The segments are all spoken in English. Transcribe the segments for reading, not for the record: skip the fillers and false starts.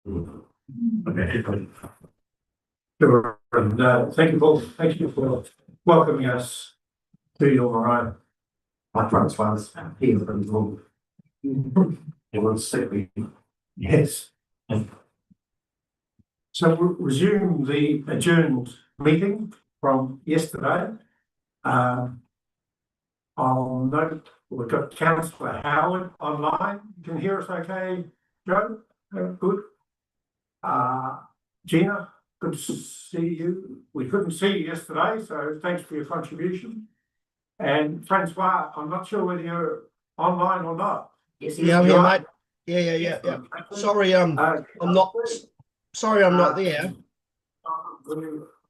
Okay. And thank you for welcoming us to your my friends was here from the room. It was sickly. Yes. So we'll resume the adjourned meeting from yesterday. I'll note we've got Councillor Howard online. You can hear us okay, Joe? Good. Gina, good to see you. We couldn't see you yesterday, so thanks for your contribution. And Francois, I'm not sure whether you're online or not. Yes, yeah, I'm here, mate. Yeah. Sorry, I'm not. Sorry, I'm not there.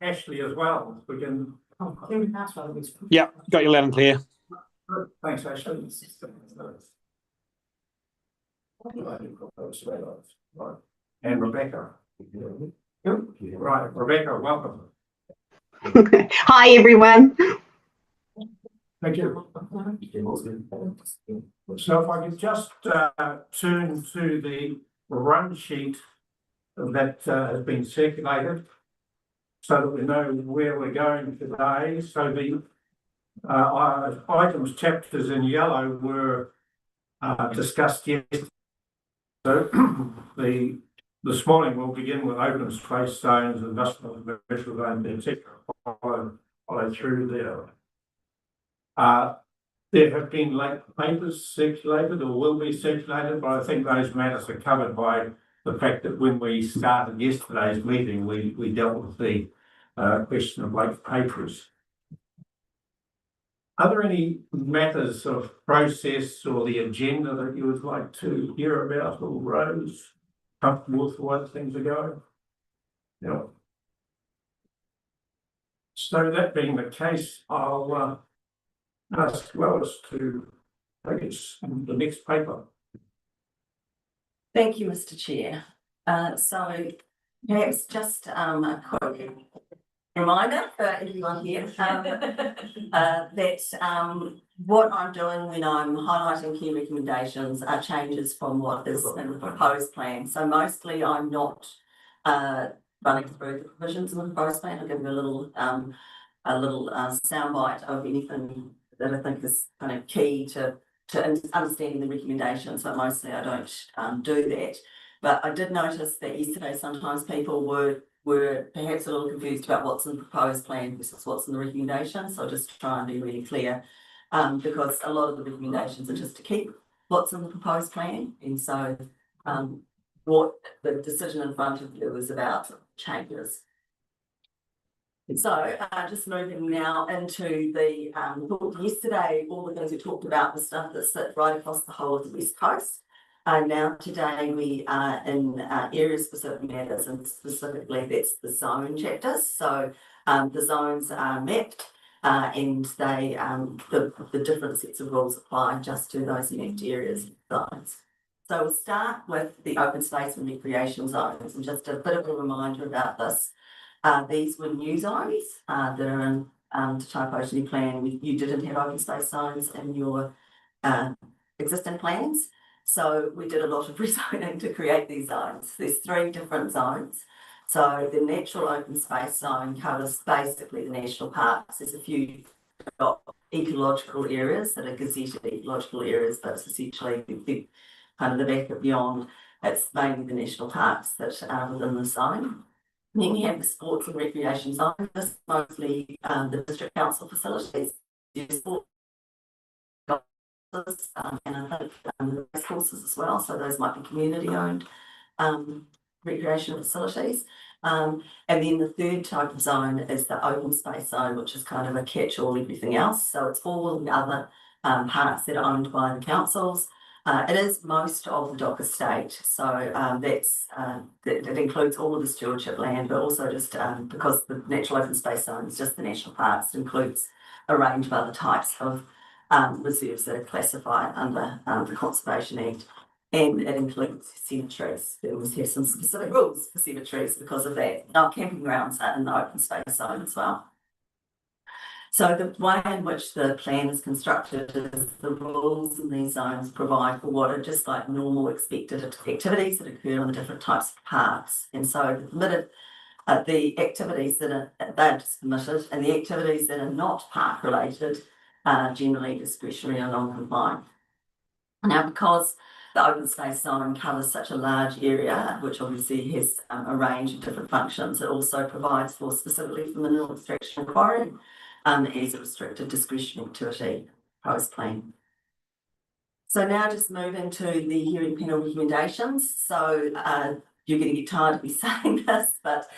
Ashley as well. We can. Yeah, got you loud and clear. Thanks, Ashley. And Rebecca. Right, Rebecca, welcome. Hi, everyone. Thank you. So if I could just turn to the run sheet that has been circulated so that we know where we're going today. So the items, chapters in yellow were discussed yesterday. So this morning we'll begin with open space zones, industrial, commercial zones, etc. Follow through there. There have been late papers circulated or will be circulated, but I think those matters are covered by the fact that when we started yesterday's meeting, we dealt with the question of late papers. Are there any matters of process or the agenda that you would like to hear about, or Rose? Comfortable with the way things are going? Yeah. So that being the case, I'll ask Lois to take us the next paper. Thank you, Mr. Chair. So perhaps just a quick reminder for everyone here that what I'm doing when I'm highlighting key recommendations are changes from what is in the proposed plan. So mostly I'm not running through the provisions in the proposed plan. I'll give you a little soundbite of anything that I think is kind of key to understanding the recommendations, but mostly I don't do that. But I did notice that yesterday sometimes people were perhaps a little confused about what's in the proposed plan versus what's in the recommendations. So I'll just try and be really clear, because a lot of the recommendations are just to keep what's in the proposed plan. And so what the decision in front of you is about changes. So just moving now into the yesterday, all the things we talked about, the stuff that sit right across the whole of the West Coast. Now today we are in area specific matters, and specifically that's the zone chapters. So the zones are mapped and they the different sets of rules apply just to those mapped areas and zones. So we'll start with the open space and recreation zones, and just a bit of a reminder about this. These were new zones that are in the type plan. You didn't have open space zones in your existing plans. So we did a lot of rezoning to create these zones. There's 3 different zones. So the natural open space zone covers basically the national parks. There's a few ecological areas that are gazetted ecological areas, but it's essentially the kind of the back and beyond. It's mainly the national parks that are within the zone. Then you have the sports and recreation zone. This is mostly the district council facilities. Sport and I think the race courses as well. So those might be community owned recreational facilities. And then the third type of zone is the open space zone, which is kind of a catch-all everything else. So it's all the other parts that are owned by the councils. It is most of the DOC estate, so that includes all of the stewardship land, but also just because the natural open space zone is just the national parks, it includes a range of other types of reserves that are classified under the Conservation Act, and it includes cemeteries. There was have some specific rules for cemeteries because of that. Now camping grounds are in the open space zone as well. So the way in which the plan is constructed is the rules in these zones provide for what are just like normal expected activities that occur on the different types of parks. And so the permitted, the activities that are, they're just permitted, and the activities that are not park related are generally discretionary or non-compliant. Now, because the open space zone covers such a large area, which obviously has a range of different functions, it also provides for specifically for mineral extraction and quarrying as a restricted discretionary activity post-plan. So now just move into the hearing panel recommendations. So you're going to get tired of me saying this, but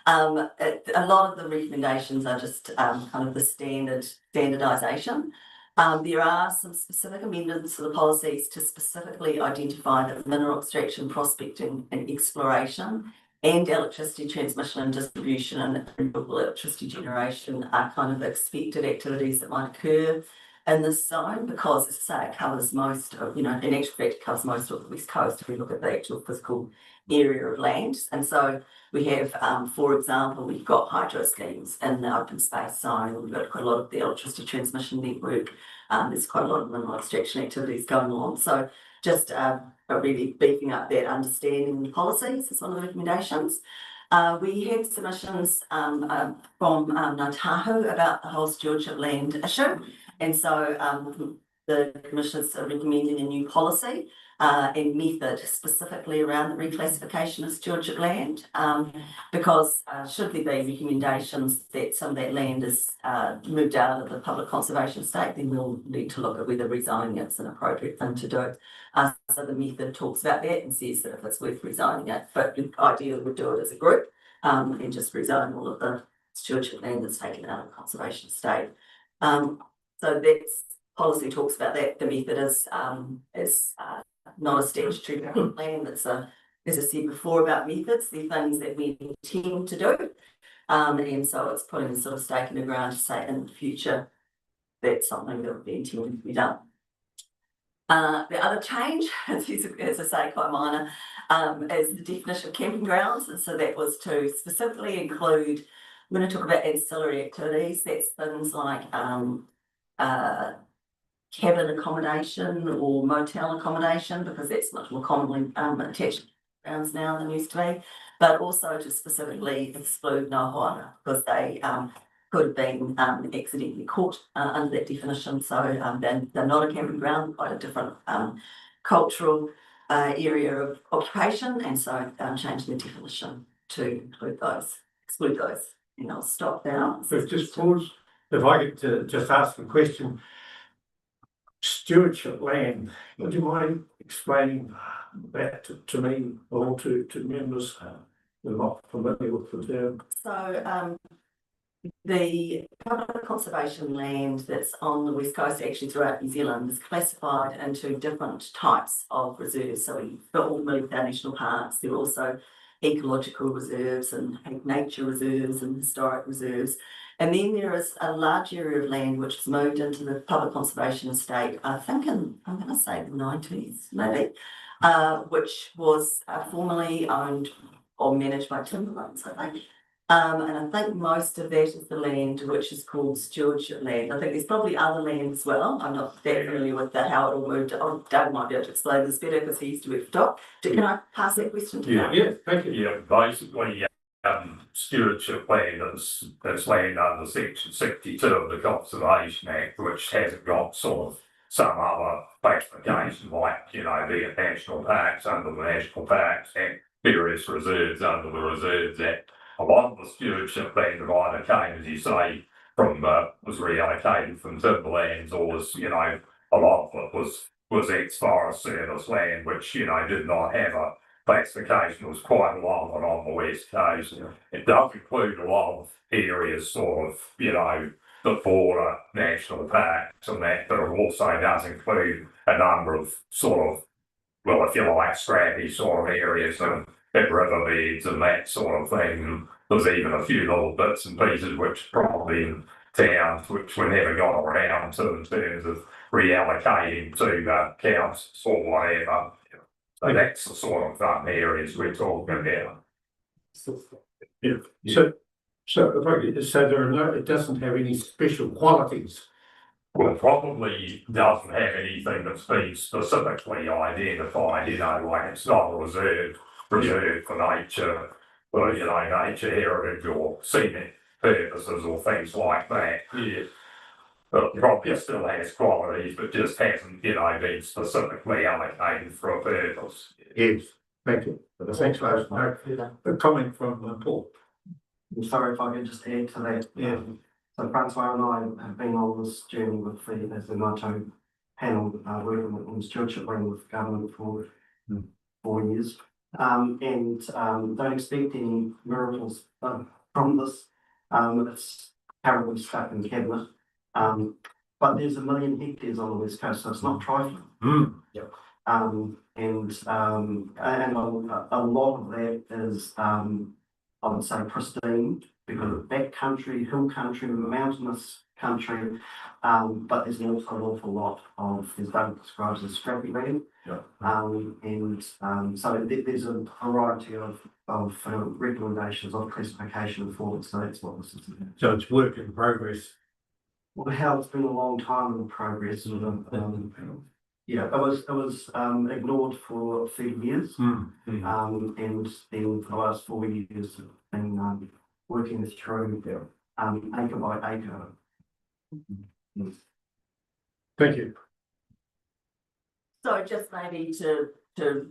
a lot of the recommendations are just kind of the standardisation. There are some specific amendments to the policies to specifically identify that mineral extraction, prospecting and exploration and electricity transmission and distribution and renewable electricity generation are kind of expected activities that might occur in this zone, because as I say, it covers most of, in actual fact, it covers most of the West Coast if we look at the actual physical area of land. And so we have, for example, we've got hydro schemes in the open space zone. We've got quite a lot of the electricity transmission network. There's quite a lot of mineral extraction activities going on. So just really beefing up that understanding of the policies is one of the recommendations. We had submissions from Ngātahu about the whole stewardship land issue. And so the commissioners are recommending a new policy and method specifically around the reclassification of stewardship land, because should there be recommendations that some of that land is moved out of the public conservation estate, then we'll need to look at whether rezoning it's an appropriate thing to do. So the method talks about that and says that if it's worth rezoning it, but ideally we'd do it as a group and just rezone all of the stewardship land that's taken out of the conservation estate. So that's policy talks about that. The method is not a statutory plan. It's as I said before about methods, they're things that we intend to do. And so it's putting a sort of stake in the ground to say in the future that's something that would be intended to be done. The other change, as I say, quite minor, is the definition of camping grounds. And so that was to specifically include, when I talk about ancillary activities, that's things like cabin accommodation or motel accommodation, because that's much more commonly attached to grounds now than used to be, but also to specifically exclude nohoanga, because they could have been accidentally caught under that definition. So they're not a camping ground, quite a different cultural area of occupation, and so changing the definition to include those, exclude those. And I'll stop now. So just pause. If I could just ask a question. Stewardship land, would you mind explaining that to me or to members who are not familiar with the term? So the public conservation land that's on the West Coast, actually throughout New Zealand, is classified into different types of reserves. So we've got all the national parks. There are also ecological reserves and nature reserves and historic reserves. And then there is a large area of land which was moved into the public conservation estate, I think I'm going to say the 90s maybe, which was formerly owned or managed by timberlands, I think. And I think most of that is the land which is called stewardship land. I think there's probably other land as well. I'm not that familiar with how it all moved. Oh, Dave might be able to explain this better because he used to work for DOC. Can I pass that question to Dave? Yeah, thank you. Yeah, basically, stewardship land is land under Section 62 of the Conservation Act, which hasn't got sort of some other classification like, the national parks under the National Parks Act, various reserves under the Reserves Act. A lot of the stewardship land that either came, as you say, from was reallocated from timberlands, or was, a lot of it was ex-Forest Service land, which, did not have a classification. Was quite a lot of it on the West Coast. It does include a lot of areas sort of, the border national parks and that, but it also does include a number of sort of, well, if you like, scrappy sort of areas and riverbeds and that sort of thing. And there's even a few little bits and pieces which probably in towns which we never got around to in terms of reallocating to councils or whatever. So that's the sort of areas we're talking about. Yeah. So So if I could say there are no, it doesn't have any special qualities. Well, probably doesn't have anything that's been specifically identified, like it's not a reserve for nature, or, nature heritage or scenic purposes or things like that. Yeah. But probably still has qualities, but just hasn't, been specifically allocated for a purpose. Yes, thank you. But thanks for a comment from Paul. I'm sorry if I could just add to that. Yeah. So Francois and I have been on this journey with the NATO panel, working on stewardship around with government for 4 years. And don't expect any miracles from this. It's currently stuck in cabinet. But there's 1 million hectares on the west coast, so it's not trifling. Yep. And a lot of that is I would say pristine, because backcountry, hill country, mountainous country, but there's also an awful lot of, as Doug describes, as scrappy land. Yeah. So there's a variety of recommendations of classification and forward, so that's what this is about. So it's work in progress. Well, hell, it's been a long time in progress. Yeah, it was ignored for 30 years. And then for the last 4 years have been working through acre by acre. Thank you. So just maybe to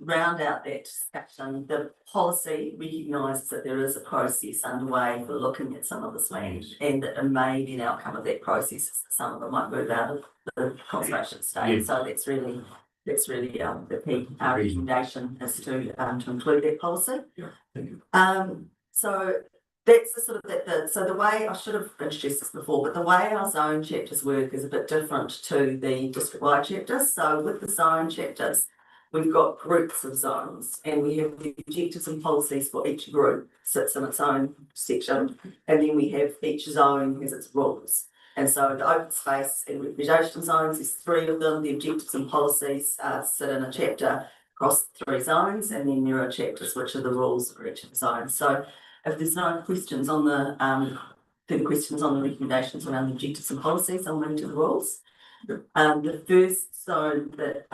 round out that discussion, the policy recognises that there is a process underway for looking at some of this land, and that it may be an outcome of that process is that some of it might move out of the conservation state. So that's really the key recommendation is to include that policy. Yeah, thank you. So that's the sort of so the way I should have introduced this before, but the way our zone chapters work is a bit different to the district-wide chapters. So with the zone chapters, we've got groups of zones, and we have the objectives and policies for each group sits in its own section, and then we have each zone has its rules. And so the open space and recreation zones, there's 3 of them. The objectives and policies sit in a chapter across 3 zones, and then there are chapters which are the rules for each of the zones. So if there's no questions on the further questions on the recommendations around the objectives and policies, I'll move to the rules. The first zone that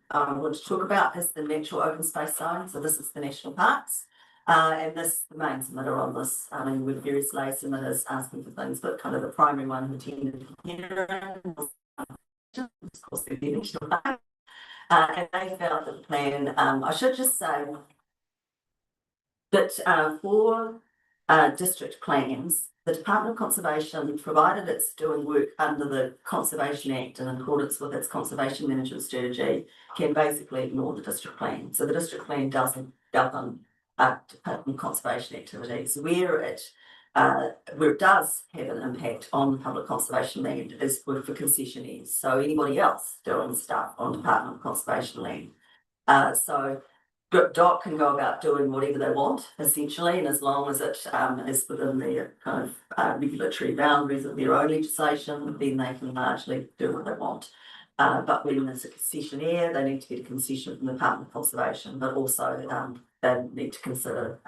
I want to talk about is the natural open space zone. So this is the national parks. And this, the main submitter on this, with various lay submitters asking for things, but kind of the primary one who tended to hear was, of course, the national park. And they felt that the plan, I should just say that for district plans, the Department of Conservation, provided it's doing work under the Conservation Act in accordance with its conservation management strategy, can basically ignore the district plan. So the district plan doesn't govern Department of Conservation activities. Where it does have an impact on public conservation land is for concessionaires. So anybody else doing stuff on Department of Conservation land. So DOC can go about doing whatever they want, essentially, and as long as it is within their kind of regulatory boundaries of their own legislation, then they can largely do what they want. But when there's a concessionaire, they need to get a concession from the Department of Conservation, but also they need to consider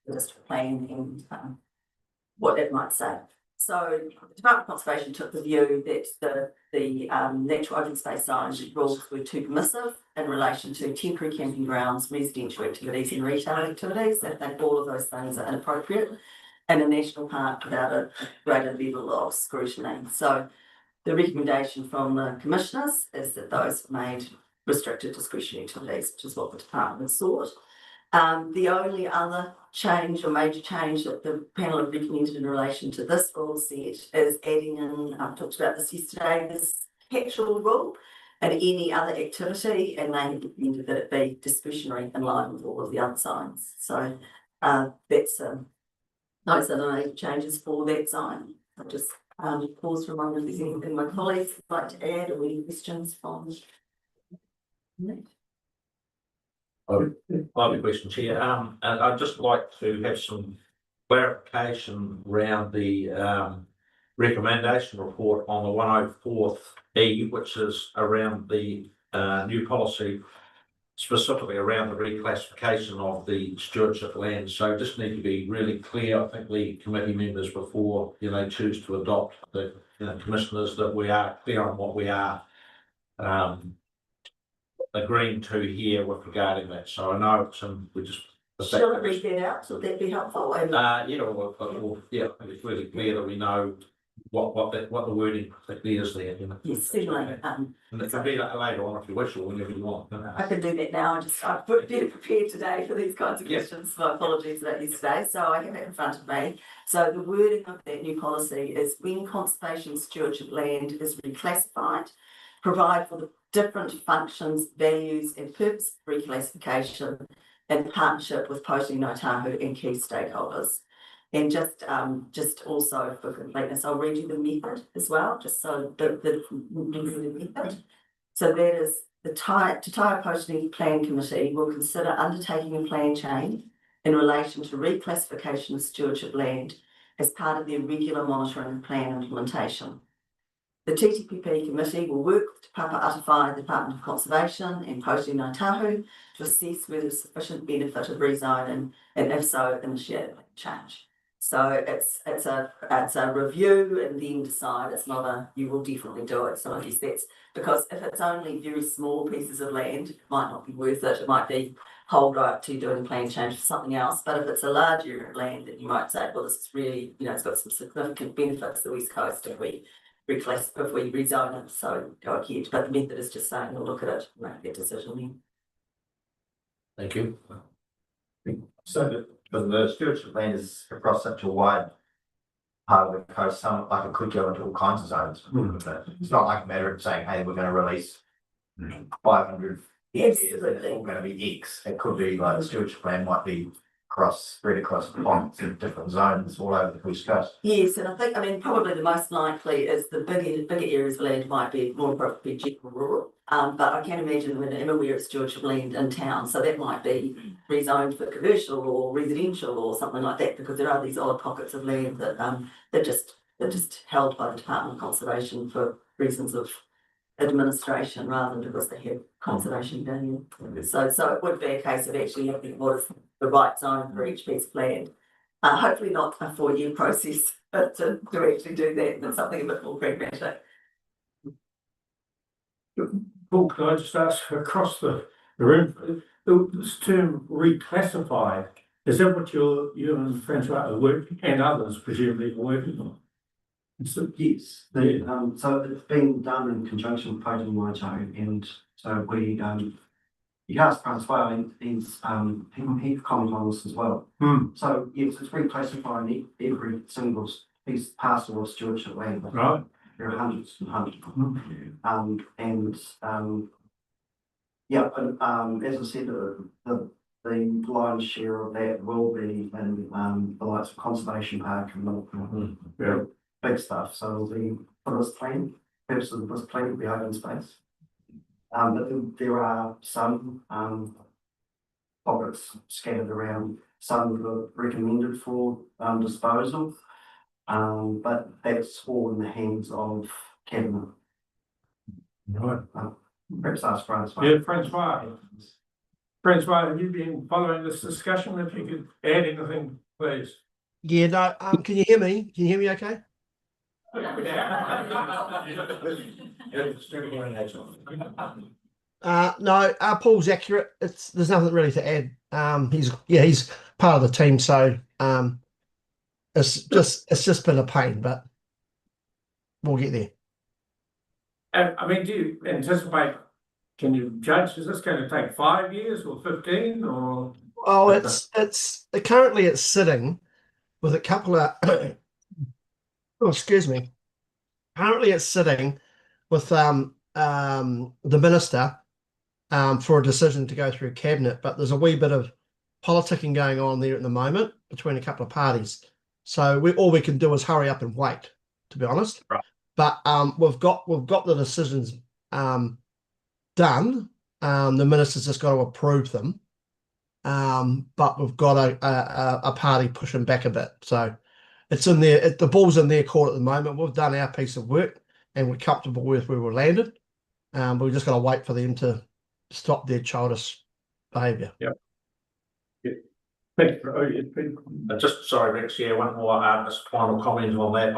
the district plan and what it might say. So the Department of Conservation took the view that the natural open space zone rules were too permissive in relation to temporary camping grounds, residential activities and retail activities. They think all of those things are inappropriate in a national park without a greater level of scrutiny. So the recommendation from the commissioners is that those are made restricted discretionary activities, which is what the department sought. The only other change or major change that the panel have recommended in relation to this rule set is adding in, I talked about this yesterday, this catch-all rule and any other activity, and they have recommended that it be discretionary in line with all of the other signs. So that's those are the major changes for that zone. I'll just pause for a moment if there's anything my colleagues would like to add or any questions from me. I have a question, Chair. And I'd just like to have some clarification around the recommendation report on the 104th E, which is around the new policy specifically around the reclassification of the stewardship land. So just need to be really clear, I think, the committee members, before choose to adopt the commissioners, that we are clear on what we are agreeing to here with regarding that. So I know it's we just. Shall I read that out? Would that be helpful? And I think it's really clear that we know what the wording particularly is there. yes, certainly. And it can be later on if you wish, or whenever you want. I can do that now. I've been prepared today for these kinds of Yes. questions. My apologies about yesterday. So I have it in front of me. So the wording of that new policy is: when conservation stewardship land is reclassified, provide for the different functions, values, and purpose of reclassification in partnership with Posting Ngāi Tahu and key stakeholders. And just also for completeness, I'll read you the method as well, just so the method. So that is the Te Taha Posting Plan Committee will consider undertaking a plan change in relation to reclassification of stewardship land as part of their regular monitoring and plan implementation. The TTPP committee will work with Te Papa Atawhai, the Department of Conservation and Posting Ngāi Tahu to assess whether there's sufficient benefit of rezoning, and if so, initiate a change. So it's a review and then decide. It's not a you will definitely do it. So I guess that's because if it's only very small pieces of land, it might not be worth it. It might be hold up to doing plan change for something else. But if it's a large area of land, then you might say, well, this is really, it's got some significant benefits to the West Coast if we rezone it, so go ahead. But the method is just saying we'll look at it and make that decision then. Thank you. So the stewardship land is across such a wide part of the coast, it could go into all kinds of zones. It's not like a matter of saying, hey, we're going to release 500 hectares, and it's all going to be X. It could be like the stewardship land might be spread across the ponds in different zones all over the West Coast. Yes, and I think, probably the most likely is the bigger areas of land might be more appropriately general rural. But I can imagine when I'm aware of stewardship land in town, so that might be rezoned for commercial or residential or something like that, because there are these odd pockets of land that they're just held by the Department of Conservation for reasons of administration rather than because they have conservation value. So it would be a case of actually looking at what is the right zone for each piece of land. Hopefully not a 4-year process, but to actually do that and something a bit more pragmatic. Paul, can I just ask across the room, this term reclassified, is that what you and Francois are working, and others presumably are working on? So, yes, so it's been done in conjunction with Posting Ngāi Tahu, and so we you asked Francois, and he commented on this as well. So yes, it's reclassifying every single piece parcel of stewardship land. Right. There are hundreds and hundreds. As I said, the lion's share of that will be in the likes of Conservation Park and big stuff. So it'll be for this plan, purposes of this plan, will be open space. But there are some pockets scattered around, some that are recommended for disposal. But that's all in the hands of Cabinet. Right. Perhaps ask Francois. Yeah, Francois. Francois, have you been following this discussion? If you could add anything, please. Yeah, no, can you hear me? Can you hear me okay? No, Paul's accurate. There's nothing really to add. He's part of the team, so it's just been a pain, but we'll get there. Do you anticipate, can you judge, is this going to take 5 years or 15 or? Oh, it's currently it's sitting with a couple of oh, excuse me. Currently it's sitting with the minister for a decision to go through cabinet, but there's a wee bit of politicking going on there at the moment between a couple of parties. So all we can do is hurry up and wait, to be honest. Right. But we've got the decisions done. The minister's just got to approve them. But we've got a party pushing back a bit. So it's in there. The ball's in their court at the moment. We've done our piece of work and we're comfortable with where we're landed. We've just got to wait for them to stop their childish behaviour. Thank you. Just sorry, Rex, yeah, one more, just final comment on that.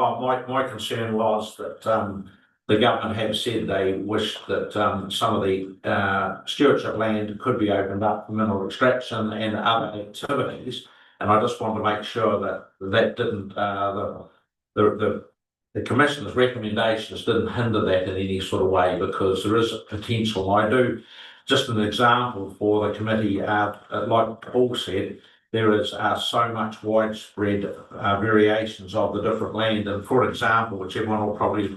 My concern was that, the government have said they wish that, some of the, stewardship land could be opened up for mineral extraction and other activities. And I just want to make sure that that didn't, the Commissioner's recommendations didn't hinder that in any sort of way, because there is potential. I do, just an example for the committee, like Paul said, there is so much widespread variations of the different land. And for example, which everyone will probably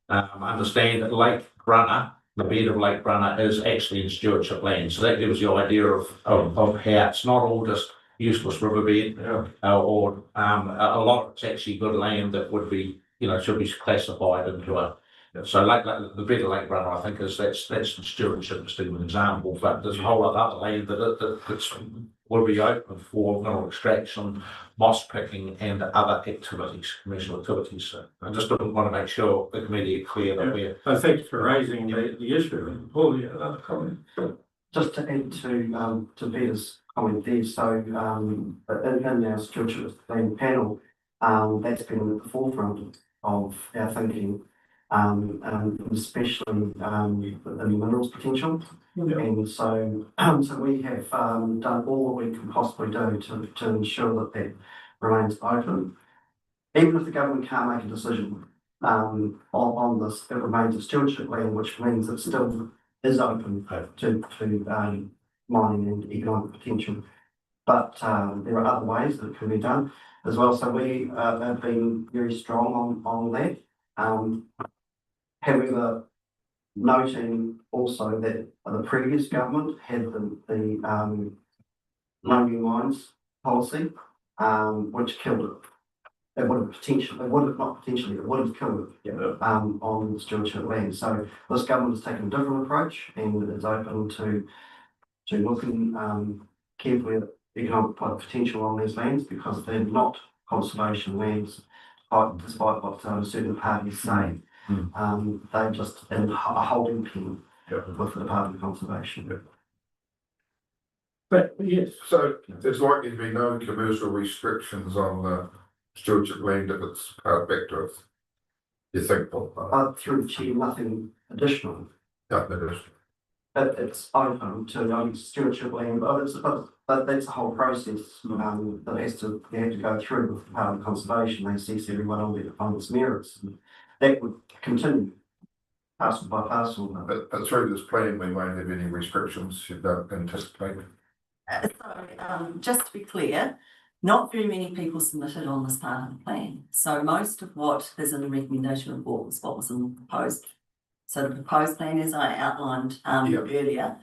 understand, Lake Brunner, the bed of Lake Brunner is actually in stewardship land. So that gives you an idea of how it's not all just useless riverbed, or a lot of it's actually good land that would be, should be classified into a. So like the bed of Lake Brunner, I think that's in stewardship, just an example. But there's a whole lot of other land that's will be open for mineral extraction, moss picking, and other activities, commercial activities. So I just want to make sure the committee are clear that we're. Thanks for raising the issue. Paul, you have another comment? Just to add to Peter's comment there, so in our stewardship plan panel, that's been at the forefront of our thinking, especially in the minerals potential. And so we have done all that we can possibly do to ensure that remains open. Even if the government can't make a decision on this, it remains a stewardship land, which means it still is open to mining and economic potential. But there are other ways that it can be done as well. So we have been very strong on that. However, noting also that the previous government had the mining mines policy, which killed it. It would have killed it on the stewardship land. So this government has taken a different approach and is open to looking carefully at economic potential on these lands, because they're not conservation lands, despite what certain parties say. They're just in a holding pen with the Department of Conservation. But yes, So there's likely to be no commercial restrictions on the stewardship land if it's back to us. You think? Through the chair, nothing additional. Yeah, that is. It's open to stewardship land, but that's a whole process that they have to go through with the Department of Conservation. They assess everyone on its merits, and that would continue parcel by parcel. But through this plan, we won't have any restrictions. You don't anticipate. So, just to be clear, not very many people submitted on this part of the plan. So most of what is in the recommendation report was what was in the proposed. So the proposed plan, as I outlined earlier,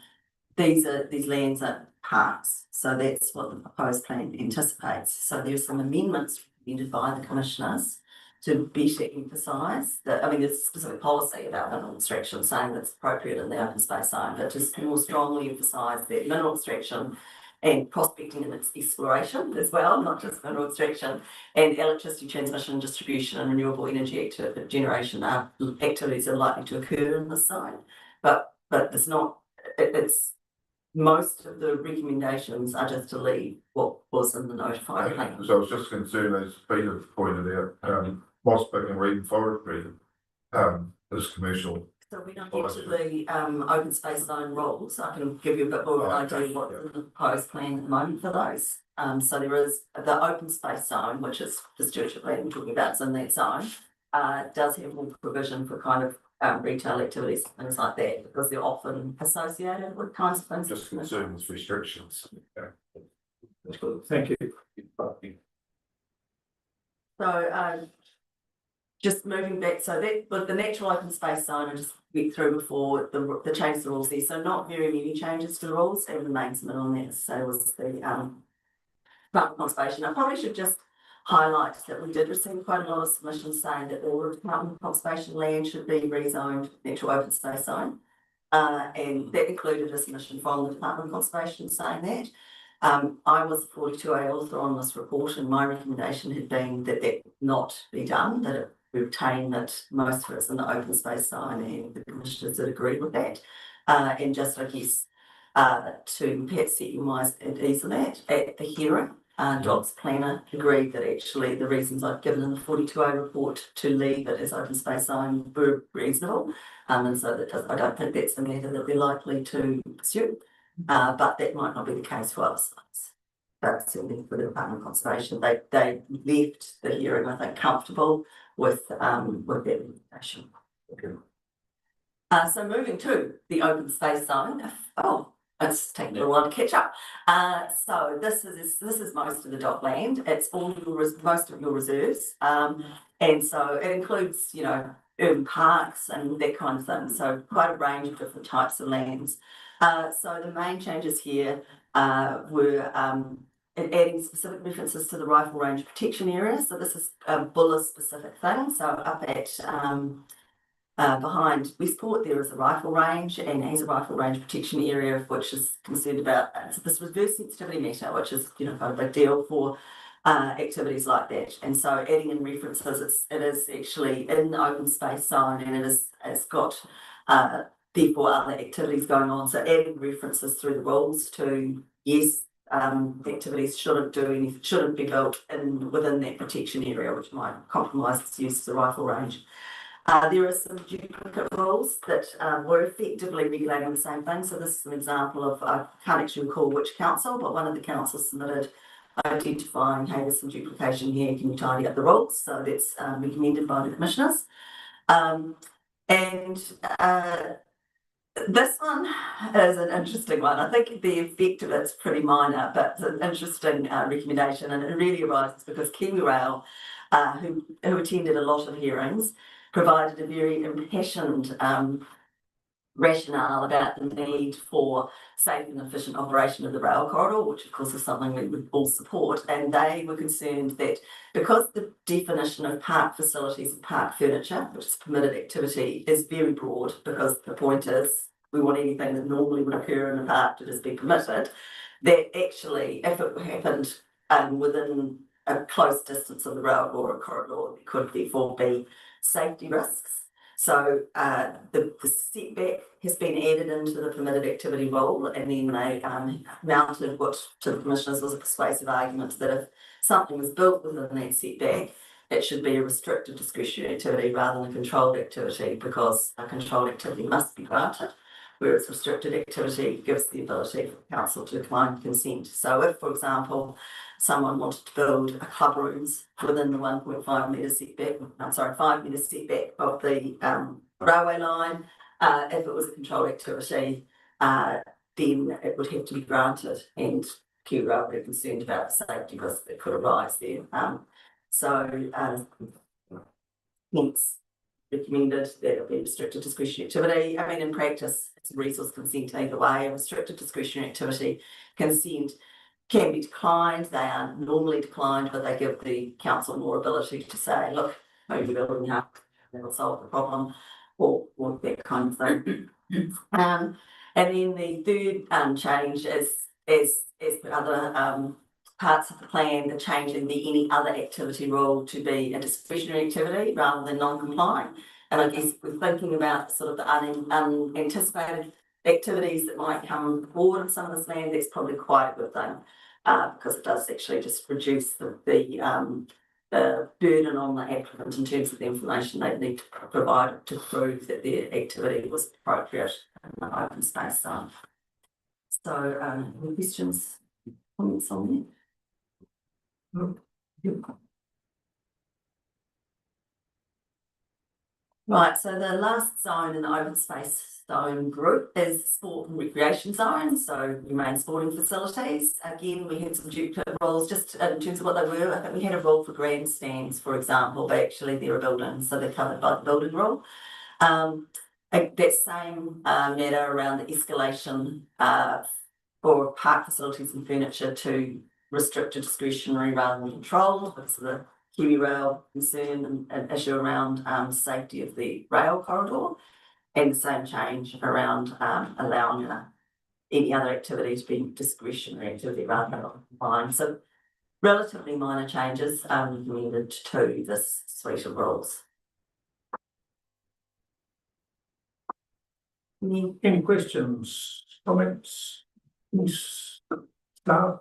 these lands are parks. So that's what the proposed plan anticipates. So there's some amendments recommended by the commissioners to better emphasise that. I mean, there's a specific policy about mineral extraction saying that's appropriate in the open space zone, but just more strongly emphasise that mineral extraction and prospecting and its exploration as well, not just mineral extraction, and electricity transmission and distribution and renewable energy generation activities are likely to occur in this zone. But it's not, it's most of the recommendations are just to leave what was in the notified plan. So I was just concerned, as Peter pointed out, moss picking and reed forestry is commercial. So we don't get to the open space zone rules. I can give you a bit more idea what's in the proposed plan at the moment for those. So there is the open space zone, which is the stewardship land we're talking about, is in that zone, does have more provision for kind of retail activities, things like that, because they're often associated with kinds of things. Just concerned with restrictions. that's good. Thank you. So just moving back, so that with the natural open space zone, I just went through before the change the rules there. So not very many changes to the rules, and the main submit on that. So was the Department of Conservation. I probably should just highlight that we did receive quite a lot of submissions saying that all the Department of Conservation land should be rezoned natural open space zone, and that included a submission from the Department of Conservation saying that. I was 42A author on this report, and my recommendation had been that that not be done, that it retain that most of it's in the open space zone, and the commissioners had agreed with that. And just, I guess, to perhaps set your minds at ease of that. At the hearing, Doc's planner agreed that actually the reasons I've given in the 42A report to leave it as open space zone were reasonable. And so I don't think that's a matter that they're likely to pursue, but that might not be the case for other sites. But certainly for the Department of Conservation, they left the hearing, I think, comfortable with their recommendation. So moving to the open space zone. It's taking a little while to catch up. So this is most of the dock land. It's all most of your reserves, and so it includes, you know, urban parks and that kind of thing. So quite a range of different types of lands. So the main changes here were adding specific references to the rifle range protection area. So this is a Buller specific thing. So up at behind Westport, there is a rifle range, and it has a rifle range protection area, which is concerned about this reverse sensitivity matter, which is, you know, kind of a big deal for activities like that. And so adding in references, it is actually in the open space zone, and it's got therefore other activities going on. So adding references through the rules to, yes, activities shouldn't be built within that protection area, which might compromise its use of the rifle range. There are some duplicate rules that were effectively regulating the same thing. So this is an example of, I can't actually recall which council, but one of the councils submitted identifying, hey, there's some duplication here, can you tidy up the rules? So that's recommended by the commissioners. This one is an interesting one. I think the effect of it's pretty minor, but it's an interesting recommendation, and it really arises because KiwiRail, who attended a lot of hearings, provided a very impassioned rationale about the need for safe and efficient operation of the rail corridor, which of course is something we would all support. And they were concerned that because the definition of park facilities and park furniture, which is permitted activity, is very broad, because the point is we want anything that normally would occur in a park to just be permitted, that actually if it happened within a close distance of the rail corridor, there could therefore be safety risks. So the setback has been added into the permitted activity rule, and then they mounted what to the commissioners was a persuasive argument that if something was built within that setback, it should be a restricted discretionary activity rather than a controlled activity, because a controlled activity must be granted, whereas restricted activity gives the ability for the council to decline consent. So if, for example, someone wanted to build a club rooms within the 1.5 metre setback, 5 metre setback of the railway line, if it was a controlled activity, then it would have to be granted, and KiwiRail were concerned about the safety risks that could arise there. Hence recommended that it be restricted discretionary activity. I mean, in practice, it's a resource consent either way. A restricted discretionary activity consent can be declined. They are normally declined, but they give the council more ability to say, look, maybe building up, that'll solve the problem, or that kind of thing. And then the third change is, as per other parts of the plan, the change in the any other activity rule to be a discretionary activity rather than non-compliant. And I guess we're thinking about sort of the unanticipated activities that might come forward in some of this land. That's probably quite a good thing, because it does actually just reduce the burden on the applicant in terms of the information they need to provide to prove that their activity was appropriate in the open space zone. So, any questions, comments on that? Right, so the last zone in the open space zone group is sport and recreation zone, so your main sporting facilities. Again, we had some duplicate rules just in terms of what they were. I think we had a rule for grandstands, for example, but actually they're a building, so they're covered by the building rule. That same matter around the escalation for park facilities and furniture to restricted discretionary rather than controlled, because of the KiwiRail concern and issue around safety of the rail corridor, and the same change around allowing any other activity to be discretionary activity rather than compliant. So relatively minor changes recommended to this suite of rules. Any questions, comments? Any staff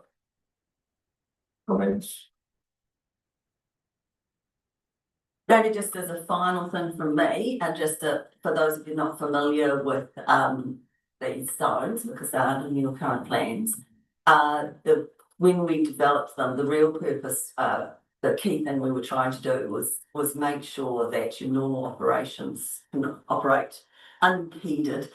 comments? Maybe just as a final thing from me, and just for those of you not familiar with these zones, because they aren't in your current plans, when we developed them, the real purpose, the key thing we were trying to do was make sure that your normal operations can operate unimpeded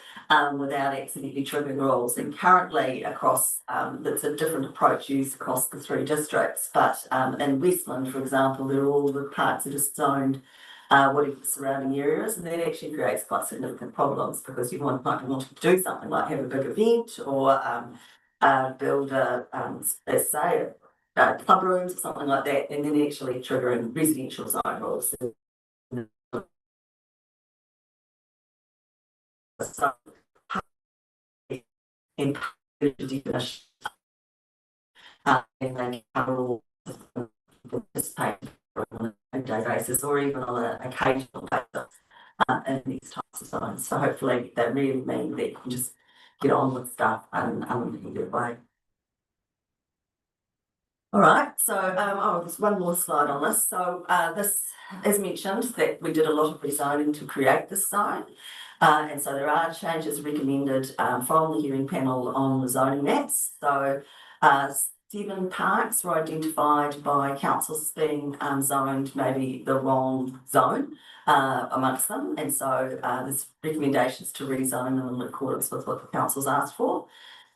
without accidentally triggering rules. And currently across, it's a different approach used across the 3 districts, but in Westland, for example, there are all the parts that are zoned whatever the surrounding areas, and that actually creates quite significant problems because you might want to do something like have a big event or build let's say club rooms or something like that, and then actually triggering residential zone rules. So, and definition, and then cover all participate on a day basis or even on an occasional basis in these types of zones. So hopefully that really means that you can just get on with stuff in an unimpeded way. All right, so there's one more slide on this. So this, as mentioned, that we did a lot of rezoning to create this zone. And so there are changes recommended from the hearing panel on the zoning maps. So 7 parks were identified by councils as being zoned maybe the wrong zone amongst them. And so there's recommendations to rezone them in accordance with what the councils asked for.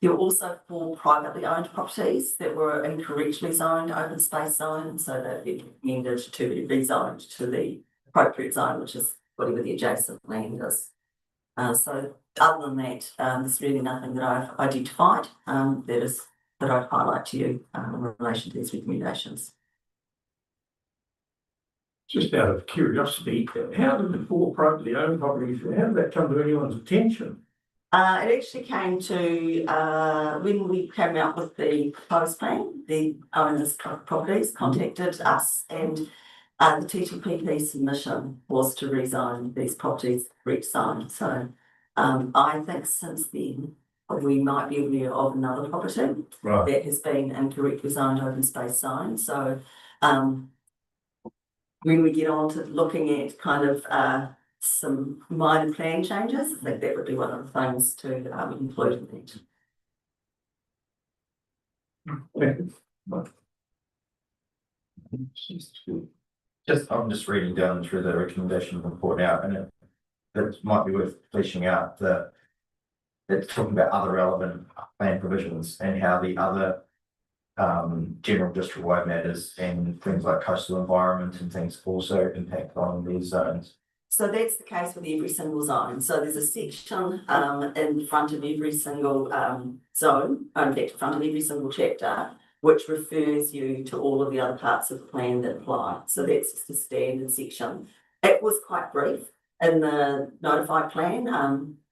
There were also 4 privately owned properties that were incorrectly zoned open space zone, so they've been recommended to be rezoned to the appropriate zone, which is whatever the adjacent land is. So other than that, there's really nothing that I've identified that I'd highlight to you in relation to these recommendations. Just out of curiosity, how did the 4 privately owned properties, how did that come to anyone's attention? It actually came to when we came out with the proposed plan, the owners of properties contacted us, and the TTPP submission was to rezone these properties correct zone. So I think since then we might be aware of another property that has been incorrectly zoned open space zone. So when we get on to looking at kind of some minor plan changes, I think that would be one of the things to include in that. I'm just reading down through the recommendation report now, and it might be worth fleshing out that it's talking about other relevant plan provisions and how the other general district-wide matters and things like coastal environment and things also impact on these zones. So that's the case with every single zone. So there's a section in front of every single zone, in fact, in front of every single chapter, which refers you to all of the other parts of the plan that apply. So that's just a standard section. It was quite brief in the notified plan.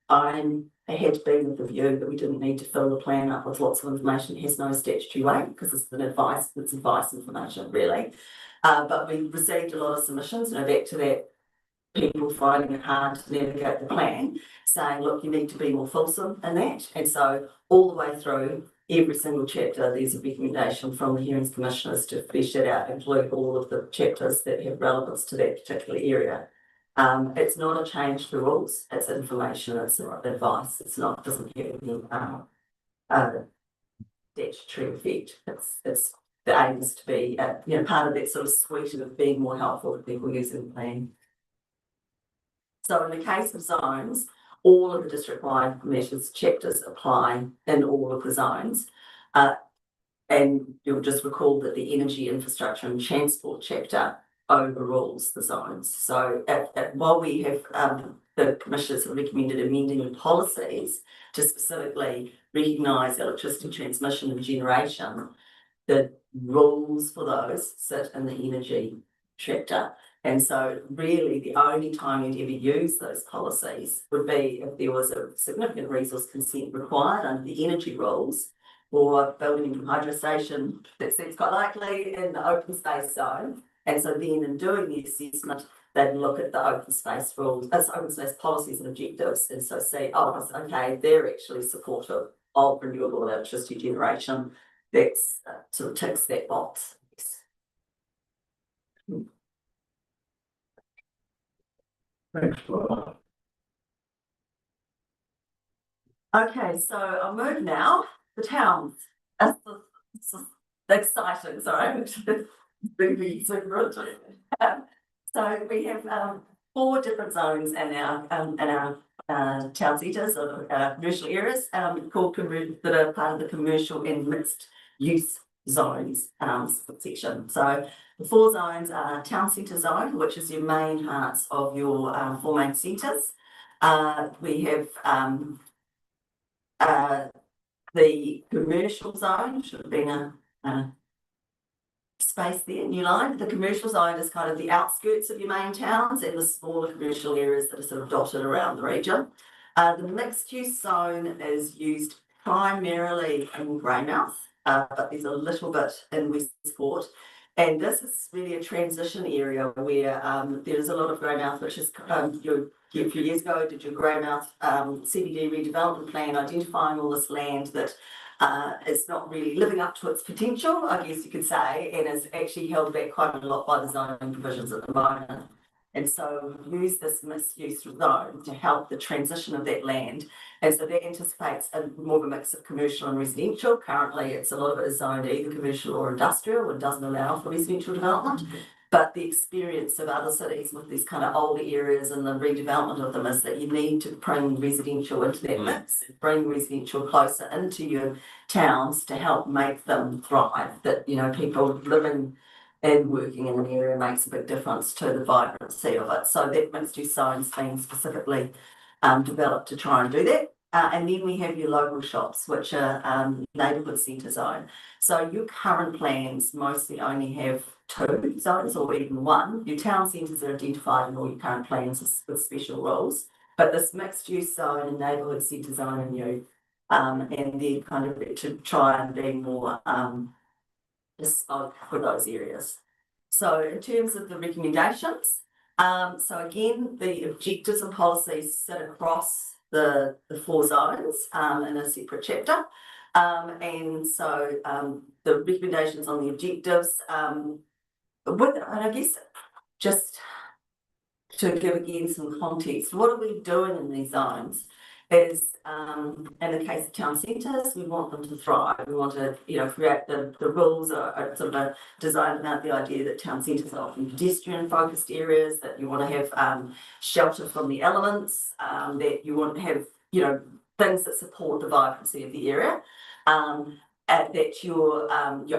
I had been with the view that we didn't need to fill the plan up with lots of information. It has no statutory weight because it's advice information really. But we received a lot of submissions, back to that, people finding it hard to navigate the plan, saying, look, you need to be more fulsome in that. And so all the way through every single chapter, there's a recommendation from the hearings commissioners to flesh it out, include all of the chapters that have relevance to that particular area. It's not a change to the rules, it's information, it's advice, it doesn't have any statutory effect. It's the aim is to be part of that sort of suite of being more helpful to people using the plan. So in the case of zones, all of the district-wide measures chapters apply in all of the zones. And you'll just recall that the energy infrastructure and transport chapter overrules the zones. So while we have the commissioners have recommended amending the policies to specifically recognise electricity transmission and generation, the rules for those sit in the energy chapter. And so really the only time you'd ever use those policies would be if there was a significant resource consent required under the energy rules or building a new hydro station that seems quite likely in the open space zone. And so then in doing the assessment, they'd look at the open space rules, open space policies and objectives, and so say, oh, okay, they're actually supportive of renewable electricity generation. That's sort of ticks that box. Thanks a lot. Okay, so I'll move now. The towns. It's exciting, sorry. So we have 4 different zones in our town centres or commercial areas that are part of the commercial and mixed use zones section. So the 4 zones are town centre zone, which is your main hearts of your 4 main centres. We have the commercial zone, should have been a space there, new line. The commercial zone is kind of the outskirts of your main towns and the smaller commercial areas that are sort of dotted around the region. The mixed use zone is used primarily in Greymouth, but there's a little bit in Westport. And this is really a transition area where there is a lot of Greymouth, which is a few years ago did your Greymouth CBD redevelopment plan, identifying all this land that is not really living up to its potential, I guess you could say, and is actually held back quite a lot by the zoning provisions at the moment. And so we use this mixed use zone to help the transition of that land. And so that anticipates more of a mix of commercial and residential. Currently, it's a lot of it is zoned either commercial or industrial and doesn't allow for residential development. But the experience of other cities with these kind of older areas and the redevelopment of them is that you need to bring residential into that mix, bring residential closer into your towns to help make them thrive. That, you know, people living and working in an area makes a big difference to the vibrancy of it. So that mixed use zone's been specifically developed to try and do that. And then we have your local shops, which are neighbourhood centre zone. So your current plans mostly only have 2 zones or even 1. Your town centres are identified in all your current plans with special rules. But this mixed use zone and neighbourhood centre zone are new. And they're kind of to try and be more bespoke for those areas. So in terms of the recommendations, so again, the objectives and policies sit across the 4 zones in a separate chapter. And so the recommendations on the objectives, and I guess just to give again some context, what are we doing in these zones is, in the case of town centres, we want them to thrive. We want to, you know, create the rules are sort of designed about the idea that town centres are often pedestrian focused areas, that you want to have shelter from the elements, that you want to have, you know, things that support the vibrancy of the area. That your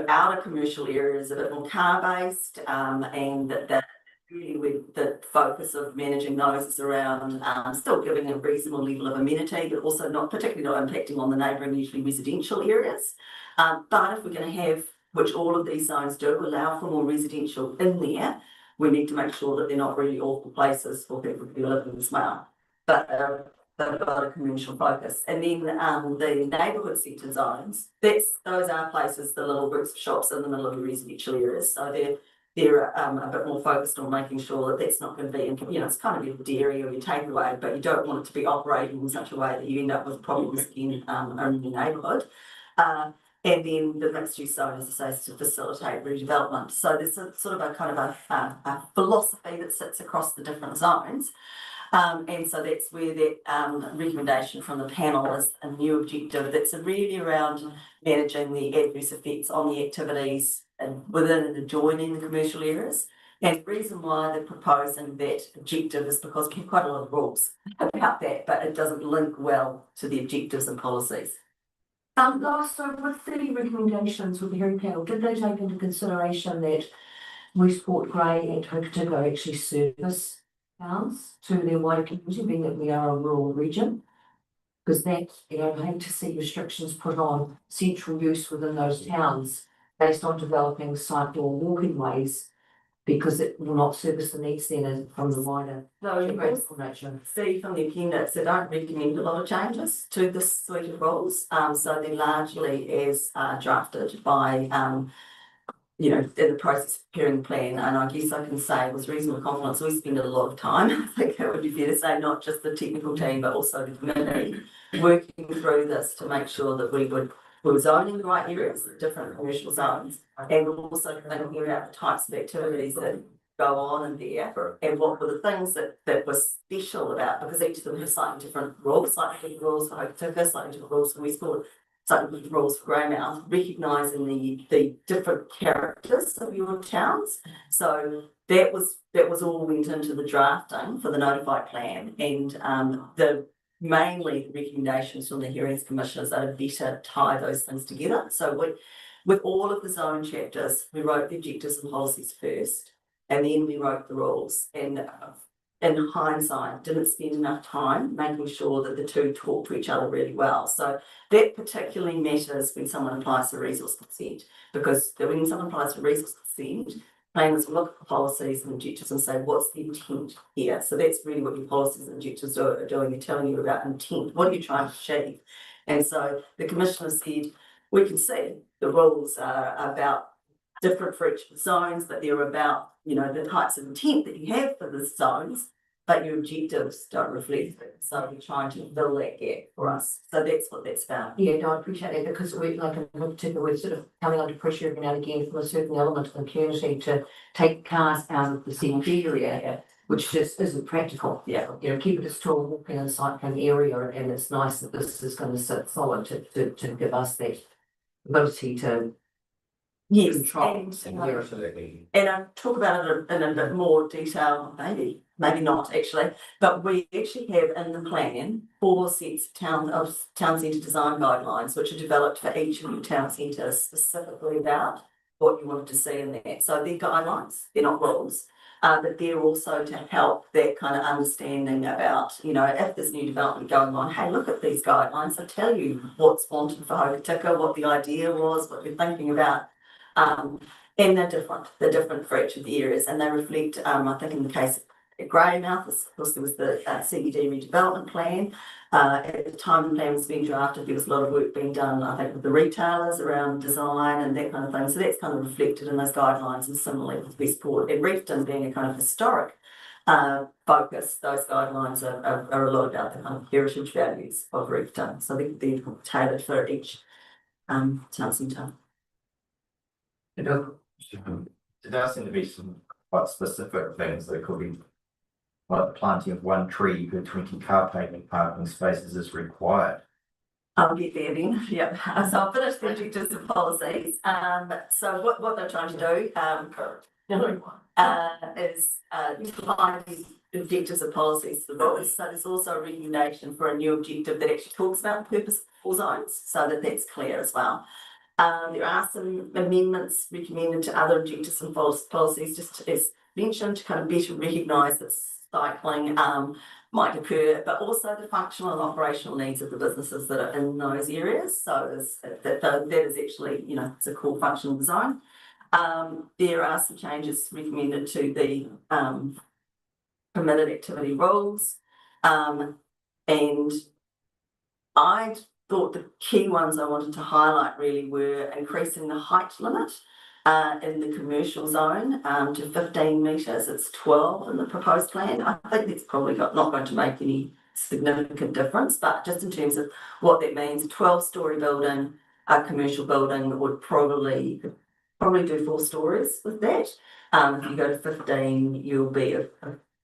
outer commercial areas are a bit more car based, and that really with the focus of managing those is around still giving a reasonable level of amenity, but also not particularly not impacting on the neighbouring, usually residential areas. But if we're going to have, which all of these zones do, allow for more residential in there, we need to make sure that they're not really awful places for people to be living as well. But they've got a commercial focus. And then the neighbourhood centre zones, those are places, the little groups of shops in the middle of the residential areas. So they're a bit more focused on making sure that that's not going to be, you know, it's kind of your dairy or your takeaway, but you don't want it to be operating in such a way that you end up with problems in your neighbourhood. And then the mixed use zone, as I say, is to facilitate redevelopment. So there's a sort of a kind of a philosophy that sits across the different zones. And so that's where that recommendation from the panel is a new objective that's really around managing the adverse effects on the activities and within and adjoining the commercial areas. And the reason why they're proposing that objective is because we have quite a lot of rules about that, but it doesn't link well to the objectives and policies. Last, so with the recommendations with the hearing panel, did they take into consideration that Westport, Grey and Hokitika actually service towns to their wider community, being that we are a rural region? Because that, you know, I hate to see restrictions put on central use within those towns based on developing cycle or walking ways, because it will not service the needs then from the wider geographical nature. See from the appendix, they don't recommend a lot of changes to this suite of rules. So they're largely as drafted by in the process of preparing the plan, and I guess I can say with reasonable confidence, we spend a lot of time, I think it would be fair to say, not just the technical team, but also the committee, working through this to make sure that we were zoning the right areas, the different commercial zones, and also thinking about the types of activities that go on in there, and what were the things that were special about, because each of them have slightly different rules, slightly different rules for Hokitika, slightly different rules for Westport, slightly different rules for Greymouth, recognising the different characters of your towns. So that was all went into the drafting for the notified plan, and mainly the recommendations from the hearings commissioners that are better tie those things together. So with all of the zone chapters, we wrote the objectives and policies first, and then we wrote the rules. And in hindsight, didn't spend enough time making sure that the two talk to each other really well. So that particularly matters when someone applies for resource consent, because when someone applies for resource consent, planners will look at the policies and objectives and say, what's the intent here? So that's really what your policies and objectives are doing. They're telling you about intent. What are you trying to achieve? And so the commissioner said, we can see the rules are about different for each of the zones, but they're about, the types of intent that you have for the zones, but your objectives don't reflect it. So we're trying to fill that gap for us. So that's what that's about. Yeah, no, I appreciate that, because we, like in particular, we're sort of coming under pressure every now and again from a certain element of the community to take cars out of the CBD area, which just isn't practical. Yeah. Keep it a strong walking and cycling area, and it's nice that this is going to sit solid to give us that ability to control. And I'll talk about it in a bit more detail, maybe not actually, but we actually have in the plan 4 sets of town centre design guidelines, which are developed for each of your town centres specifically about what you wanted to see in that. So they're guidelines, they're not rules, but they're also to help that kind of understanding about, if there's new development going on, hey, look at these guidelines, they'll tell you what's wanted for Hokitika, what the idea was, what you're thinking about. And they're different for each of the areas, and they reflect, I think in the case of Greymouth, of course there was the CBD redevelopment plan. At the time the plan was being drafted, there was a lot of work being done, I think, with the retailers around design and that kind of thing. So that's kind of reflected in those guidelines, and similarly with Westport and Reefton being a kind of historic focus. Those guidelines are a lot about the kind of heritage values of Reefton. So they're tailored for each town centre. There does seem to be some quite specific things that could be, like the planting of 1 tree per 20 car parking spaces is required. I'll get there then. Yep. So I'll finish the objectives and policies. So what they're trying to do is define these objectives and policies for the rules. So there's also a recommendation for a new objective that actually talks about the purpose for zones, so that that's clear as well. There are some amendments recommended to other objectives and policies, just as mentioned, to kind of better recognise that cycling might occur, but also the functional and operational needs of the businesses that are in those areas. So that is actually, it's a core function of the zone. There are some changes recommended to the permitted activity rules, and I thought the key ones I wanted to highlight really were increasing the height limit in the commercial zone to 15 metres. It's 12 in the proposed plan. I think that's probably not going to make any significant difference, but just in terms of what that means, a 12-storey building, a commercial building would probably do 4 stories with that. If you go to 15, you'll be a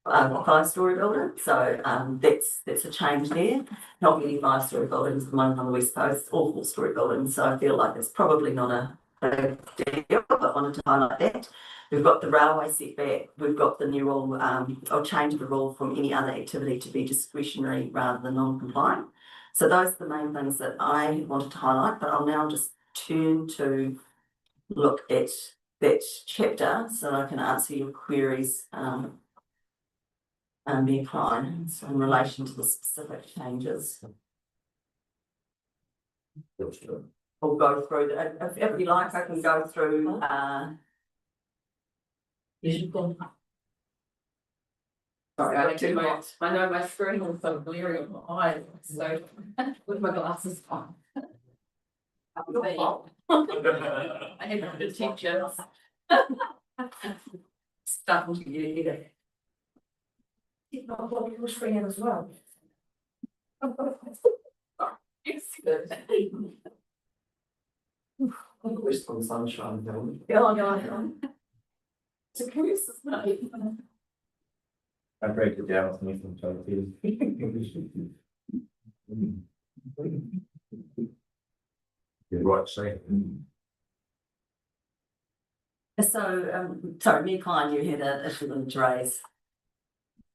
5-storey building. So that's a change there. Not many 5-storey buildings at the moment on the West Coast, or 4-storey buildings. So I feel like it's probably not a big deal, but I wanted to highlight that. We've got the railway setback. We've got the new rule, or change of the rule from any other activity to be discretionary rather than non-compliant. So those are the main things that I wanted to highlight, but I'll now just turn to look at that chapter so I can answer your queries be applied in relation to the specific changes. We'll go through if you like, I can go through sorry, I know my screen is so blurry on my eyes, so with my glasses on. I have no attention. Stuff into your head. It's not what you were bringing as well. Yes, good. Western sunshine, don't Yeah, I know. It's a curse, isn't it? I break it down with me from You're right, say. So, sorry, me and Klein, you had an issue to raise.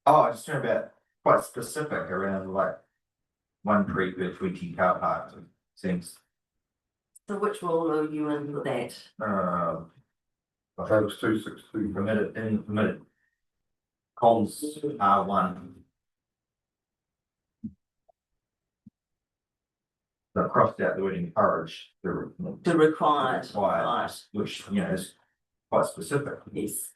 Oh, I was talking about quite specific around like one creek with 20 car parks, it seems. So which rule are you in for that? I think it's 262. Permitted. Comms R1. So I crossed out the word encourage. The required, Required, which, you know, is quite specific. yes.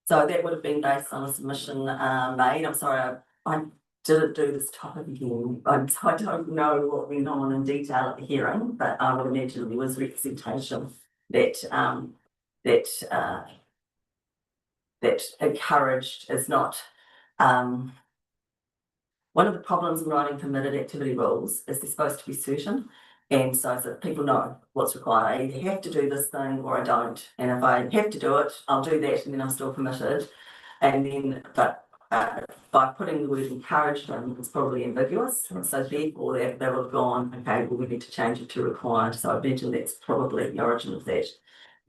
So that would have been based on a submission made. I'm sorry, I didn't do this topic again. I don't know what went on in detail at the hearing, but I would imagine there was representation that that encouraged is not one of the problems in writing permitted activity rules is they're supposed to be certain. And so that people know what's required. I either have to do this thing or I don't. And if I have to do it, I'll do that and then I'm still permitted. And then, but by putting the word encouraged in, it's probably ambiguous. And so therefore they would have gone, okay, well, we need to change it to required. So I imagine that's probably the origin of that.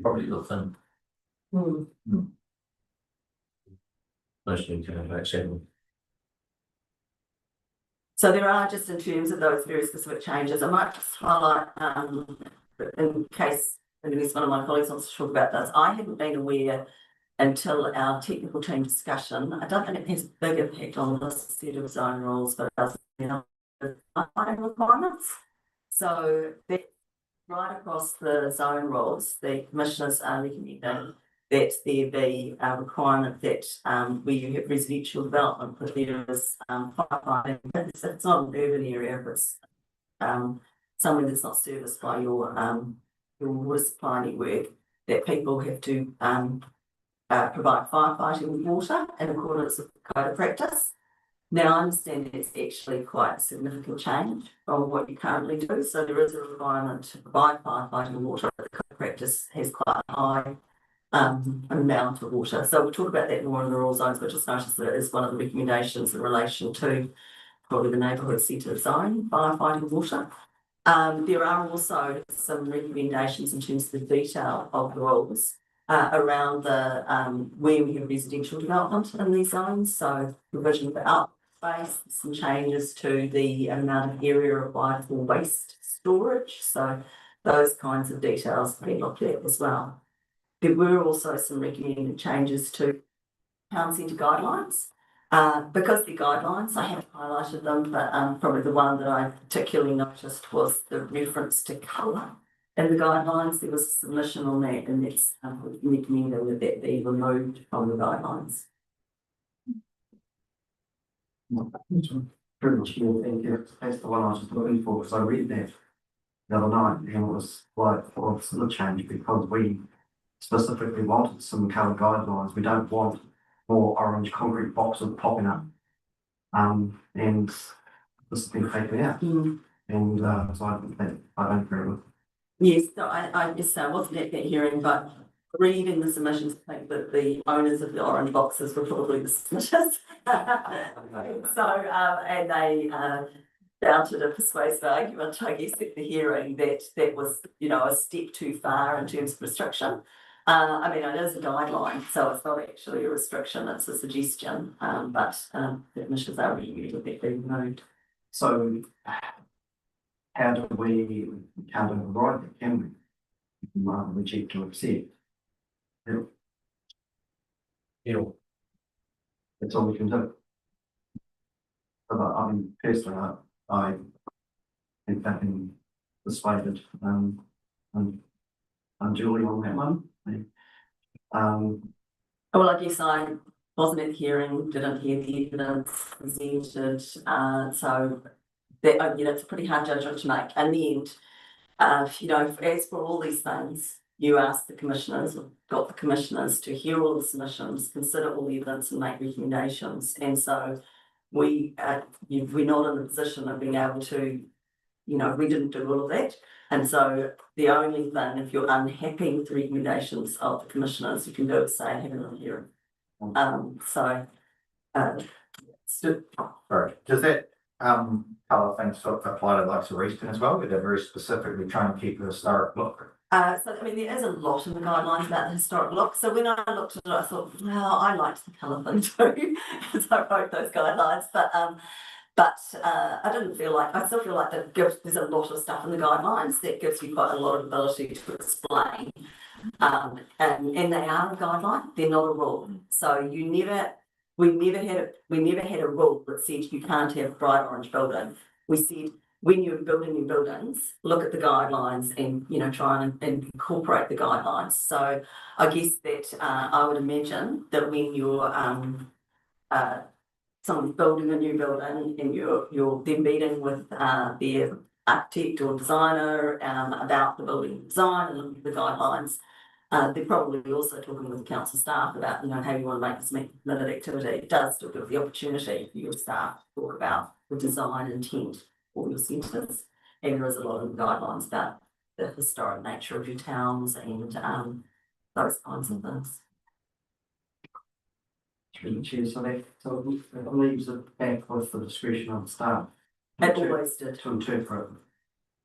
Probably the thing. Mostly kind of like 7. So there are, just in terms of those very specific changes, I might just highlight, in case at least one of my colleagues wants to talk about this, I hadn't been aware until our technical team discussion. I don't think it has a big impact on this set of zone rules, but it does, you know, requirements. So that right across the zone rules, the commissioners are recommending that there be a requirement that where you have residential development, that there is firefighting. It's not an urban area, but it's somewhere that's not serviced by your water supply network, that people have to provide firefighting with water in accordance with code of practice. Now, I understand it's actually quite a significant change from what you currently do. So there is a requirement to provide firefighting water, but the code of practice has quite a high amount of water. So we'll talk about that more in the rural zones, but just notice that it is one of the recommendations in relation to probably the neighbourhood centre zone, firefighting water. There are also some recommendations in terms of the detail of the rules around the where we have residential development in these zones. So provision for out space, some changes to the amount of area required for waste storage. So those kinds of details have been looked at as well. There were also some recommended changes to town centre guidelines. Because the guidelines, I haven't highlighted them, but probably the one that I particularly noticed was the reference to colour in the guidelines. There was a submission on that, and it's recommending that that be removed from the guidelines. Pretty much more thank you. That's the one I was just looking for, because I read that the other night and it was like, well, it's a change because we specifically wanted some colour guidelines. We don't want more orange concrete boxes popping up. And this has been taken out. And so I think that I don't agree with. Yes, so I guess I wasn't at that hearing, but reading the submissions, I think that the owners of the orange boxes were probably the submitters. So, and they mounted a persuasive argument, I guess, at the hearing that was, you know, a step too far in terms of restriction. I mean, it is a guideline, so it's not actually a restriction, it's a suggestion, but the commissioners are reviewing that be removed. So how do we override that? Can we reject or accept? Yeah. That's all we can do. But I mean, personally, I think that can persuaded unduly on that one. Well, I guess I wasn't at the hearing, didn't hear the evidence presented, so that, you know, it's a pretty hard judgment to make. And the end, you know, as for all these things, you asked the commissioners, or got the commissioners to hear all the submissions, consider all the evidence and make recommendations. And so we're not in the position of being able to, we didn't do all of that. And so the only thing, if you're unhappy with the recommendations of the commissioners, you can do is say, have another hearing. Sorry, does that colour thing sort of apply to like the Eastern as well? But they're very specifically trying to keep the historic look. So I mean, there is a lot in the guidelines about the historic look. So when I looked at it, I thought, well, I liked the colour thing too, as I wrote those guidelines. But I didn't feel like, I still feel like there's a lot of stuff in the guidelines that gives you quite a lot of ability to explain. And they are a guideline, they're not a rule. So we never had a rule that said you can't have a bright orange building. We said when you're building new buildings, look at the guidelines and try and incorporate the guidelines. So I guess that I would imagine that when you're someone's building a new building and you're then meeting with their architect or designer about the building design and looking at the guidelines. They're probably also talking with the council staff about, how you want to make this permitted activity. It does still give the opportunity for your staff to talk about the design intent for your centres. And there is a lot of guidelines about the historic nature of your towns and those kinds of things. So that leaves it back with the discretion of the staff. It always did. To interpret.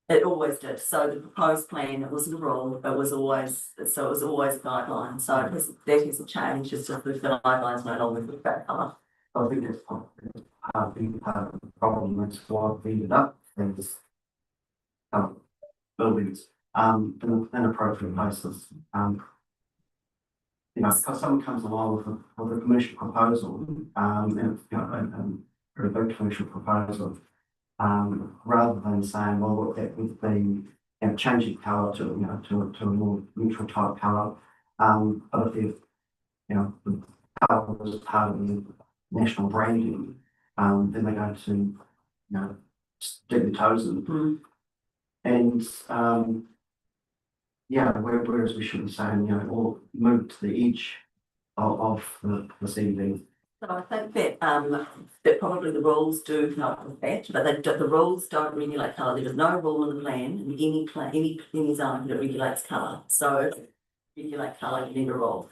It always did. So the proposed plan, it wasn't a rule, it was always a guideline. So that hasn't changed, it's just the guidelines no longer with that colour. I think that's part of the problem. That's why we ended up in this buildings in inappropriate places. Because someone comes along with a commercial proposal, and a big commercial proposal, rather than saying, well, that would be changing colour to a more neutral type colour. But if the colour was part of the national branding, then they're going to stick their toes in. And whereas we should be saying, or move to the edge of the CBD. So I think that probably the rules do help with that, but the rules don't regulate colour. There is no rule in the plan, in any zone that regulates colour. So regulate colour, you need a rule.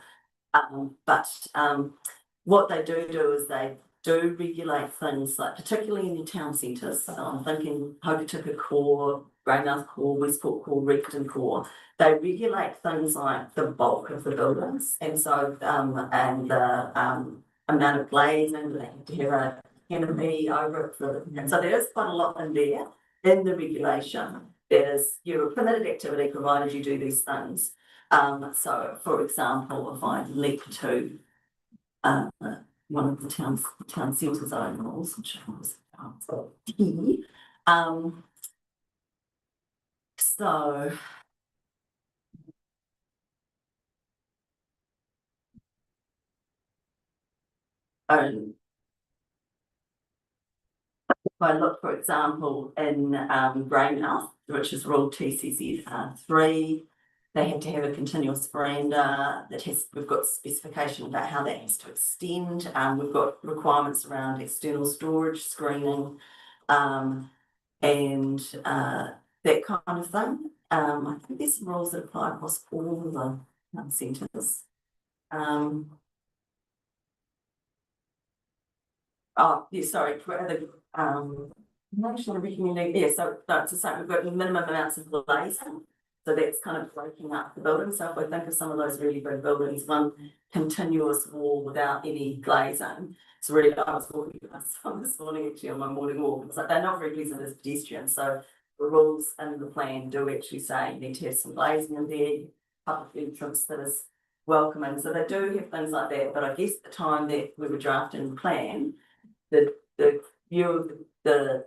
What they do is they do regulate things like, particularly in your town centres. So I'm thinking Hokitika Core, Greymouth Core, Westport Core, Redfern Core. They regulate things like the bulk of the buildings, and so and the amount of glazing, they have to have a canopy over it. And so there is quite a lot in there in the regulation that is your permitted activity provided you do these things. So for example, if I leap to one of the town centre zone rules, which was T. So if I look, for example, in Greymouth, which is rule TCZ3, they have to have a continuous veranda we've got specification about how that has to extend. We've got requirements around external storage, screening, and that kind of thing. I think there's some rules that apply across all of the centres. National recommending, so that's the same. We've got minimum amounts of glazing. So that's kind of breaking up the building. So if I think of some of those really big buildings, one continuous wall without any glazing. So really, I was walking past some this morning actually on my morning walk. It's like they're not very pleasant as pedestrians. So the rules and the plan do actually say you need to have some glazing in there, public entrance that is welcoming. So they do have things like that. But I guess the time that we were drafting the plan, the view of the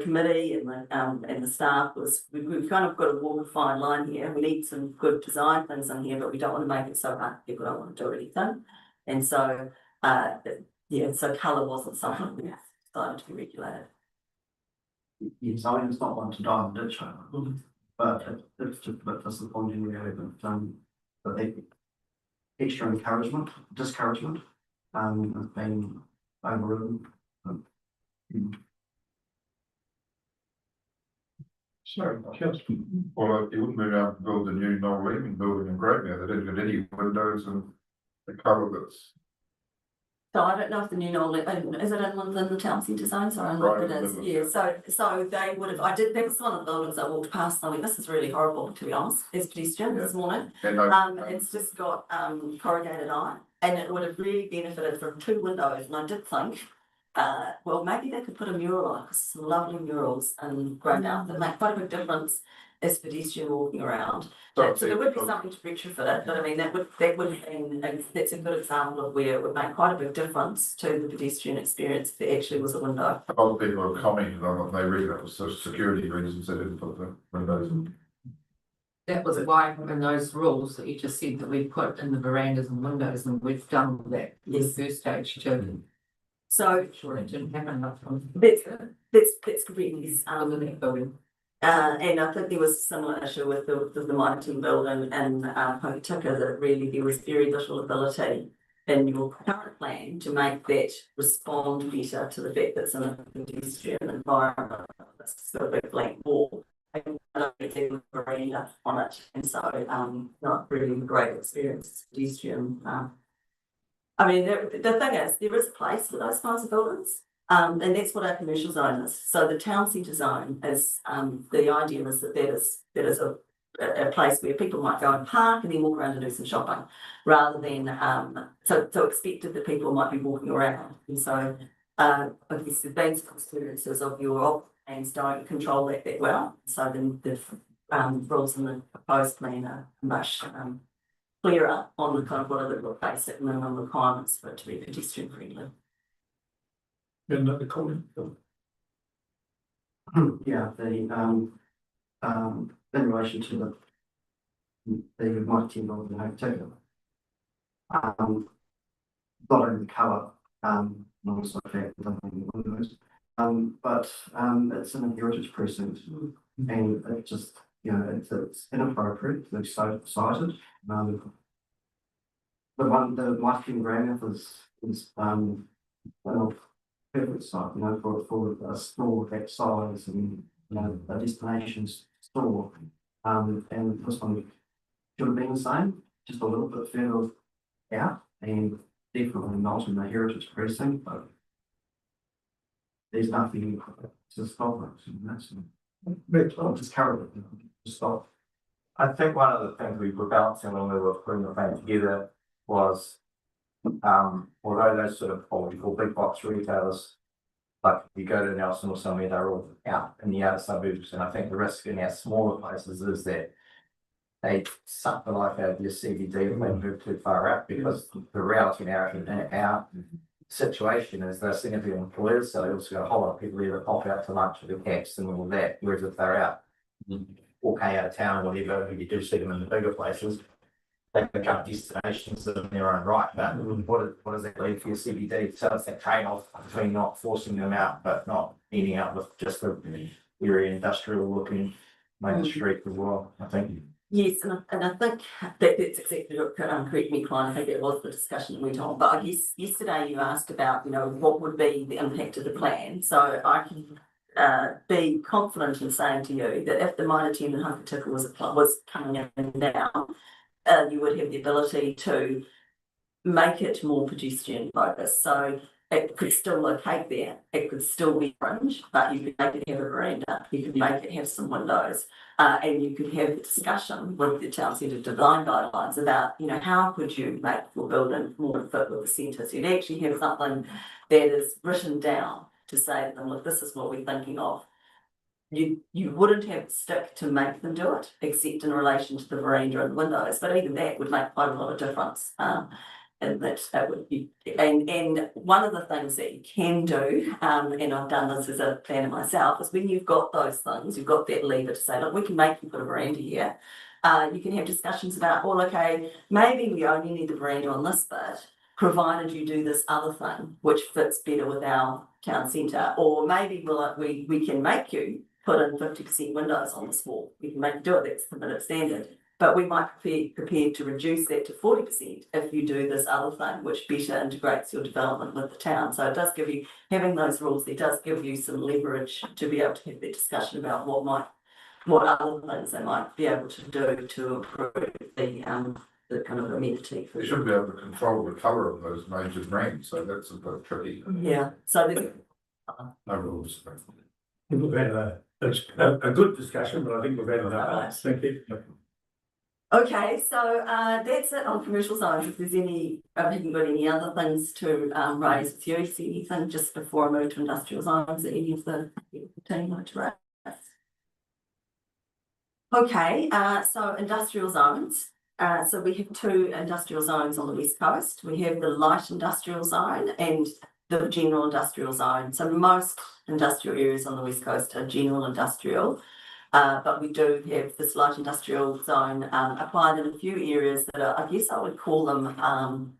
committee and the staff was we've kind of got to walk a fine line here. We need some good design things in here, but we don't want to make it so hard people don't want to do anything. And so so colour wasn't something we decided to be regulated. Yes, I mean, it's not one to die in the ditch. but it's just a bit disappointing really that the extra discouragement, has been overridden. Sorry, just, well, you wouldn't be able to build a new non-leaving building in Greatmere that isn't got any windows and the colour that's. So I don't know if the new Norland, is it in within the town centre zone? Sorry, I'm not, Right, it is, within yeah, so they would have, that was one of the buildings I walked past, I mean, this is really horrible, to be honest, as a pedestrian this morning. It's just got, corrugated iron, and it would have really benefited from 2 windows, and I did think, well, maybe they could put a mural on, because some lovely murals and Greydown that make quite a big difference as pedestrian walking around. So there would be something to retrofit it, but I mean, that would have been, that's a good example of where it would make quite a big difference to the pedestrian experience if there actually was a window. A lot of people have commented on it, they reckon it was for security reasons, they didn't put the windows in. That was why in those rules that you just said that we put in the verandas and windows, and we've done that in the first stage too. So Sure, it didn't happen enough. that's completely, In that building. and I think there was a similar issue with the mining building and Hokitika, that really there was very little ability in your current plan to make that respond better to the fact that it's in a pedestrian environment. It's got a big blank wall. And I don't think there was a veranda on it, and so not really a great experience pedestrian. I mean, the thing is, there is a place for those kinds of buildings. And that's what our commercial zone is. So the town centre zone is, the idea is that that is a place where people might go and park and then walk around and do some shopping, rather than, so expected that people might be walking around. And so, I guess the bank's experiences of your plans don't control that well. So then the rules in the proposed plan are much clearer on the kind of what are the basic minimum requirements for it to be pedestrian friendly. In the comment. Yeah, in relation to the mighty building in Hokitika, not only the colour, and also the fact that the windows, but it's an heritage precinct, and it just, you know, it's inappropriate, it's so cited. The mighty Granite is well, perfect site, you know, for a store of that size and, you know, a destination store. And this one should have been the same, just a little bit further out, and definitely not in the heritage precinct, but there's nothing to stop it, and that's just currently to stop. I think one of the things we were balancing when we were putting the plan together was, although those sort of what we call big box retailers, like if you go to Nelson or somewhere, they're all out in the outer suburbs, and I think the risk in our smaller places is that they suck the life out of your CBD if they move too far out, because the reality now in our situation is they're significant employers, so they also got a whole lot of people either pop out to lunch with their cats and all that, whereas if they're out walking out of town or whatever, you do see them in the bigger places, they become destinations in their own right. But what does that leave for your CBD? So it's that trade-off between not forcing them out, but not ending up with just a very industrial looking main street as well, I think. Yes, and I think that's exactly what, correct me, Klein, I think it was the discussion that went on. But I guess yesterday you asked about, you know, what would be the impact of the plan. So I can be confident in saying to you that if the minor team in Hokitika was coming in now, you would have the ability to make it more pedestrian focused. So it could still locate there, it could still be fringe, but you could make it have a veranda, you could make it have some windows, and you could have a discussion with the town centre design guidelines about, you know, how could you make your building more fit with the centre. So you'd actually have something that is written down to say to them, look, this is what we're thinking of. You wouldn't have to stick to make them do it, except in relation to the veranda and windows, but even that would make quite a lot of difference. And that would be, and one of the things that you can do, and I've done this as a planner myself, is when you've got those things, you've got that lever to say, look, we can make you put a veranda here. You can have discussions about, well, okay, maybe we only need the veranda on this bit, provided you do this other thing, which fits better with our town centre, or maybe we can make you put in 50% windows on this wall. We can do it, that's the minute standard. But we might be prepared to reduce that to 40% if you do this other thing, which better integrates your development with the town. So it does give you, having those rules, it does give you some leverage to be able to have that discussion about what other things they might be able to do to improve the kind of amenity. They should be able to control the colour of those major brands, so that's a bit tricky. Yeah, so there's No rules. We've had a good discussion, but I think we've had enough. Thank you. okay, so that's it on commercial zones. If there's any, have you got any other things to raise with you? Is there anything just before I move to industrial zones that any of the team like to raise? Okay, so industrial zones. So we have two industrial zones on the west coast. We have the light industrial zone and the general industrial zone. So most industrial areas on the west coast are general industrial. But we do have this light industrial zone applied in a few areas that are, I guess I would call them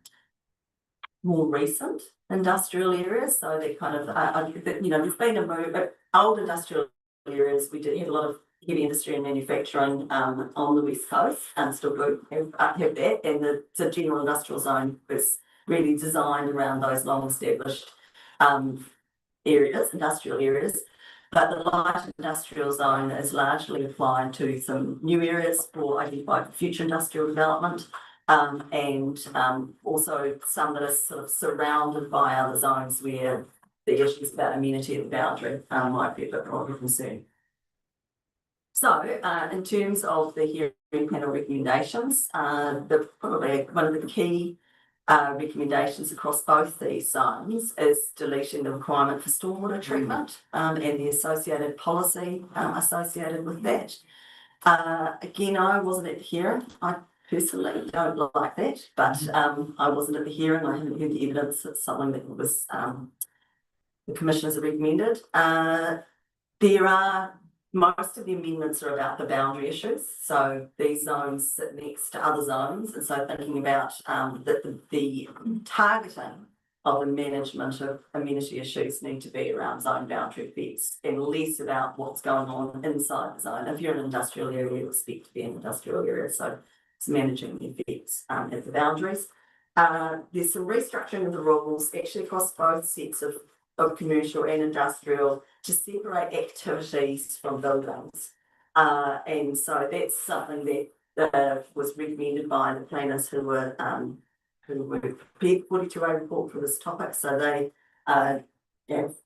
more recent industrial areas. So they're kind of, there's been a move, but old industrial areas, we did have a lot of heavy industry and manufacturing on the west coast and still do have that. And the general industrial zone was really designed around those long established areas, industrial areas. But the light industrial zone is largely applied to some new areas for identified future industrial development, and also some that are sort of surrounded by other zones where the issues about amenity at the boundary might be a bit more of a concern. So, in terms of the hearing panel recommendations, probably one of the key recommendations across both these zones is deleting the requirement for stormwater treatment and the associated policy associated with that. Again, I wasn't at the hearing. I personally don't like that, but I wasn't at the hearing. I haven't heard the evidence. It's something that was the commissioners have recommended. Most of the amendments are about the boundary issues. So these zones sit next to other zones. And so thinking about the targeting of the management of amenity issues need to be around zone boundary effects and less about what's going on inside the zone. If you're in an industrial area, you expect to be in an industrial area. So it's managing the effects at the boundaries. There's some restructuring of the rules actually across both sets of commercial and industrial to separate activities from buildings. And so that's something that was recommended by the planners who were prepared 42A report for this topic. So they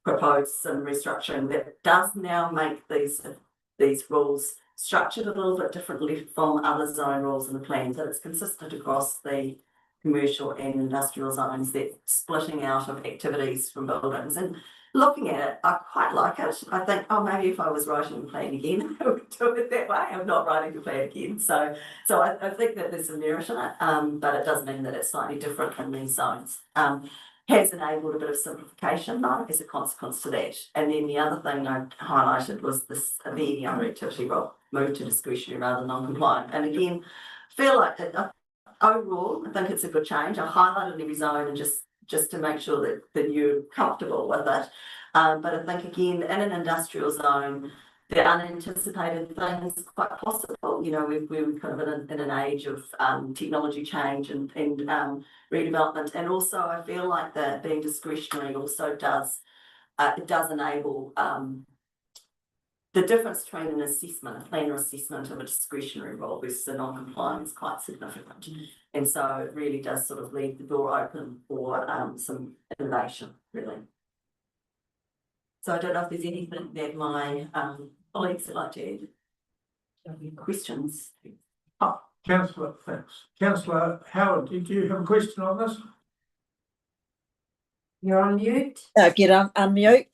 proposed some restructuring that does now make these rules structured a little bit differently from other zone rules in the plan. So it's consistent across the commercial and industrial zones, that splitting out of activities from buildings. And looking at it, I quite like it. I think, oh, maybe if I was writing the plan again, I would do it that way. I'm not writing the plan again. So I think that there's some merit in it, but it does mean that it's slightly different in these zones. Has enabled a bit of simplification though as a consequence to that. And then the other thing I highlighted was this the any other activity role moved to discretionary rather than non-compliant. And again, feel like overall, I think it's a good change. I highlighted every zone and just to make sure that you're comfortable with it. But I think again, in an industrial zone, the unanticipated things quite possible. You know, we're kind of in an age of technology change and redevelopment, and also I feel like that being discretionary also does enable the difference between an assessment, a planner assessment of a discretionary role versus a non-compliant is quite significant. And so it really does sort of leave the door open for some innovation, really. So I don't know if there's anything that my colleagues would like to add. Questions? Oh, Councillor, thanks. Councillor Howard, did you have a question on this? You're on mute. Get unmute.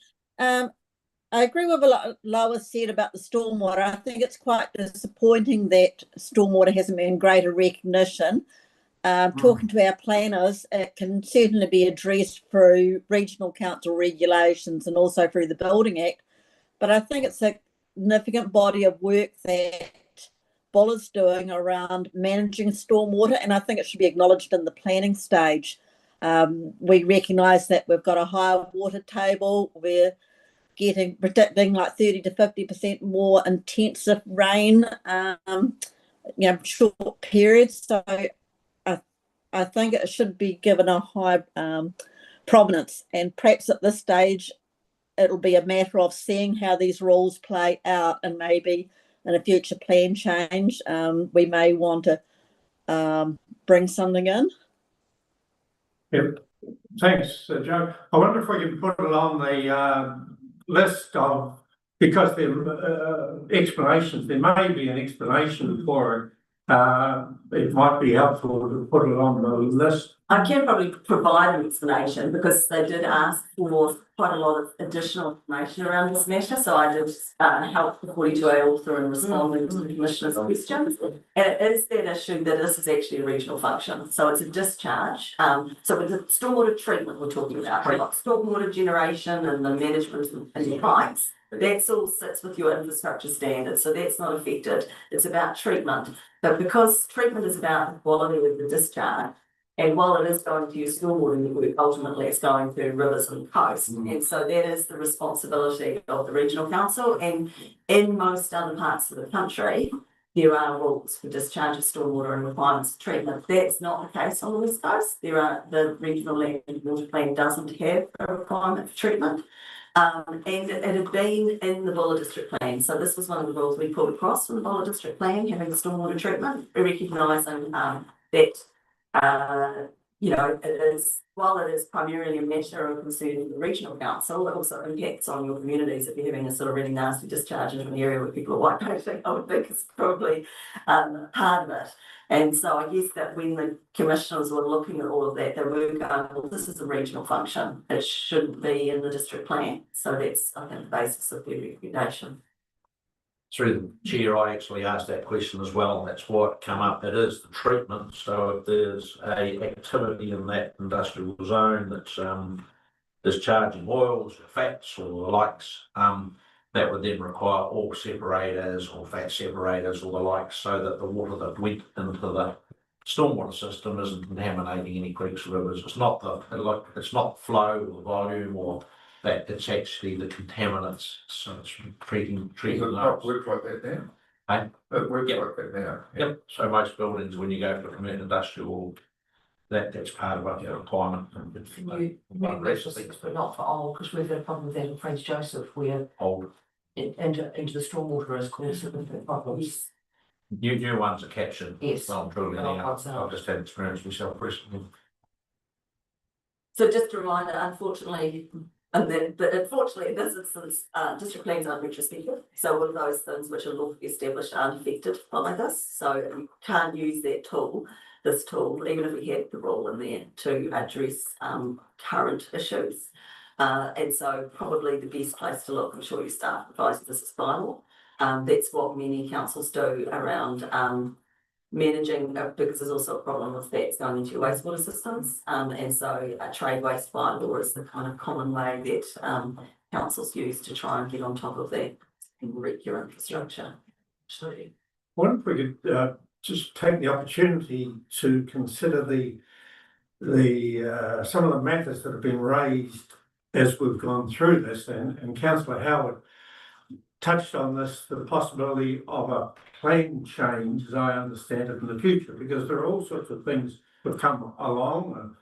I agree with what Lois said about the stormwater. I think it's quite disappointing that stormwater hasn't been greater recognition. Talking to our planners, it can certainly be addressed through regional council regulations and also through the Building Act. But I think it's a significant body of work that BOL is doing around managing stormwater, and I think it should be acknowledged in the planning stage. We recognise that we've got a higher water table. We're predicting like 30 to 50% more intensive rain, short periods. So I think it should be given a high prominence, and perhaps at this stage it'll be a matter of seeing how these rules play out, and maybe in a future plan change we may want to bring something in. Yep. Thanks, Joe. I wonder if we can put it on the list of, because the explanations, there may be an explanation for it. It might be helpful to put it on the list. I can probably provide an explanation because they did ask for quite a lot of additional information around this matter. So I did help the 42A author in responding to the Commissioner's questions. And it is that issue that this is actually a regional function. So it's a discharge. So with the stormwater treatment we're talking about, like stormwater generation and the management and the pipes, that all sits with your infrastructure standards. So that's not affected. It's about treatment. But because treatment is about the quality of the discharge, and while it is going to your stormwater network, ultimately it's going through rivers and coast. And so that is the responsibility of the regional council. And in most other parts of the country, there are rules for discharge of stormwater and requirements for treatment. That's not the case on the West Coast. The regional land and water plan doesn't have a requirement for treatment. And it had been in the Buller District Plan. So this was one of the rules we pulled across from the Buller District Plan, having stormwater treatment, recognising that it is, while it is primarily a matter of concern of the regional council, it also impacts on your communities. If you're having a sort of really nasty discharge into an area where people are white coating, I would think it's probably part of it. And so I guess that when the commissioners were looking at all of that, they were going, well, this is a regional function. It shouldn't be in the district plan. So that's, I think, the basis of their recommendation. Through the chair, I actually asked that question as well, and that's what come up. It is the treatment. So if there's a activity in that industrial zone that's discharging oils or fats or the likes, that would then require oil separators or fat separators or the likes, so that the water that went into the stormwater system isn't contaminating any creeks or rivers. It's not it's not flow or volume or that, it's actually the contaminants. So it's treating It not work like that now? Hey? It works like that now. Yep. So most buildings, when you go for commercial industrial, that's part of a requirement. But not for old, because we've had a problem with that in Prince Joseph, where Old. into the stormwater has caused significant problems. New ones are captured. Yes. Well, truly Well, now. I've I've just had experience myself recently. So just a reminder, unfortunately, unfortunately, in this instance, district plans aren't retrospective. So all of those things which are lawfully established aren't affected by this. So you can't use this tool, even if we had the rule in there to address current issues. And so probably the best place to look, I'm sure your staff advise this is final. That's what many councils do around managing, because there's also a problem with fats going into your wastewater systems. And so a trade waste bylaw is the kind of common way that councils use to try and get on top of that and wreck your infrastructure. I wonder if we could just take the opportunity to consider the some of the matters that have been raised as we've gone through this, and Councillor Howard touched on this, the possibility of a plan change, as I understand it, in the future, because there are all sorts of things that come along,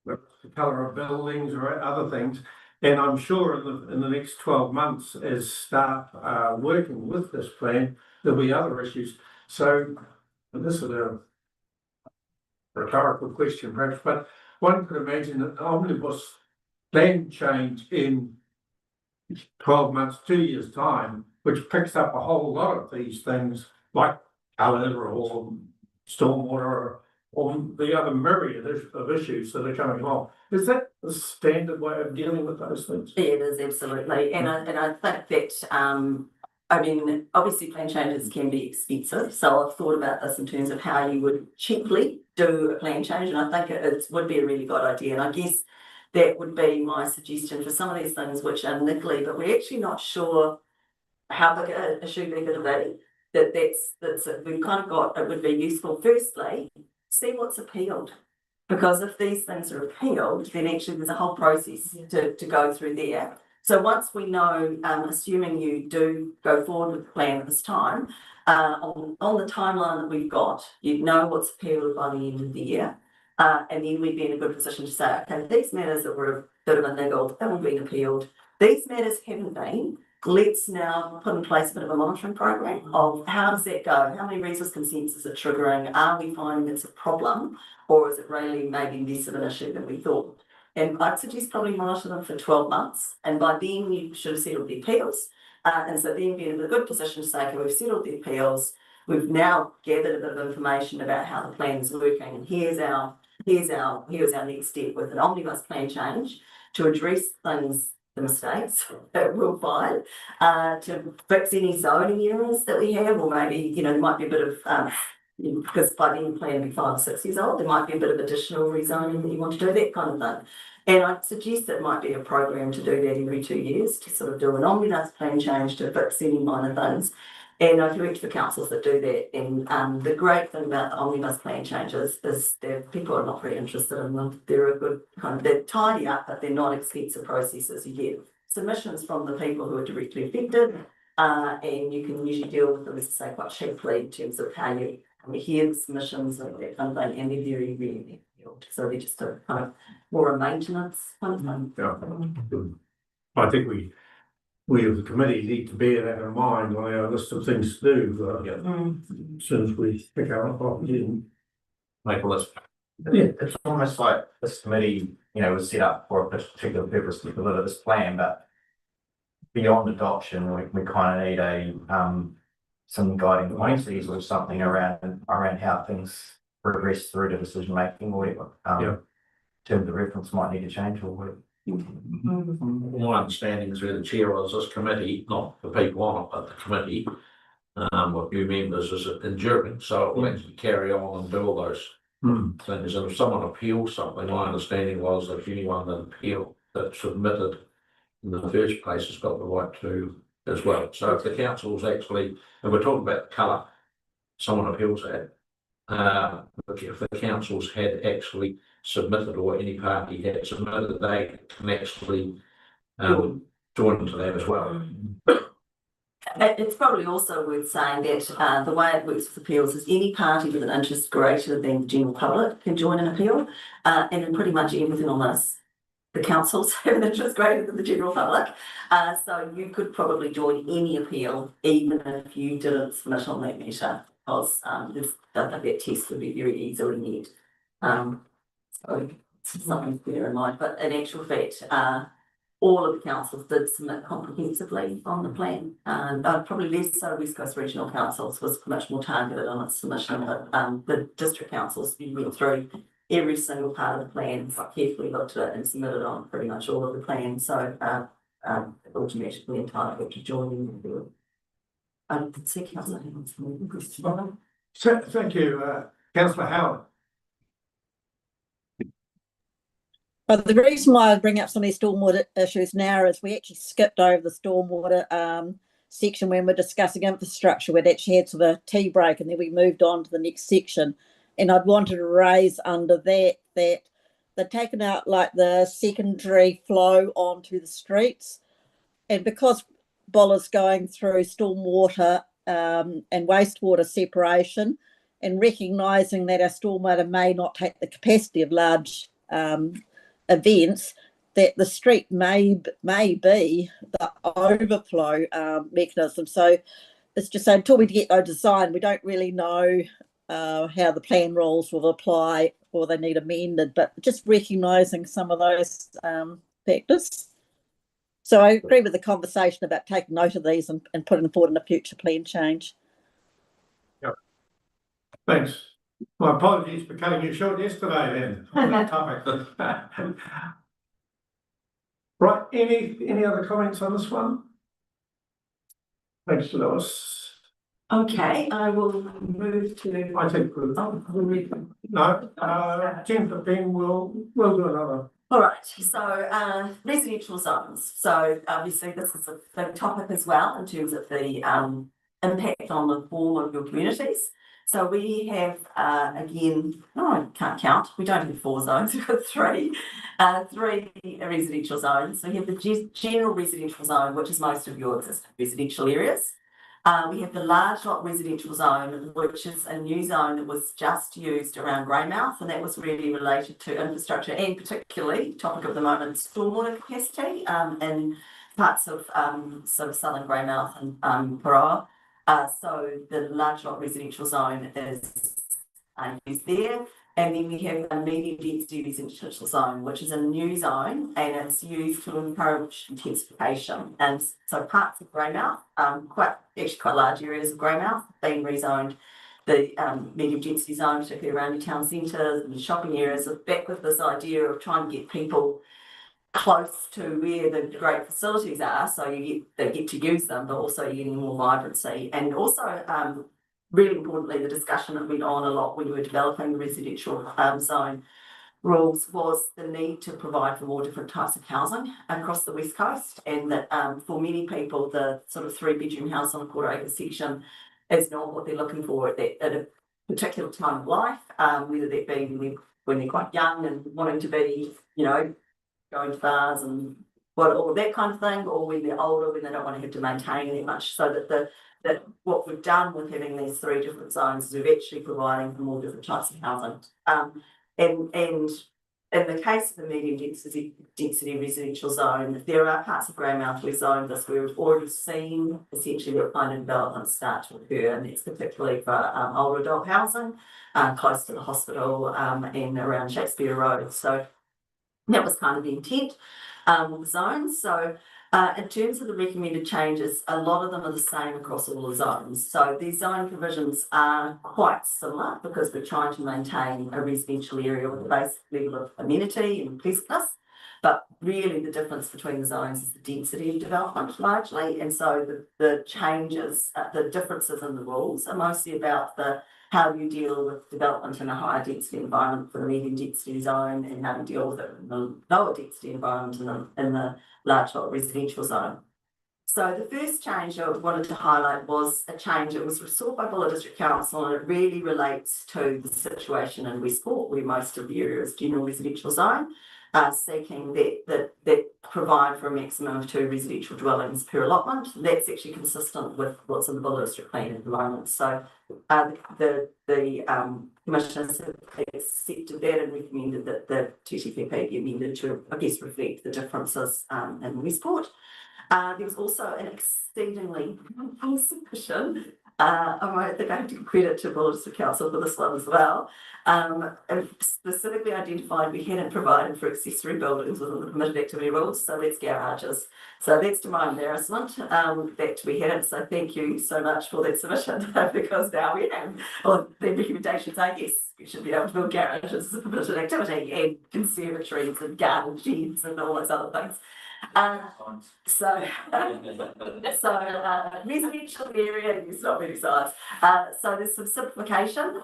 the colour of buildings or other things, and I'm sure in the next 12 months, as staff are working with this plan, there'll be other issues. So this is a rhetorical question perhaps, but one could imagine that the omnibus plan change in 12 months, 2 years time, which picks up a whole lot of these things like colour or stormwater or the other myriad of issues that are coming along. Is that the standard way of dealing with those things? It is, absolutely. And I think that I mean, obviously plan changes can be expensive. So I've thought about this in terms of how you would cheaply do a plan change. And I think it would be a really good idea. And I guess that would be my suggestion for some of these things which are niggly, but we're actually not sure how big a issue they're going to be. We've kind of got, it would be useful firstly, see what's appealed. Because if these things are appealed, then actually there's a whole process to go through there. So once we know, assuming you do go forward with the plan at this time, on the timeline that we've got, you'd know what's appealed by the end of the year. And then we'd be in a good position to say, okay, these matters that were a bit of a niggle haven't been appealed. These matters haven't been. Let's now put in place a bit of a monitoring program of how does that go? How many resource consents is it triggering? Are we finding it's a problem, or is it really maybe less of an issue than we thought? And I'd suggest probably monitor them for 12 months. And by then you should have settled the appeals. And so then be in a good position to say, okay, we've settled the appeals. We've now gathered a bit of information about how the plan is working. And here's our next step with an omnibus plan change to address things, the mistakes that we'll find, to fix any zoning errors that we have, or maybe, there might be a bit of, because by then the plan will be 5 or 6 years old, there might be a bit of additional rezoning that you want to do, that kind of thing. And I'd suggest that might be a program to do that every 2 years, to sort of do an omnibus plan change to fix any minor things. And I direct for councils that do that. And the great thing about the omnibus plan changes is that people are not very interested in them. They're a good they're tidy up, but they're not expensive processes. You get submissions from the people who are directly affected, and you can usually deal with them, as I say, quite cheaply in terms of how you hear the submissions and that kind of thing, and they're very, really appealed. So they're just a kind of more a maintenance kind of thing. Yeah. I think we as a committee need to bear that in mind on our list of things to do, as soon as we pick our property. Make a list. Yeah. It's almost like this committee, was set up for a particular purpose to deliver this plan, but beyond adoption, we kind of need some guiding policies or something around how things progress through to decision making, or whatever. Terms of reference might need to change, or whatever. My understanding is where the chair was this committee, not the people on it, but the committee, with new members, is enduring, so it will actually carry on and do all those things. And if someone appeals something, my understanding was that anyone that submitted in the first place has got the right to as well. So if the council's actually, and we're talking about the colour, someone appeals that, if the councils had actually submitted, or any party had submitted, they can actually join into that as well. It's probably also worth saying that the way it works with appeals is any party with an interest greater than the general public can join an appeal, and in pretty much everything on this, the councils have an interest greater than the general public. So you could probably join any appeal, even if you didn't submit on that matter, because that test would be very easily met. So it's something to bear in mind. But in actual fact, all of the councils did submit comprehensively on the plan. Probably less so West Coast Regional Councils was much more targeted on its submission, but the district councils, we went through every single part of the plan, carefully looked at it and submitted on pretty much all of the plans. So automatically entitled to join in the field. Thank you, Councillor Howard. But the reason why I bring up some of these stormwater issues now is we actually skipped over the stormwater section when we're discussing infrastructure. We'd actually had sort of a tea break, and then we moved on to the next section. And I'd wanted to raise under that they're taken out like the secondary flow onto the streets. And because Bolla's going through stormwater and wastewater separation, and recognising that our stormwater may not take the capacity of large events, that the street may be the overflow mechanism. So it's just so until we get those designed, we don't really know how the plan rules will apply, or they need amended, but just recognising some of those factors. So I agree with the conversation about taking note of these and putting them forward in a future plan change. Yep. Thanks. My apologies for cutting you short yesterday then on that topic. Right, any other comments on this one? Thanks, Lewis. Okay, I will move to. I think Jennifer Ben will do another. All right, so residential zones. So obviously this is a big topic as well in terms of the impact on the form of your communities. So we have, again, no, I can't count. We don't have 4 zones. We've got three residential zones. So we have the general residential zone, which is most of your existing residential areas. We have the large lot residential zone, which is a new zone that was just used around Greymouth, and that was really related to infrastructure and particularly, topic of the moment, stormwater capacity in parts of sort of southern Greymouth and Paroa. So the large lot residential zone is used there. And then we have a medium density residential zone, which is a new zone, and it's used to encourage intensification. And so parts of Greymouth, quite large areas of Greymouth, being rezoned. The medium density zone, particularly around the town centres and shopping areas, are back with this idea of trying to get people close to where the great facilities are, so they get to use them, but also you're getting more vibrancy. And also, really importantly, the discussion that went on a lot when we were developing the residential zone rules was the need to provide for more different types of housing across the West Coast, and that for many people, the sort of 3-bedroom house on a quarter-acre section is not what they're looking for at a particular time of life, whether that be when they're quite young and wanting to be, going to bars and all that kind of thing, or when they're older, when they don't want to have to maintain it much. So that what we've done with having these 3 different zones is we're actually providing for more different types of housing. And in the case of the medium density residential zone, there are parts of Greymouth where zoned this where we've already seen essentially that kind of development start to occur, and it's particularly for older adult housing, close to the hospital and around Shakespeare Road. So that was kind of the intent with the zones. So in terms of the recommended changes, a lot of them are the same across all the zones. So these zone provisions are quite similar because we're trying to maintain a residential area with a basic level of amenity and pleasantness. But really the difference between the zones is the density of development largely. And so the changes, the differences in the rules are mostly about how you deal with development in a higher density environment for the medium density zone, and how you deal with it in the lower density environment in the large lot residential zone. So the first change I wanted to highlight was a change that was sought by Buller District Council, and it really relates to the situation in Westport, where most of the area is general residential zone, seeking that provide for a maximum of 2 residential dwellings per allotment. That's actually consistent with what's in the Buller District Plan at the moment. So the commissioners have accepted that and recommended that the TTPP be amended to, I guess, reflect the differences in Westport. There was also an exceedingly submission. I think I have to give credit to Buller District Council for this one as well. And specifically identified we hadn't provided for accessory buildings within the permitted activity rules, so that's garages. So that's to my embarrassment that we hadn't. So thank you so much for that submission because now we have, well, the recommendations are yes, we should be able to build garages as a permitted activity, and conservatories and garden sheds and all those other things. Residential area is not really size. So there's some simplification.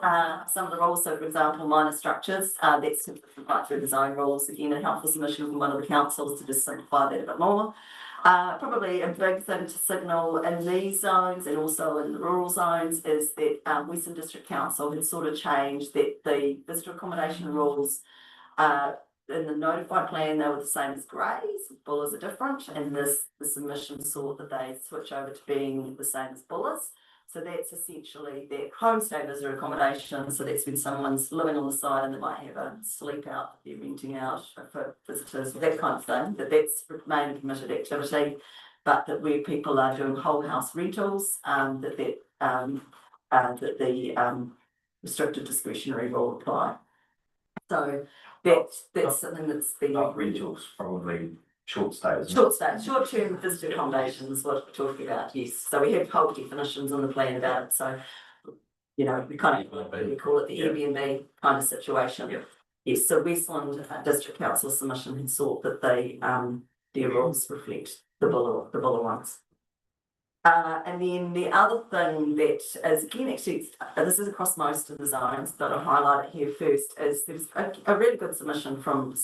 Some of the rules, so for example, minor structures, that's simplified through the zone rules. Again, a helpful submission from one of the councils to just simplify that a bit more. Probably a big thing to signal in these zones and also in the rural zones is that Western District Council has sort of changed that the visitor accommodation rules in the notified plan, they were the same as Grey's. Bullers are different, and the submission sought that they switch over to being the same as Bullers. So that's essentially their homestay visitor accommodation. So that's when someone's living on the side and they might have a sleep out that they're renting out for visitors, that kind of thing. That's remained a permitted activity, but that where people are doing whole house rentals, that the restricted discretionary will apply. So that's something that's been rentals, probably short stays. Short-term visitor accommodation is what we're talking about, yes. So we have whole definitions on the plan about it. So, we kind of we call it the Airbnb kind of situation. Yep. Yes, so Westland District Council submission had sought that their rules reflect the Buller ones. And then the other thing that is, again, actually, this is across most of the zones, but I'll highlight it here first, is there's a really good submission from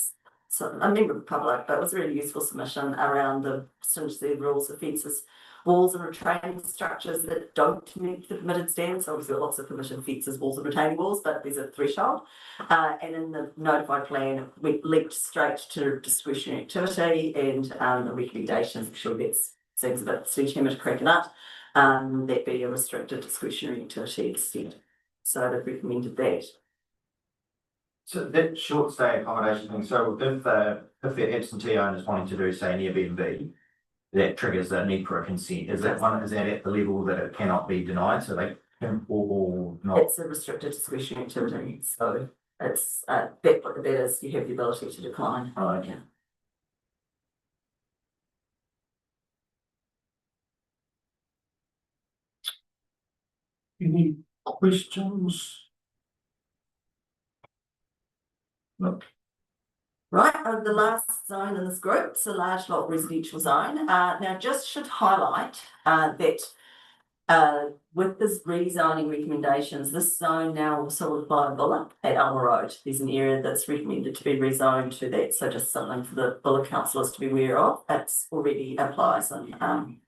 a member of the public, but it was a really useful submission around the stringency of rules, offences walls and retaining structures that don't meet the permitted standards. Obviously, lots of permission fences, walls and retaining walls, but there's a threshold. And in the notified plan, we linked straight to discretionary activity and the recommendations. I'm sure that seems a bit sledgehammer to crack it up. That be a restricted discretionary activity instead. So they've recommended that. So that short stay accommodation thing, so if the absentee owners wanting to do, say, an Airbnb, that triggers the need for a consent, is that at the level that it cannot be denied, so they can, or not? It's a restricted discretionary activity, so it's, that is, you have the ability to decline. Oh, okay. Any questions? Look. Right, the last zone in this group is a large lot residential zone. Now just should highlight that with this rezoning recommendations, this zone now also will apply to Bulla at Alma Road. There's an area that's recommended to be rezoned to that, so just something for the Bulla councillors to be aware of. It's already applies and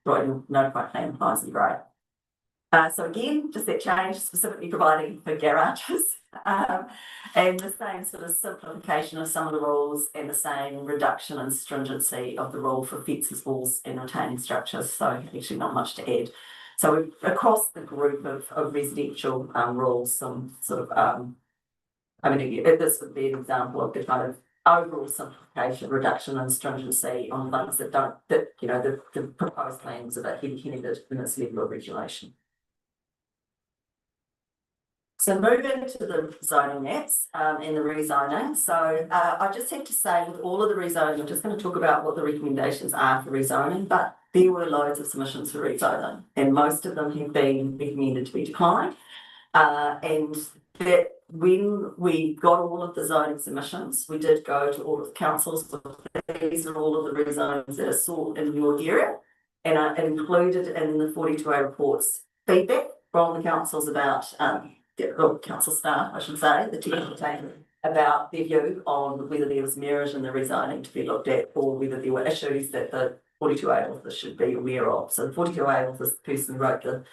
notified plan applies in grey. So again, just that change specifically providing for garages. And the same sort of simplification of some of the rules and the same reduction in stringency of the rule for fences, walls and retaining structures. So actually not much to add. So we've, across the group of residential rules, some sort of, I mean, this would be an example of the kind of overall simplification, reduction in stringency on things that don't, that, you know, the proposed plan was a bit heavy-handed in its level of regulation. So moving to the zoning maps and the rezoning. So I just have to say with all of the rezoning, I'm just going to talk about what the recommendations are for rezoning, but there were loads of submissions for rezoning and most of them have been recommended to be declined. And that when we got all of the zoning submissions, we did go to all of the councils. These are all of the rezonings that are sought in your area and are included in the 42A reports feedback from the councils about council staff, I should say, the technical team, about their view on whether there was merit in the rezoning to be looked at or whether there were issues that the 42A office should be aware of. So the 42A office, the person who wrote the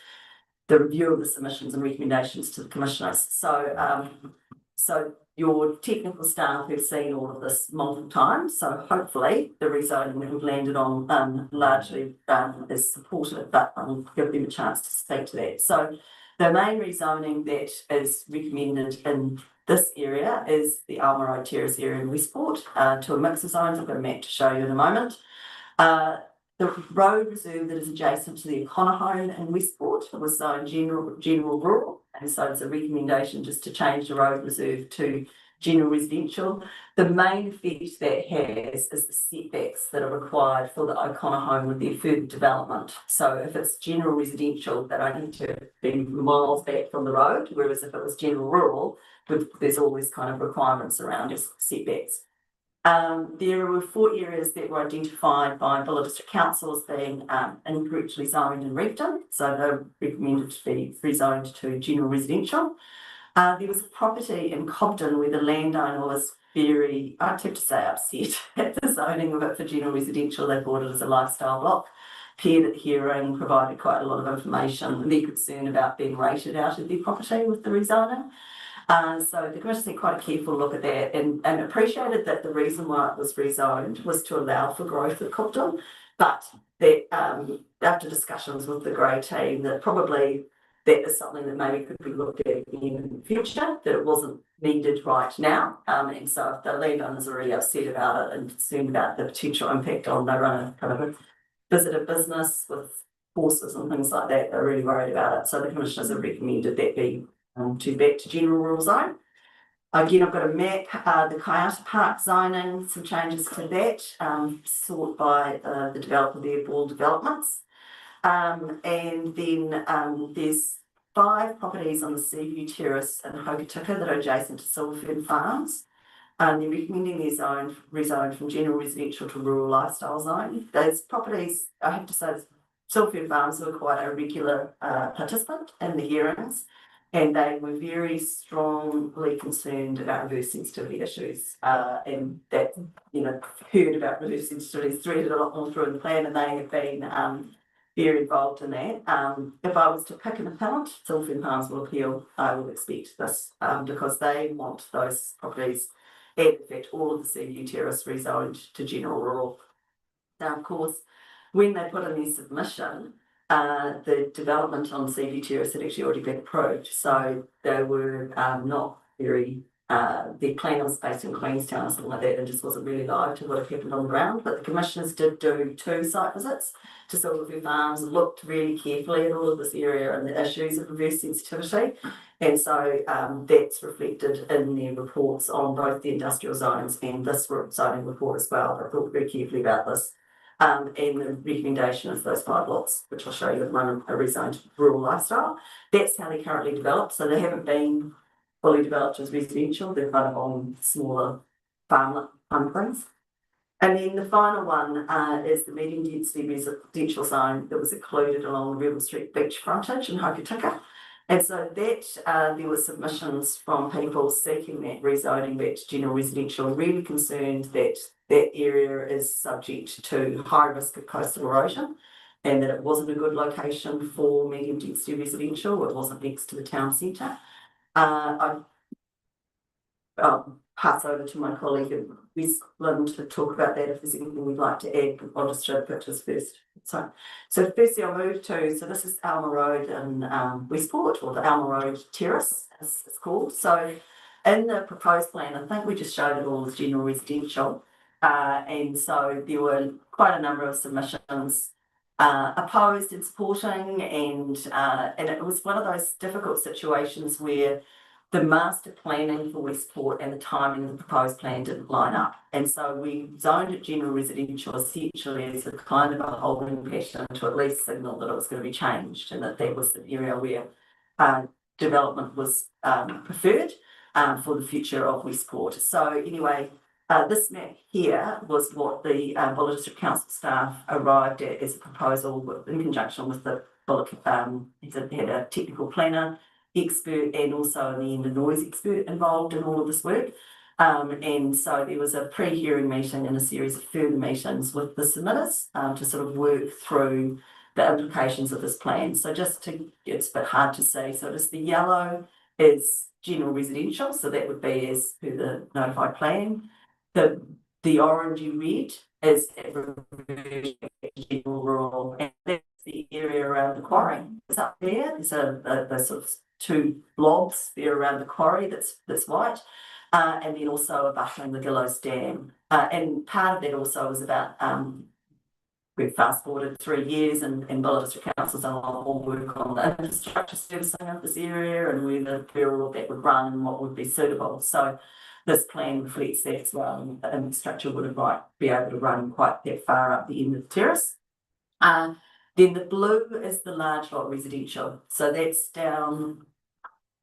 review of the submissions and recommendations to the commissioners. So so your technical staff have seen all of this multiple times. So hopefully the rezoning that we've landed on largely is supported, but I'll give them a chance to speak to that. So the main rezoning that is recommended in this area is the Alma Road Terrace area in Westport to a mix of zones. I've got a map to show you in a moment. The road reserve that is adjacent to the O'Connor home in Westport was zoned general rural, and so it's a recommendation just to change the road reserve to general residential. The main effect that has is the setbacks that are required for the O'Connor home with their further development. So if it's general residential, that I need to be miles back from the road, whereas if it was general rural, there's always kind of requirements around setbacks. There were 4 areas that were identified by Bulla District Council as being incorrectly zoned in Repton, so they're recommended to be rezoned to general residential. There was a property in Cobden where the landowner was very, I'd have to say, upset at the zoning of it for general residential. They bought it as a lifestyle block. Paired at hearing, provided quite a lot of information and their concern about being rated out of their property with the rezoning. So the commission had quite a careful look at that and appreciated that the reason why it was rezoned was to allow for growth at Cobden, but that after discussions with the Grey team, that probably that is something that maybe could be looked at in the future, that it wasn't needed right now. And so if the landowners are already upset about it and concerned about the potential impact on, they run a kind of a visitor business with horses and things like that, they're really worried about it. So the commissioners have recommended that be back to general rural zone. Again, I've got a map, the Kayata Park zoning, some changes to that, sought by the developer there, Ball Developments. And then there's 5 properties on the Seaview Terrace in Hokitika that are adjacent to Silverfern Farms. They're recommending their zone rezoned from general residential to rural lifestyle zone. Those properties, I have to say, Silverfern Farms were quite a regular participant in the hearings, and they were very strongly concerned about reverse sensitivity issues, and that, you know, heard about reverse sensitivity threaded a lot more through the plan, and they have been They're involved in that. If I was to pick an appellant, Sylvan Farms will appeal, I would expect this, because they want those properties and in fact all of the CU terrace rezoned to general rural. Now, of course, when they put in their submission, the development on CU terrace had actually already been approved, so they were not very the plan was based in Queenstown or something like that and just wasn't really live to what had happened on the ground. But the commissioners did do 2 site visits to Silverview Farms and looked really carefully at all of this area and the issues of reverse sensitivity. And so that's reflected in their reports on both the industrial zones and this zoning report as well. They thought very carefully about this. And the recommendation is those 5 lots, which I'll show you, that run a rezoned rural lifestyle. That's how they're currently developed. So they haven't been fully developed as residential, they're kind of on smaller farmland things. And then the final one is the medium density residential zone that was included along the Rebel Street beach frontage in Hokitika. And so that there were submissions from people seeking that rezoning back to general residential, really concerned that that area is subject to high risk of coastal erosion and that it wasn't a good location for medium density residential, it wasn't next to the town centre. I'll pass over to my colleague in Westland to talk about that if there's anything we'd like to add. I'll just show the pictures first. So firstly I'll move to, so this is Alma Road in Westport, or the Alma Road Terrace as it's called. So in the proposed plan, I think we just showed it all as general residential. And so there were quite a number of submissions opposed and supporting, and it was one of those difficult situations where the master planning for Westport and the timing of the proposed plan didn't line up. And so we zoned it general residential essentially as a kind of a holding pattern to at least signal that it was going to be changed and that that was the area where development was preferred for the future of Westport. So anyway, this map here was what the Buller District Council staff arrived at as a proposal in conjunction with the Buller, they had a technical planner expert and also in the end a noise expert involved in all of this work. And so there was a pre-hearing meeting and a series of further meetings with the submitters to sort of work through the implications of this plan. So just to, it's a bit hard to see, so just the yellow is general residential, so that would be as per the notified plan. The orangey red is general rural, and that's the area around the quarry. It's up there. There's a sort of 2 blobs there around the quarry that's white, and then also abutting the Gillows Dam. And part of that also was about we've fast forwarded 3 years, and Buller District Council's done a lot more work on the infrastructure servicing of this area and where all of that would run and what would be suitable. So this plan reflects that as well, and the infrastructure would be able to run quite that far up the end of the terrace. Then the blue is the large lot residential. So that's down,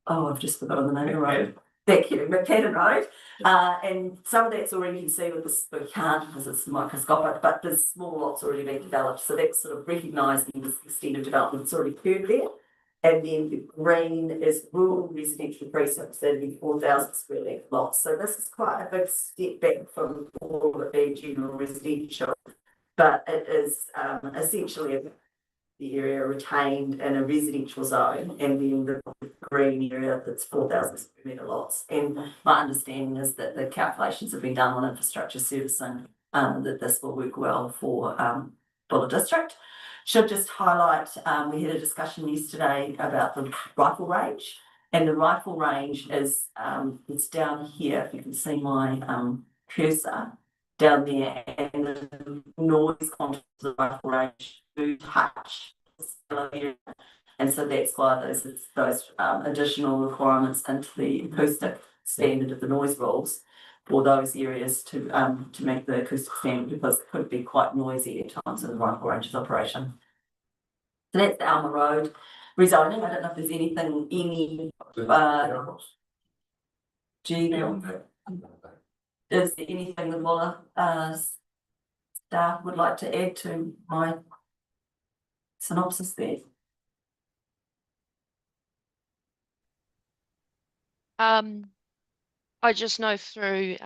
I've just forgotten the name of the road. Thank you, McCannon Road. And some of that's already, you can see with this, but we can't because it's microscopic, but there's small lots already being developed. So that's sort of recognising this extent of development that's already occurred there. And then the green is rural residential precincts, that'd be 4,000 square metre lots. So this is quite a big step back from all of the general residential, but it is essentially the area retained in a residential zone, and then the green area that's 4,000 square metre lots. And my understanding is that the calculations have been done on infrastructure servicing, that this will work well for Buller District. Should just highlight, we had a discussion yesterday about the rifle range, and the rifle range is it's down here, if you can see my cursor down there, and the noise content of the rifle range do touch the area, and so that's why those additional requirements into the acoustic standard of the noise rules for those areas to make the acoustic standard, because it could be quite noisy at times in the rifle ranges operation. So that's the Alma Road rezoning. I don't know if there's anything, is there anything the Buller staff would like to add to my synopsis there? I just know through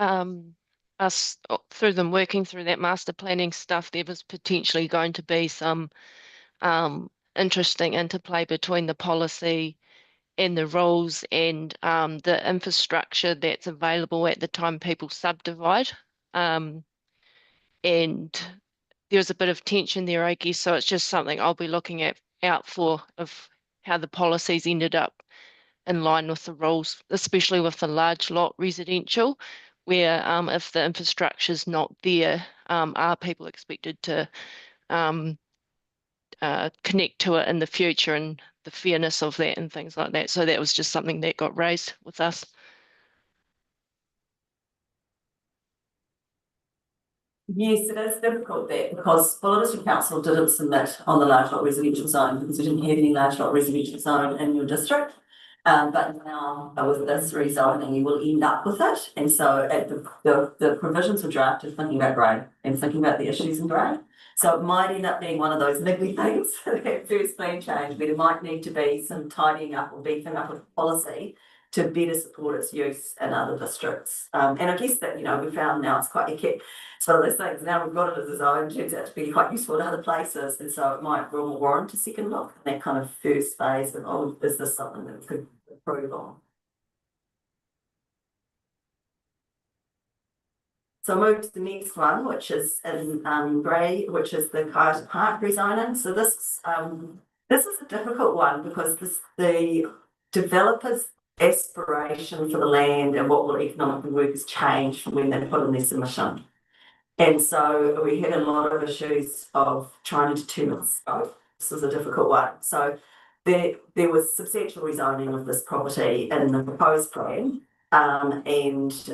through them working through that master planning stuff, there was potentially going to be some interesting interplay between the policy and the rules and the infrastructure that's available at the time people subdivide. And there's a bit of tension there, I guess. So it's just something I'll be looking out for of how the policies ended up in line with the rules, especially with the large lot residential, where if the infrastructure's not there, are people expected to connect to it in the future and the fairness of that and things like that. So that was just something that got raised with us. Yes, it is difficult there because Buller District Council didn't submit on the large lot residential zone because we didn't have any large lot residential zone in your district. But now with this rezoning, you will end up with it. And so the provisions were drafted thinking about grade and thinking about the issues in grade. So it might end up being one of those niggly things, that first plan change, but it might need to be some tidying up or beefing up of policy to better support its use in other districts. And I guess that, we found now it's quite it's one of those things, now we've got it as a zone, turns out to be quite useful in other places, and so it might warrant a second look, that kind of first phase of, oh, is this something that we could improve on? So I'll move to the next one, which is in grey, which is the Kaiser Park rezoning. So this is a difficult one because the developers' aspiration for the land and what will economically work has changed from when they put in their submission. And so we had a lot of issues of trying to determine scope. This was a difficult one. So there was substantial rezoning of this property in the proposed plan, and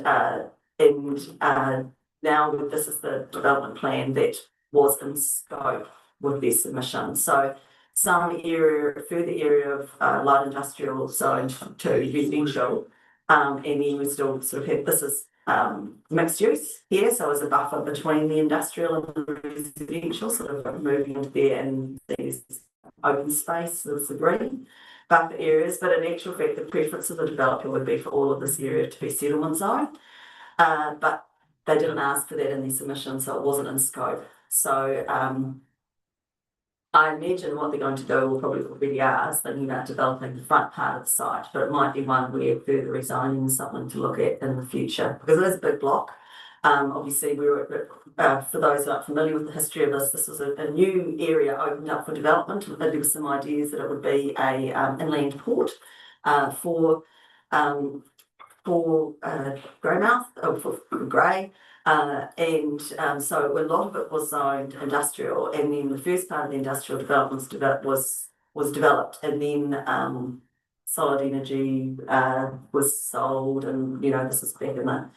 now this is the development plan that was in scope with their submission. So some further area of light industrial zone to residential, and then we still sort of have this is mixed use here, so as a buffer between the industrial and the residential, sort of moving into there, and there's open space, there's the green buffer areas, but in actual fact the preference of the developer would be for all of this area to be settlement zone, but they didn't ask for that in their submission, so it wasn't in scope. So I imagine what they're going to do will probably already are thinking about developing the front part of the site, but it might be one where further rezoning is something to look at in the future because it is a big block. Obviously, for those who aren't familiar with the history of this was a new area opened up for development. There were some ideas that it would be a inland port for Greymouth, or for Grey. So a lot of it was zoned industrial, and then the first part of the industrial development was developed, and then Solid Energy was sold, and this was back in the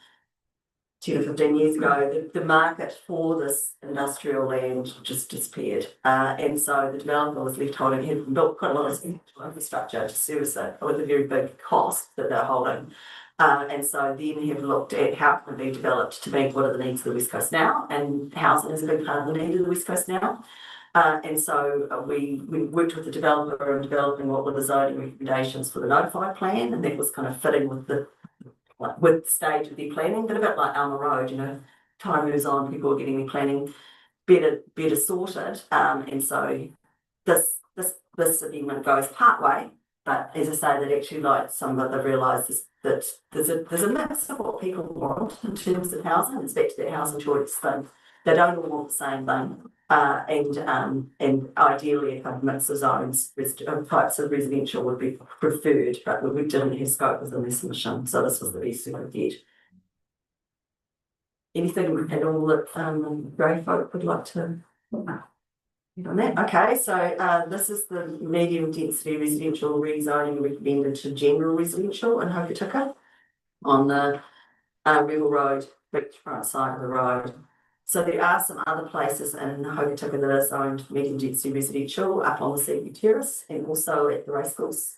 10 or 15 years ago. The market for this industrial land just disappeared, and so the developer was left holding. He had built quite a lot of infrastructure to service it with a very big cost that they're holding. And so then have looked at how can it be developed to meet what are the needs of the West Coast now, and housing is a big part of the need of the West Coast now. And so we worked with the developer in developing what were the zoning recommendations for the notified plan, and that was kind of fitting with the stage of their planning, but a bit like Alma Road, time moves on, people are getting their planning better sorted, and so this amendment goes part way. But as I say, that actually, like some of it, they've realised that there's a mix of what people want in terms of housing. It's back to that housing choice thing. They don't all want the same thing, and ideally a kind of mix of zones, types of residential would be preferred, but we didn't have scope within this submission, so this was the best we could get. Anything at all that Grey folk would like to on that? Okay, so this is the medium density residential rezoning recommended to general residential in Hokitika on the Rebel Road, beachfront side of the road. So there are some other places in Hokitika that are zoned medium density residential up on the Seaview Terrace and also at the racecourse.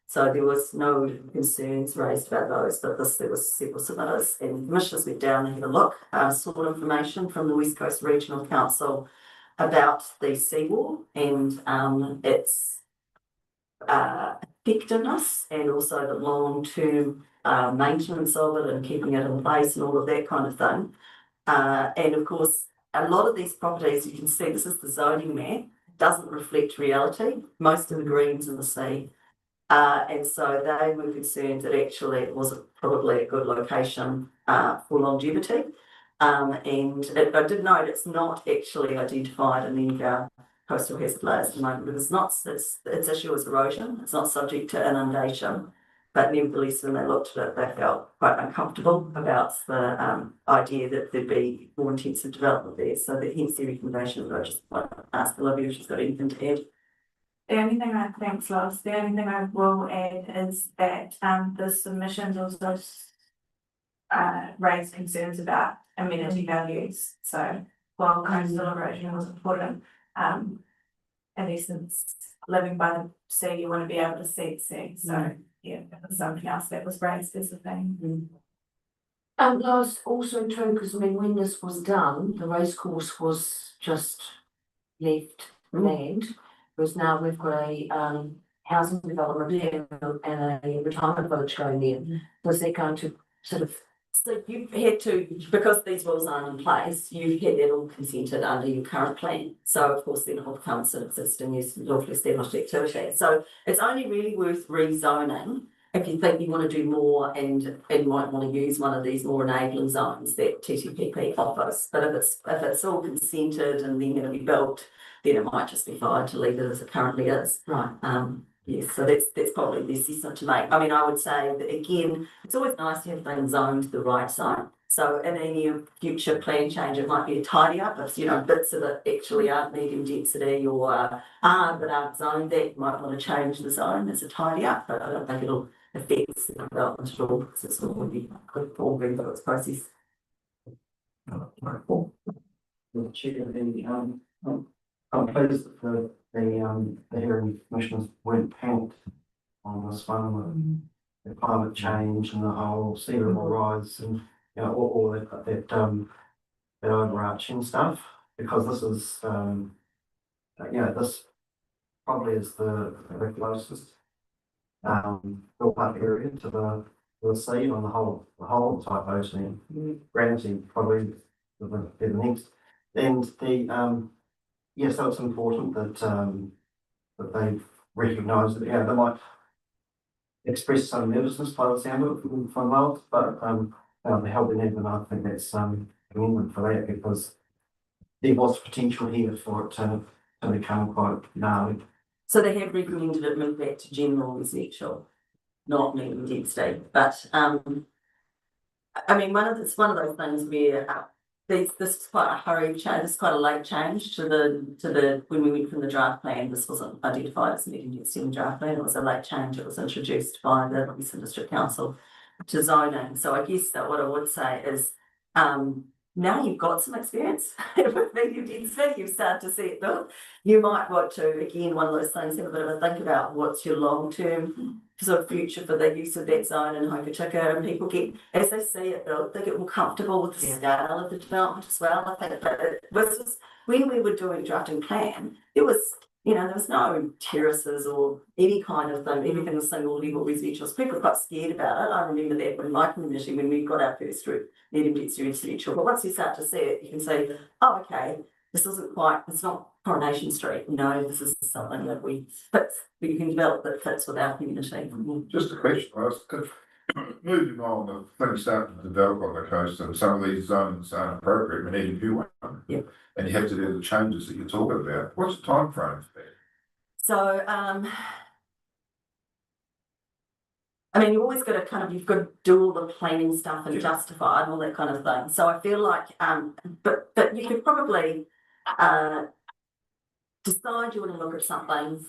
So there was no concerns raised about those, but there was several submitters, and commissioners went down and had a look, sought information from the West Coast Regional Council about the seawall and its effectiveness, and also the long-term maintenance of it and keeping it in place and all of that kind of thing. And of course, a lot of these properties, you can see this is the zoning map, doesn't reflect reality. Most of the green's in the sea. And so they were concerned that actually it wasn't probably a good location for longevity. And I did note it's not actually identified in any of our coastal hazard layers at the moment, because its issue is erosion. It's not subject to inundation. But nevertheless, when they looked at it, they felt quite uncomfortable about the idea that there'd be more intensive development there. So that hence the recommendation that I just want to ask Olivia if she's got anything to add. The only thing thanks, Loz. The only thing I will add is that the submissions also raised concerns about amenity values. So while coastal erosion was important, in essence, living by the sea, you want to be able to see the sea. So yeah, that was something else that was raised as a thing. Last also true, because I mean, when this was done, the racecourse was just left land. Whereas now we've got a housing development and a retirement village going there. Was that going to sort of? So you've had to, because these rules aren't in place, you've had that all consented under your current plan. So of course then it will become sort of existing use lawfully established activity. So it's only really worth rezoning if you think you want to do more and might want to use one of these more enabling zones that TTPP offers. But if it's all consented and then going to be built, then it might just be fine to leave it as it currently is. Right. Yes, so that's probably the assessment to make. I mean, I would say that again, it's always nice to have things zoned to the right side. So in any future plan change, it might be a tidy up if bits that actually aren't medium density or that aren't zoned, that you might want to change the zone as a tidy up, but I don't think it'll affect the development at all, because it's all going to be good for its process. I'm pleased that the hearing commissioners weren't panicked on this one with the climate change and the whole sea level rise and all that overarching stuff, because this is this probably is the closest built up area to the sea on the whole type ocean. Granity probably the next, and the so it's important that they've recognised that they might express some nervousness by the sound of it from Wales, but they're helping them, and I think that's commendment for that, because there was potential here for it to become quite gnarly. So they have recommended it move back to general residential, not medium density. But I mean, it's one of those things where this is quite a hurried change. This is quite a late change to the when we went from the draft plan. This wasn't identified as medium density in the draft plan. It was a late change. It was introduced by the Western District Council to zoning. So I guess that what I would say is now you've got some experience with medium density, you've started to see it built. You might want to, again, one of those things, have a bit of a think about what's your long-term sort of future for the use of that zone in Hokitika, and people get, as they see it built, they get more comfortable with the scale of the development as well. I think that it was when we were drafting plan, there was no terraces or any kind of thing. Everything was single level residential. People were quite scared about it. I remember that in my community when we got our first medium density residential. But once you start to see it, you can say, oh, okay, this isn't quite, it's not Coronation Street. This is something that you can develop that fits with our community. Just a question, moving on, the things starting to develop on the coast, and some of these zones aren't appropriate, we need a new one. Yeah. And you have to do the changes that you're talking about. What's the time frame for that? So, I mean, you always got to you've got to do all the planning stuff and justify and all that kind of thing. So I feel like, but you could probably decide you want to look at something,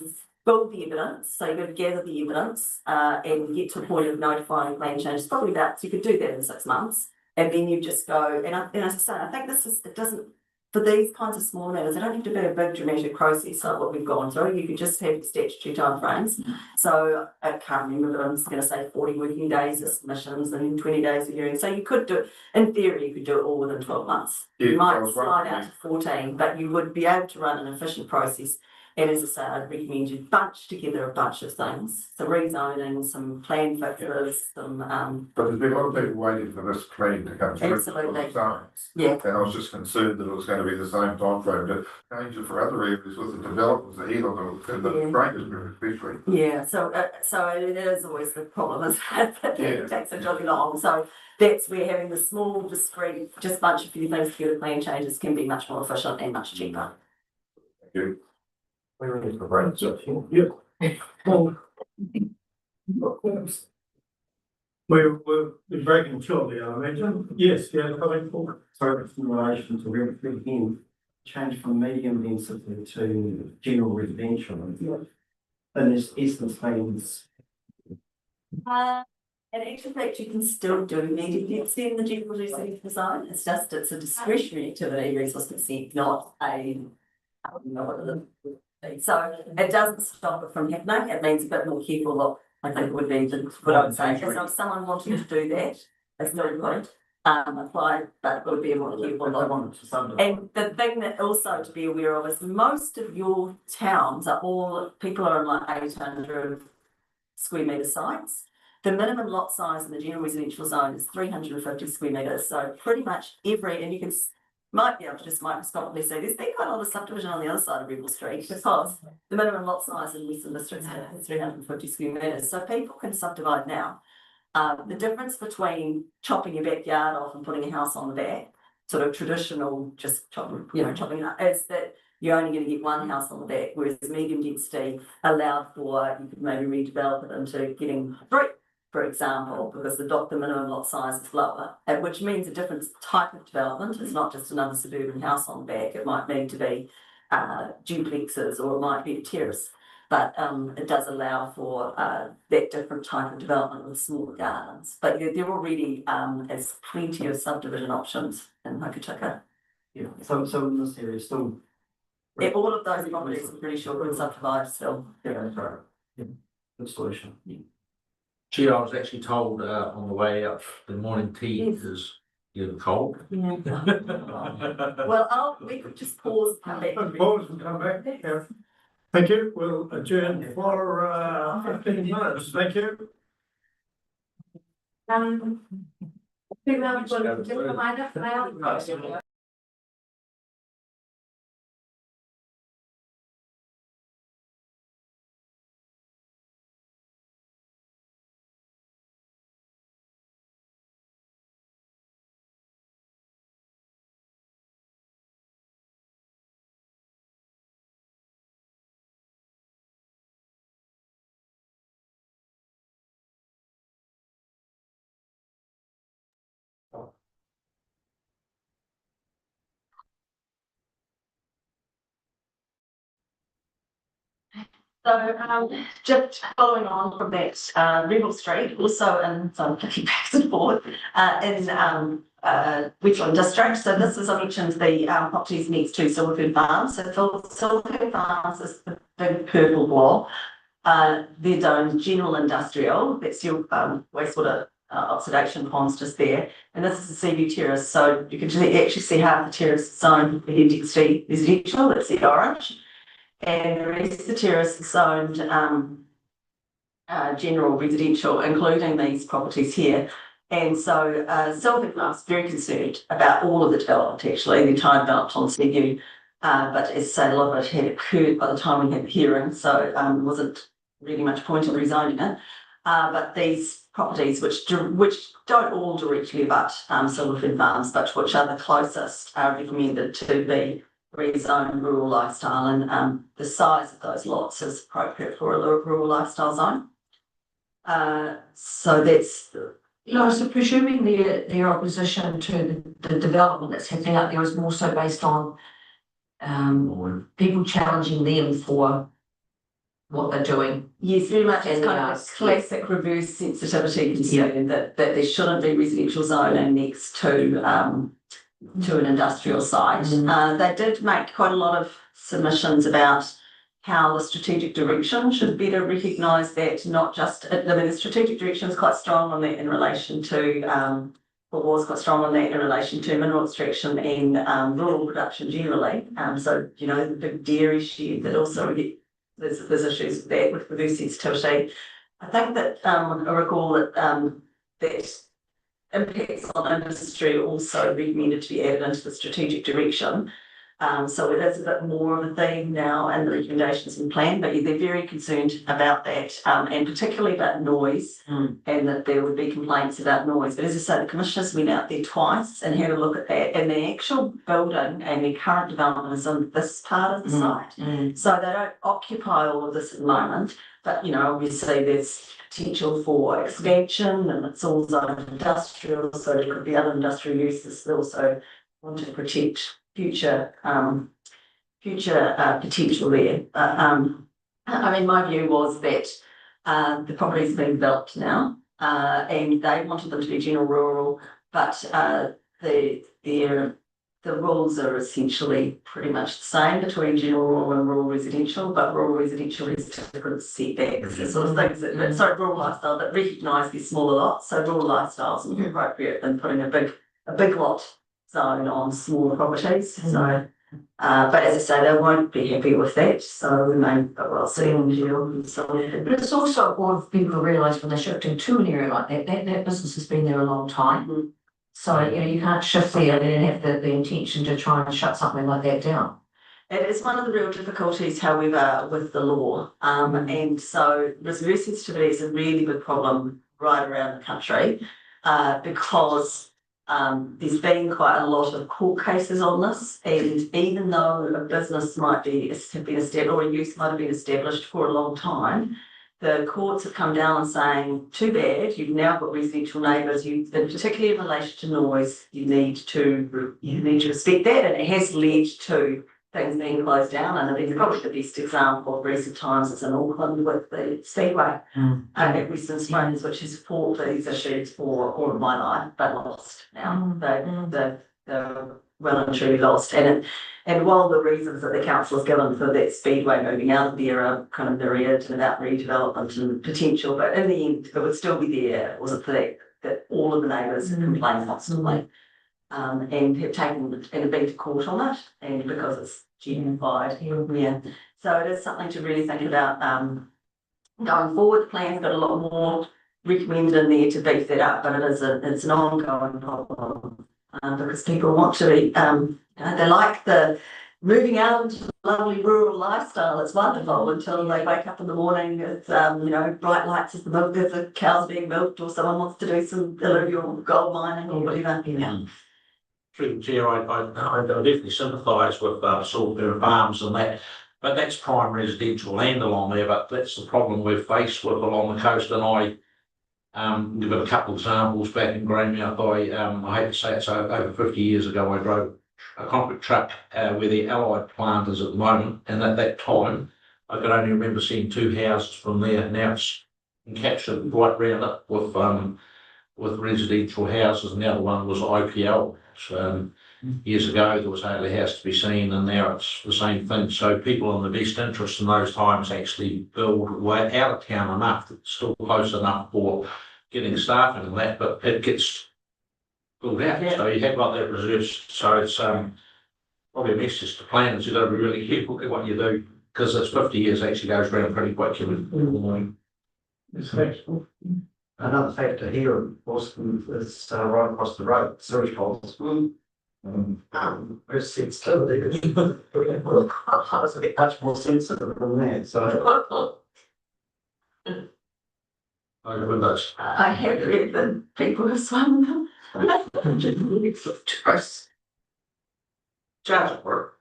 build the evidence. So you've got to gather the evidence and get to a point of notifying plan changes. Probably about, so you could do that in 6 months. And then you just go, and as I say, I think it doesn't, for these kinds of small matters, they don't have to be a big dramatic process like what we've gone through. You could just have statutory timeframes. So I can't remember, but I'm just going to say 40 working days of submissions and 20 days of hearing. So you could do, in theory, you could do it all within 12 months. You might slide out to 14, but you would be able to run an efficient process And as I say, I'd recommend you bunch together a bunch of things, some rezoning, some plan fixes, some, But there's been a lot of people waiting for this plan to come through. Absolutely. Science. yeah, And I was just concerned that it was going to be the same timeframe to change it for other areas with the developments ahead on the drainage group especially. yeah, so it is always the problem, is that Yeah. it takes a jolly long, so that's where having the small, discrete, just bunch a few things together, plan changes can be much more efficient and much cheaper. Thank you. We're ready for break. Yeah. Well, we're breaking shortly, I imagine. Yes, yeah, coming forward. So it's in relation to again, change from medium density to general residential. And this essence means. And actually, fact, you can still do medium density in the general residential design. It's just, it's a discretionary activity, resource consent, not a, I don't know what it is. So it doesn't stop it from happening. It means a bit more careful look, I think it would be what I would say. So if someone wanting to do that, it's not good. Apply, but it would be a more careful look. And the thing that also to be aware of is most of your towns are all, people are in like 800 square metre sites. The minimum lot size in the general residential zone is 350 square metres. So pretty much every, and you can might be able to just microscopically see there's been quite a lot of subdivision on the other side of Rebel Street because the minimum lot size in Western Districts is 350 square metres. So people can subdivide now. The difference between chopping your backyard off and putting a house on the back, sort of traditional, just chopping it up, is that you're only going to get one house on the back, whereas medium density allowed for, you could maybe redevelop it into getting three, for example, because the minimum lot size is lower, which means a different type of development. It's not just another suburban house on the back. It might need to be duplexes, or it might be a terrace. But it does allow for that different type of development with smaller gardens. But there already is plenty of subdivision options in Hokitika. Yeah, so in this area still. Yeah, all of those properties I'm pretty sure could subdivide still. Yeah, that's right. Yeah, good solution. Yeah. Gee, I was actually told on the way up, the morning tea is getting cold. Yeah. Well, we could just pause and come back. Pause and come back. Yeah. Thank you. We'll adjourn for 15 minutes. Thank you. So just following on from that, Rebel Street, also in, so I'm clicking back and forth, in Wetland District. So this is, I mentioned the properties next to Silverford Farms. So Silverford Farms is the big purple block. They're zoned general industrial. That's your wastewater oxidation ponds just there. And this is the Seaview Terrace. So you can actually see half the terrace zoned for density residential. That's the orange. And the rest of the terrace is zoned general residential, including these properties here. And so Silverford Farms is very concerned about all of the development, actually, the entire development on Seaview. But as I say, a lot of it had occurred by the time we had the hearing, so wasn't really much point in rezoning it. But these properties, which don't all directly abut Silverford Farms, but which are the closest, are recommended to be rezoned rural lifestyle, and the size of those lots is appropriate for a rural lifestyle zone. So that's. So presuming their opposition to the development that's happening out there is more so based on people challenging them for what they're doing. Yes, very much. It's kind of a classic reverse sensitivity concern that there shouldn't be residential zoning next to an industrial site. They did make quite a lot of submissions about how the strategic direction should better recognise that, not just, I mean, the strategic direction is quite strong on that in relation to was quite strong on that in relation to mineral extraction and rural production generally. So, you know, the big dairy shed that also there's issues with that with reverse sensitivity. I think that I recall that that impacts on industry also recommended to be added into the strategic direction. So it is a bit more of a theme now in the recommendations and plan, but they're very concerned about that, and particularly about noise, and that there would be complaints about noise. But as I say, the commissioners went out there twice and had a look at that, and the actual building and the current development is on this part of the site. So they don't occupy all of this at the moment, but you know, obviously there's potential for expansion, and it's all zoned industrial, so there could be other industrial uses that also want to protect future potential there. I mean, my view was that the property's been built now, and they wanted them to be general rural, but the rules are essentially pretty much the same between general rural and rural residential, but rural residential has different setbacks, the sort of things that, sorry, rural lifestyle that recognise these smaller lots. So rural lifestyles are more appropriate than putting a big lot zone on smaller properties. So, but as I say, they won't be happy with that. So we may well see in New Zealand and so on. But it's also what people realise when they're shifting to an area like that, that business has been there a long time. So, you know, you can't shift there and then have the intention to try and shut something like that down. It is one of the real difficulties, however, with the law. And so reverse sensitivity is a really big problem right around the country, because there's been quite a lot of court cases on this, and even though a business might have been established or a use might have been established for a long time, the courts have come down and saying, too bad, you've now got residential neighbours, particularly in relation to noise, you need to respect that, and it has led to things being closed down. And I think probably the best example of recent times is in Auckland with the Speedway at Western Springs, which has fought these issues for all of my life, but lost now. They're well and truly lost. And while the reasons that the council has given for that Speedway moving out of there are kind of myriad and about redevelopment and potential, but in the end it would still be there, was it for that all of the neighbours complain constantly. And have taken and have been to court on it, and because it's gentrified, so it is something to really think about going forward. The plan's got a lot more recommended in there to beef that up, but it's an ongoing problem because people want to be, they like the moving out into the lovely rural lifestyle. It's wonderful until they wake up in the morning. It's bright lights as the cows being milked, or someone wants to do some alluvial gold mining or whatever. Through the chair, I definitely sympathise with Saltburn Farms and that, but that's prime residential land along there. But that's the problem we're faced with along the coast. And we've got a couple of examples back in Greymouth. I hate to say it, so over 50 years ago, I drove a concrete truck where the Allied plant is at the moment, and at that time, I could only remember seeing two houses from there. Now it's encapsulated right round it with residential houses, and the other one was IPL. Years ago there was hardly a house to be seen, and now it's the same thing. So people in the best interest in those times actually build way out of town enough, that's still close enough for getting staffing and that, but it gets built out. So you have got that reserve. So it's probably a message to planners. You've got to be really careful at what you do, because it's 50 years actually goes around pretty quickly. Another factor here, of course, is right across the road, sewage poles. There's sensitivity. It's a bit much more sensitive than that. So I have read that people have swum them. Charge it work.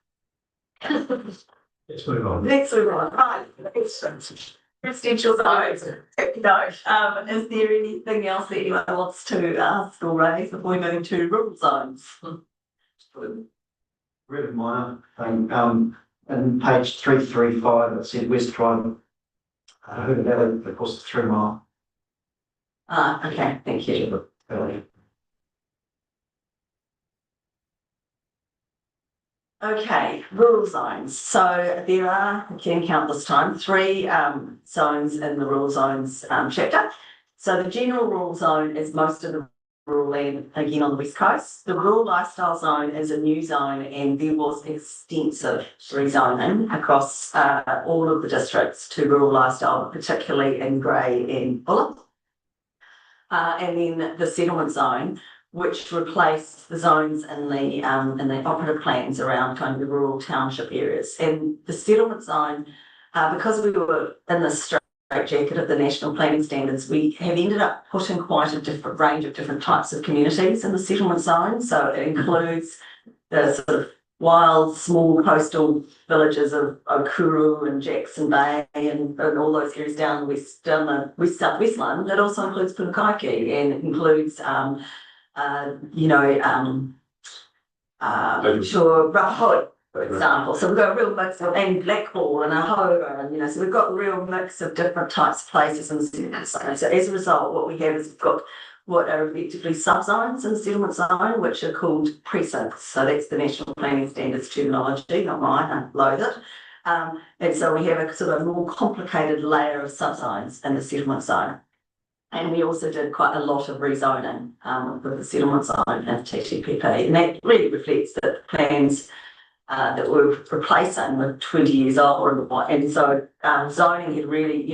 Let's move on. Right. Residential zones. No. Is there anything else that anyone wants to ask or raise before we move to rural zones? really minor thing. In page 335, it said West Drive, Hoover Valley, of course, it's 3 mile. Okay, thank you. Okay, rural zones. So there are, I can count this time, 3 zones in the rural zones chapter. So the general rural zone is most of the rural land again on the west coast. The rural lifestyle zone is a new zone, and there was extensive rezoning across all of the districts to rural lifestyle, particularly in Grey and Bullock. And then the settlement zone, which replaced the zones in the operative plans around kind of the rural township areas. And the settlement zone, because we were in the straitjacket of the national planning standards, we have ended up putting quite a different range of different types of communities in the settlement zone. So it includes the sort of wild, small coastal villages of Okuru and Jackson Bay and all those areas down the west southwest line. It also includes Punakaiki, and it includes sure, Rough Hood, for example. So we've got a real mix of, and Blackwall and Ahoga, and so we've got a real mix of different types of places in the settlement zone. So as a result, what we have is we've got what are effectively subzones in the settlement zone, which are called precincts. So that's the National Planning Standards terminology, not mine, I loathe it. And so we have a sort of more complicated layer of subzones in the settlement zone. And we also did quite a lot of rezoning with the settlement zone and TTPP. And that really reflects that the plans that we're replacing were 20 years old. And so zoning had really,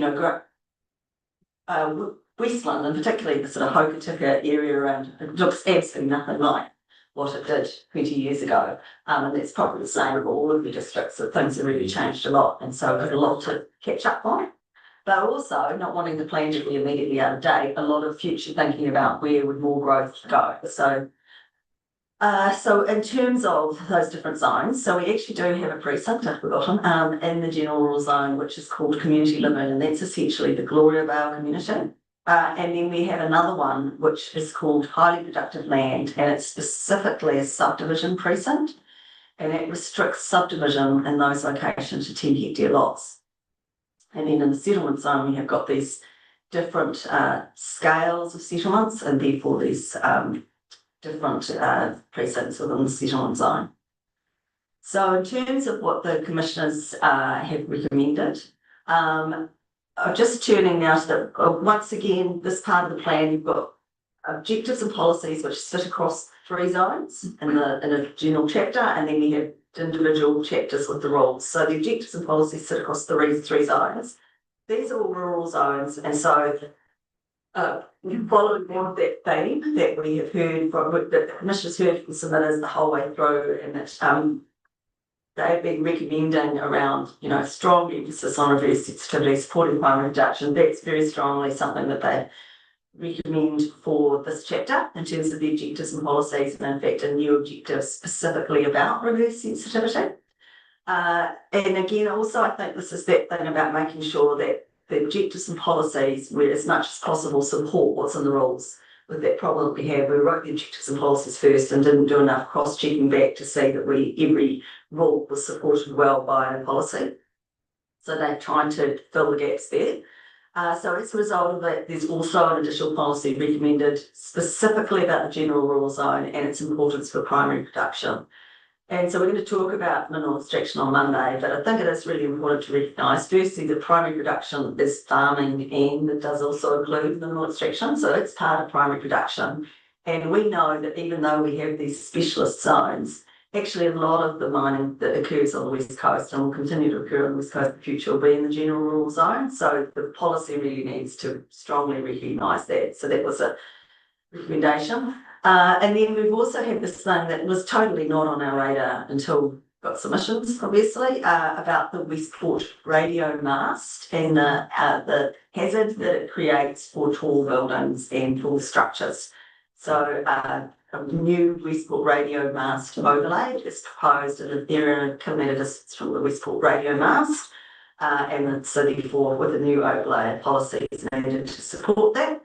Westland, and particularly the sort of Hokitika area around, it looks absolutely nothing like what it did 20 years ago. And that's probably the same with all of the districts, that things have really changed a lot. And so we've got a lot to catch up on. But also, not wanting the plan to be immediately out of date, a lot of future thinking about where would more growth go. So in terms of those different zones, so we actually do have a precinct, I've forgotten, in the general rural zone, which is called community living, and that's essentially the Gloria Vale community. And then we have another one, which is called highly productive land, and it's specifically a subdivision precinct, and it restricts subdivision in those locations to 10 hectare lots. And then in the settlement zone, we have got these different scales of settlements, and therefore these different precincts within the settlement zone. So in terms of what the commissioners have recommended, just turning now to the, once again, this part of the plan, you've got objectives and policies which sit across 3 zones in a general chapter, and then we have individual chapters with the rules. So the objectives and policies sit across the 3 zones. These are all rural zones, and so following that theme that we have heard from, that the commissioners heard from submitters the whole way through, and that they've been recommending around, strong emphasis on reverse sensitivity, supporting primary reduction. That's very strongly something that they recommend for this chapter in terms of the objectives and policies, and in fact a new objective specifically about reverse sensitivity. And again, also I think this is that thing about making sure that the objectives and policies, where as much as possible, support what's in the rules. With that problem that we have, we wrote the objectives and policies first and didn't do enough cross-checking back to see that every rule was supported well by a policy. So they're trying to fill the gaps there. So as a result of that, there's also an additional policy recommended specifically about the general rural zone and its importance for primary production. And so we're going to talk about mineral extraction on Monday, but I think it is really important to recognise, firstly, that primary production is farming, and it does also include mineral extraction, so it's part of primary production. And we know that even though we have these specialist zones, actually a lot of the mining that occurs on the West Coast and will continue to occur on the West Coast in the future will be in the general rural zone. So the policy really needs to strongly recognise that. So that was a recommendation. And then we've also had this thing that was totally not on our radar until got submissions, obviously, about the Westport radio mast and the hazard that it creates for tall buildings and tall structures. So a new Westport radio mast overlay is proposed in an area of kilometre distance from the Westport radio mast, and so therefore with a new overlay policy is needed to support that.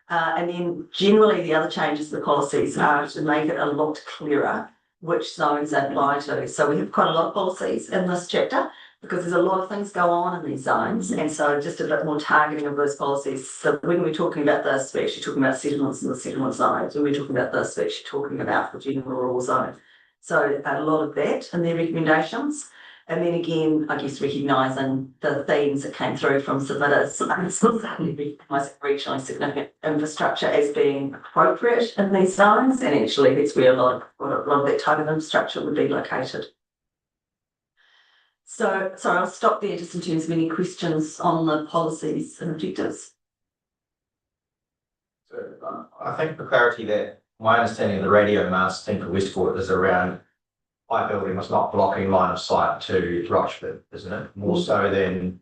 And then generally the other changes to the policies are to make it a lot clearer which zones they apply to. So we have quite a lot of policies in this chapter because there's a lot of things go on in these zones, and so just a bit more targeting of those policies. So when we're talking about this, we're actually talking about settlements in the settlement zones. When we're talking about this, we're actually talking about the general rural zone. So a lot of that in their recommendations. And then again, I guess recognising the themes that came through from submitters, and certainly recognising regionally significant infrastructure as being appropriate in these zones, and actually that's where a lot of that type of infrastructure would be located. So I'll stop there just in terms of any questions on the policies and objectives. So I think for clarity that my understanding of the radio mast thing for Westport is around high building was not blocking line of sight to Rochford, isn't it? More so than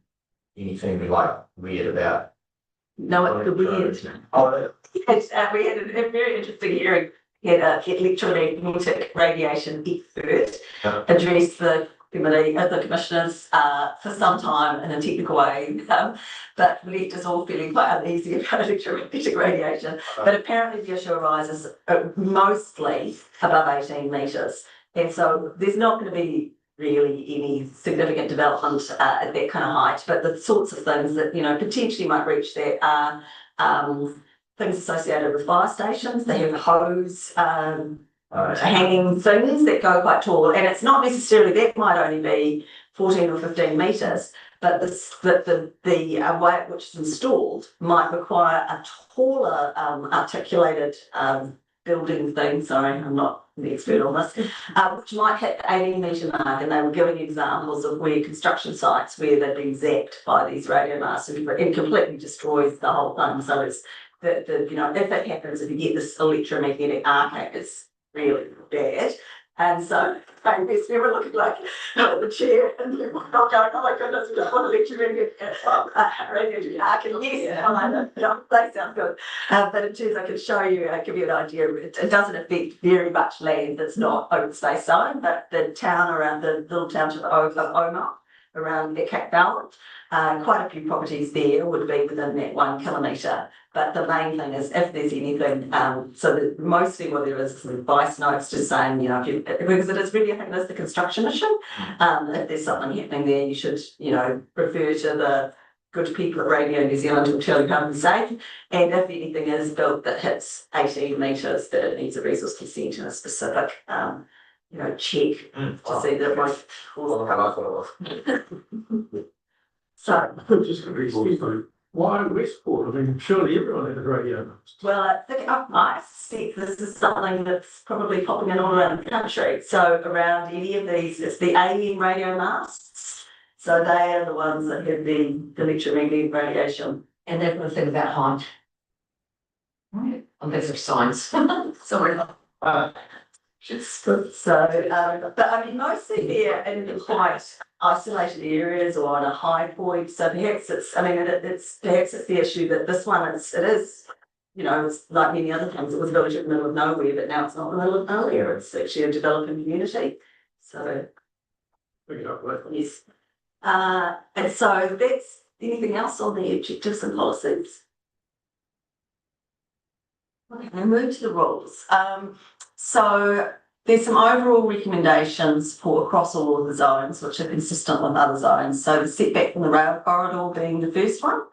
anything like weird about. No, it's the weird. Oh, Yes, we had a very interesting hearing. We had a electromagnetic radiation expert address the committee, the commissioners for some time in a technical way, but left us all feeling quite uneasy about electromagnetic radiation. But apparently the issue arises mostly above 18 metres. And so there's not going to be really any significant development at that kind of height, but the sorts of things that, potentially might reach that are things associated with fire stations. They have hose hanging things that go quite tall, and it's not necessarily, that might only be 14 or 15 metres, but the way at which it's installed might require a taller articulated building thing. Sorry, I'm not the expert on this, which might hit the 18 metre mark, and they were giving examples of where construction sites where they've been zapped by these radio masts and completely destroys the whole thing. So it's if it happens, if you get this electromagnetic arc, it's really bad. And so we were looking like the chair and people were not going, oh my goodness, we don't want electromagnetic arc. And yes, they sound good. But in terms, I can show you, give you an idea. It doesn't affect very much land that's not open space zone, but the town around the little township of Oma, around the Cape Balance, quite a few properties there would be within that 1 kilometre. But the main thing is if there's anything, so that mostly what there is advice notes just saying, because it is really, I think that's the construction issue. If there's something happening there, you should, refer to the good people at Radio New Zealand who will tell you how to be safe. And if anything is built that hits 18 metres, that it needs a resource consent and a specific, check to see that it won't cause So, just why Westport? I mean, surely everyone has a radio. Well, I think I suspect this is something that's probably popping in all around the country. So around any of these, it's the AM radio masts. So they are the ones that have the electromagnetic radiation. And they've got to think about height. Right. On those are signs. Sorry. But I mean, mostly they're in quite isolated areas or on a high point. So perhaps it's the issue that this one it is, it's like many other things. It was a village in the middle of nowhere, but now it's not in the middle of nowhere. It's actually a developing community. So yes. And so that's anything else on the objectives and policies. Okay, we'll move to the rules. So there's some overall recommendations for across all of the zones, which are consistent with other zones. So the setback from the rail corridor being the first one.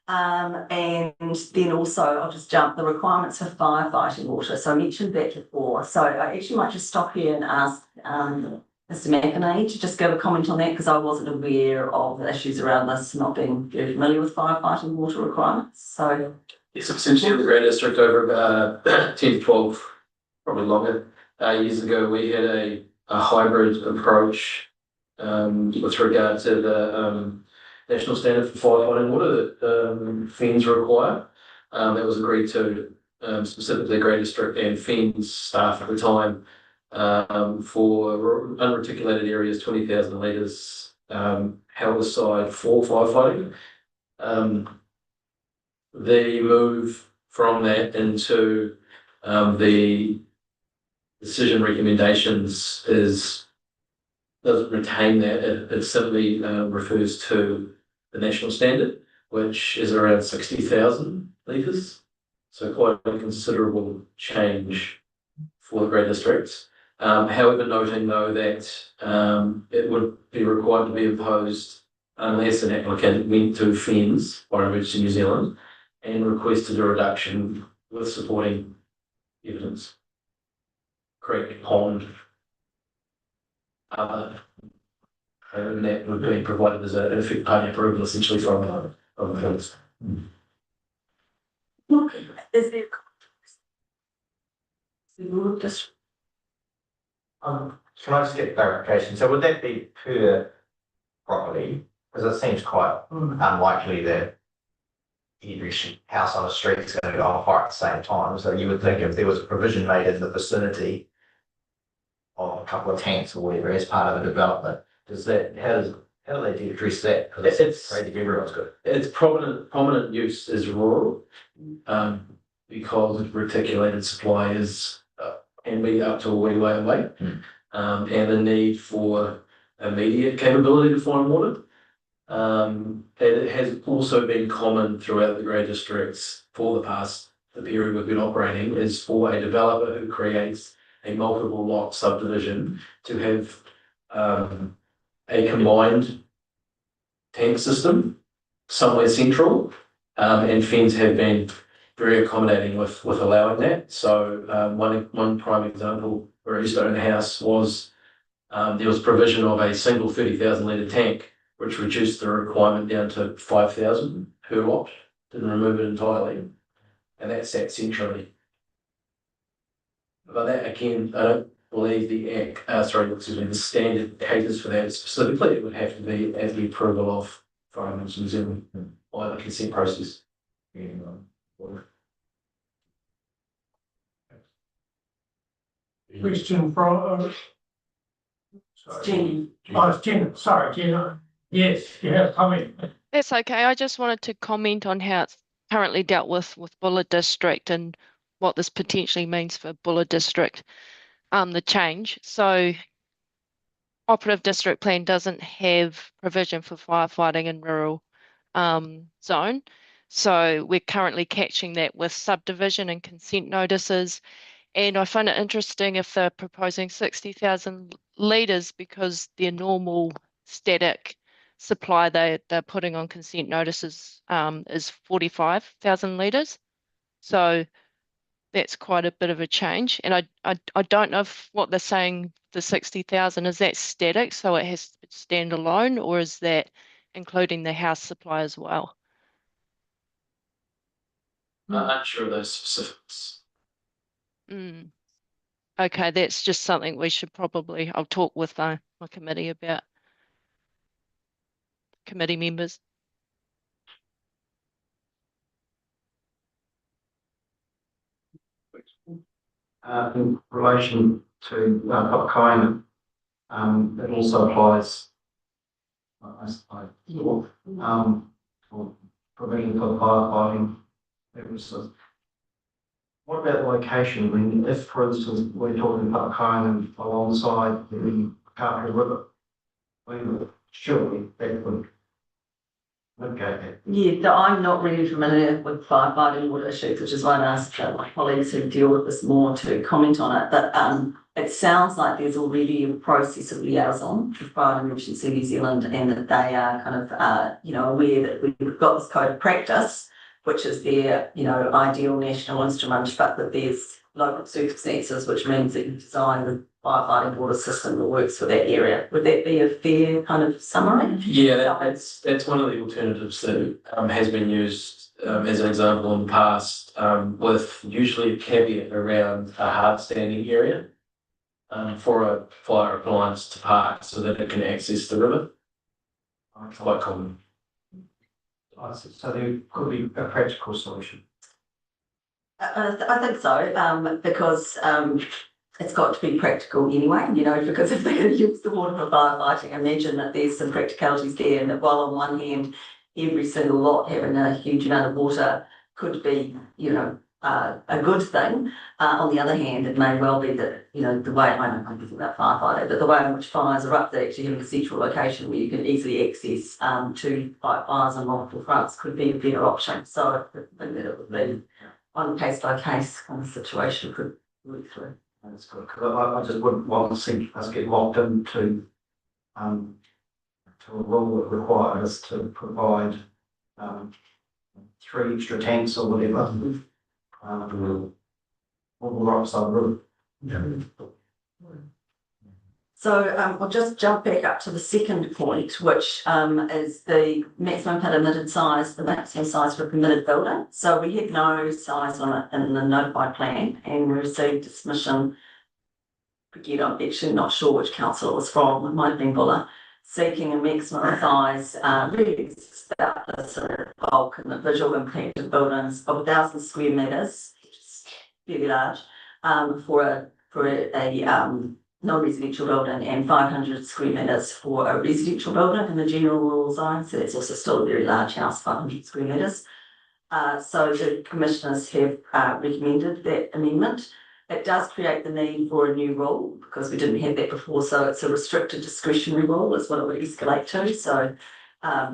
And then also, I'll just jump, the requirements for firefighting water. So I mentioned that before. So I actually might just stop here and ask Mr. McInerney to just give a comment on that, because I wasn't aware of the issues around this, not being very familiar with firefighting water requirements. So yes, essentially in the Grey District over about 10 to 12, probably longer, years ago, we had a hybrid approach with regard to the national standard for firefighting water that FENS require. That was agreed to specifically Grey District and FENS staff at the time for unreticulated areas, 20,000 litres held aside for firefighting. The move from that into the decision recommendations doesn't retain that. It simply refers to the national standard, which is around 60,000 litres. So quite a considerable change for the Grey Districts. However, noting though that it would be required to be imposed unless an applicant went to FENS, Fire Emergency New Zealand, and requested a reduction with supporting evidence. Creek, pond, other And that would be provided as an effect party approval essentially from the hills. Is there? Can I just get clarification? So would that be per property? Because it seems quite unlikely that every house on the street is going to go on fire at the same time. So you would think if there was a provision made in the vicinity of a couple of tanks or whatever as part of a development, how do they address that? Because it's crazy if everyone's good. Its prominent use is rural, because reticulated supply is can be up to a wee way away, and the need for immediate capability to find water. It has also been common throughout the grey districts for the period we've been operating, is for a developer who creates a multiple lot subdivision to have a combined tank system somewhere central, and Fens have been very accommodating with allowing that. So one prime example where I used to own a house was there was provision of a single 30,000 litre tank, which reduced the requirement down to 5,000 per lot, didn't remove it entirely, and that sat centrally. But that again, I don't believe the standard caters for that specifically. It would have to be at the approval of Environment New Zealand by the consent process. Question from, Jenny. oh, it's Jenna, sorry, Jenna. Yes, you have a comment. That's okay. I just wanted to comment on how it's currently dealt with Buller District and what this potentially means for Buller District, the change. So Operative District Plan doesn't have provision for firefighting in rural zone. So we're currently catching that with subdivision and consent notices. And I find it interesting if they're proposing 60,000 litres because their normal static supply they're putting on consent notices is 45,000 litres. So that's quite a bit of a change. And I don't know if what they're saying, the 60,000, is that static, so it has to stand alone, or is that including the house supply as well? I'm not sure of those specifics. Okay, that's just something we should probably, I'll talk with my committee about, committee members. In relation to Whakaina, it also applies, for provision for firefighting purposes. What about the location? I mean, if, for instance, we're talking about Whakaina alongside the Carter River, surely that would mitigate that. Yeah, I'm not really familiar with firefighting water issues, which is why I asked my colleagues who deal with this more to comment on it. But it sounds like there's already a process of liaison with Fire and Emergency New Zealand, and that they are kind of aware that we've got this code of practice, which is their ideal national instrument, but that there's local circumstances, which means that you design the firefighting water system that works for that area. Would that be a fair kind of summary? Yeah, that's one of the alternatives that has been used as an example in the past, with usually a caveat around a hard standing area for a fire appliance to park so that it can access the river. It's quite common. So there could be a practical solution. I think so, because it's got to be practical anyway, because if they're going to use the water for firefighting, imagine that there's some practicalities there, and that while on one hand, every single lot having a huge amount of water could be, a good thing. On the other hand, it may well be that, the way, I don't know anything about firefighting, but the way in which fires erupt, actually having a central location where you can easily access to fight fires on multiple fronts could be a better option. So I think that it would be on a case by case kind of situation could work through. That's good, because I just wouldn't want to see us get locked into to a rule that required us to provide 3 extra tanks or whatever. On the right side of the road. So I'll just jump back up to the second point, which is the maximum permitted size, the maximum size for a permitted building. So we had no size on it in the notified plan, and we received a submission. Again, I'm actually not sure which council it was from, it might have been Buller, seeking a maximum size, really it's about the sort of bulk and the visual impact of buildings of 1,000 square metres, which is fairly large, for a non-residential building, and 500 square metres for a residential building in the general rural zone. So that's also still a very large house, 500 square metres. So the commissioners have recommended that amendment. It does create the need for a new rule because we didn't have that before. So it's a restricted discretionary rule is what it would escalate to. So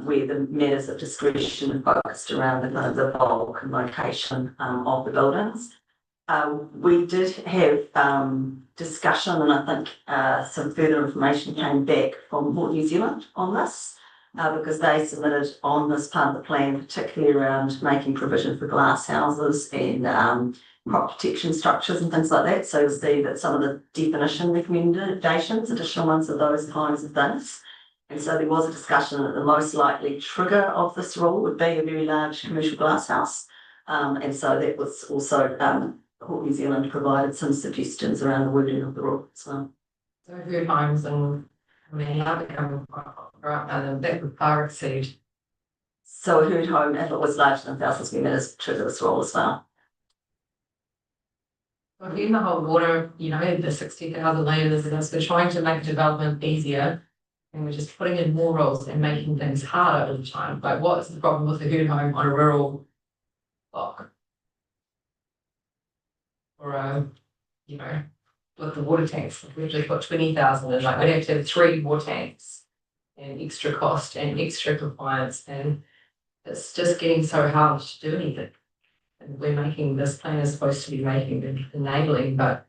where the matters of discretion are focused around the kind of the bulk and location of the buildings. We did have discussion, and I think some further information came back from Port New Zealand on this, because they submitted on this part of the plan, particularly around making provision for glass houses and crop protection structures and things like that. So you'll see that some of the definition recommendations, additional ones of those kinds of things. And so there was a discussion that the most likely trigger of this rule would be a very large commercial glass house. And so that was also Port New Zealand provided some suggestions around the wording of the rule as well. So herd homes and I mean how they come right that would far exceed. So a herd home, if it was larger than 1,000 square metres, trigger this rule as well. Well, in the whole water, you know, the 60,000 litres and us, we're trying to make development easier and we're just putting in more rules and making things harder all the time. Like what's the problem with a herd home on a rural block? Or you know, with the water tanks, we've just got 20,000 and like we'd have to have 3 water tanks and extra cost and extra compliance, and it's just getting so hard to do anything. And we're making this plan is supposed to be making it enabling, but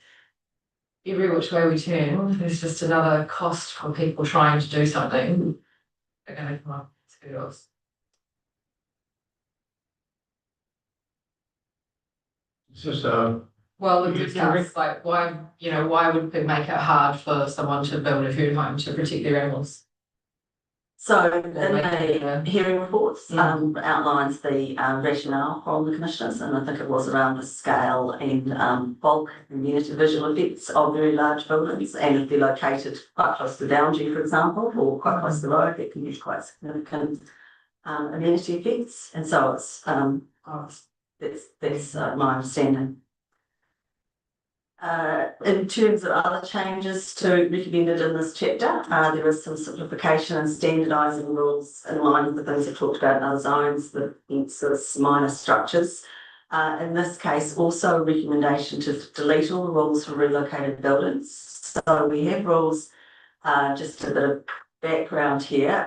every which way we turn, there's just another cost for people trying to do something. They're going to come up with hurdles. It's just Well, it does. Like, why, you know, why would we make it hard for someone to build a herd home to protect their animals? So in the hearing reports outlines the rationale from the commissioners, and I think it was around the scale and bulk and unity visual effects of very large buildings, and if they're located quite close to the boundary, for example, or quite close to the road, it can use quite significant amenity effects, and so it's that's my understanding. In terms of other changes to recommended in this chapter, there is some simplification and standardising rules in line with the things I talked about in other zones, the sort of minor structures. In this case, also a recommendation to delete all the rules for relocated buildings. So we have rules, just a bit of background here,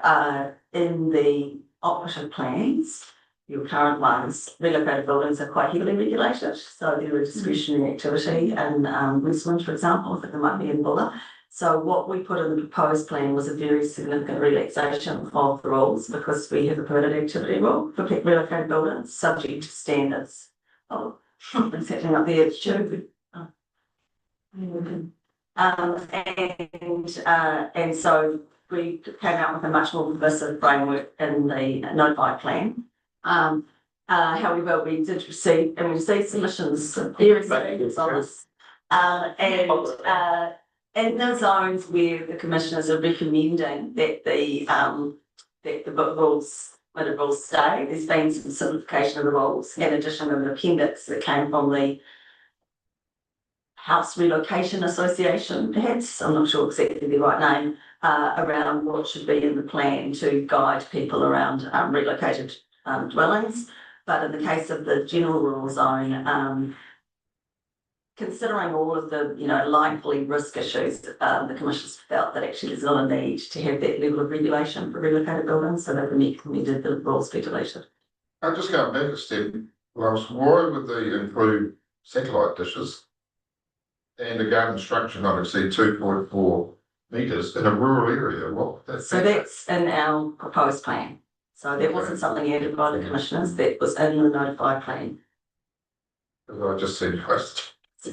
in the operative plans. Your current ones, relocated buildings are quite heavily regulated, so they're a discretionary activity. And Westland, for example, I think there might be in Buller. So what we put in the proposed plan was a very significant relaxation of the rules, because we have a permitted activity rule for relocated buildings, subject to standards. Oh, it's happening up there, Joe. And so we came out with a much more permissive framework in the notified plan. However, we did receive, and we received submissions, various submissions on this. And in the zones where the commissioners are recommending that the rules stay, there's been some simplification of the rules, in addition to an appendix that came from the House Relocation Association, perhaps, I'm not sure exactly the right name, around what should be in the plan to guide people around relocated dwellings. But in the case of the general rural zone, considering all of the, you know, likely risk issues, the commissioners felt that actually there's not a need to have that level of regulation for relocated buildings, so they recommended the rules be deleted. I'm just going back a step, Lars. Why would they include satellite dishes and a garden structure not exceed 2.4 metres in a rural area? What? So that's in our proposed plan. So that wasn't something added by the commissioners, that was in the notified plan. I just said post. So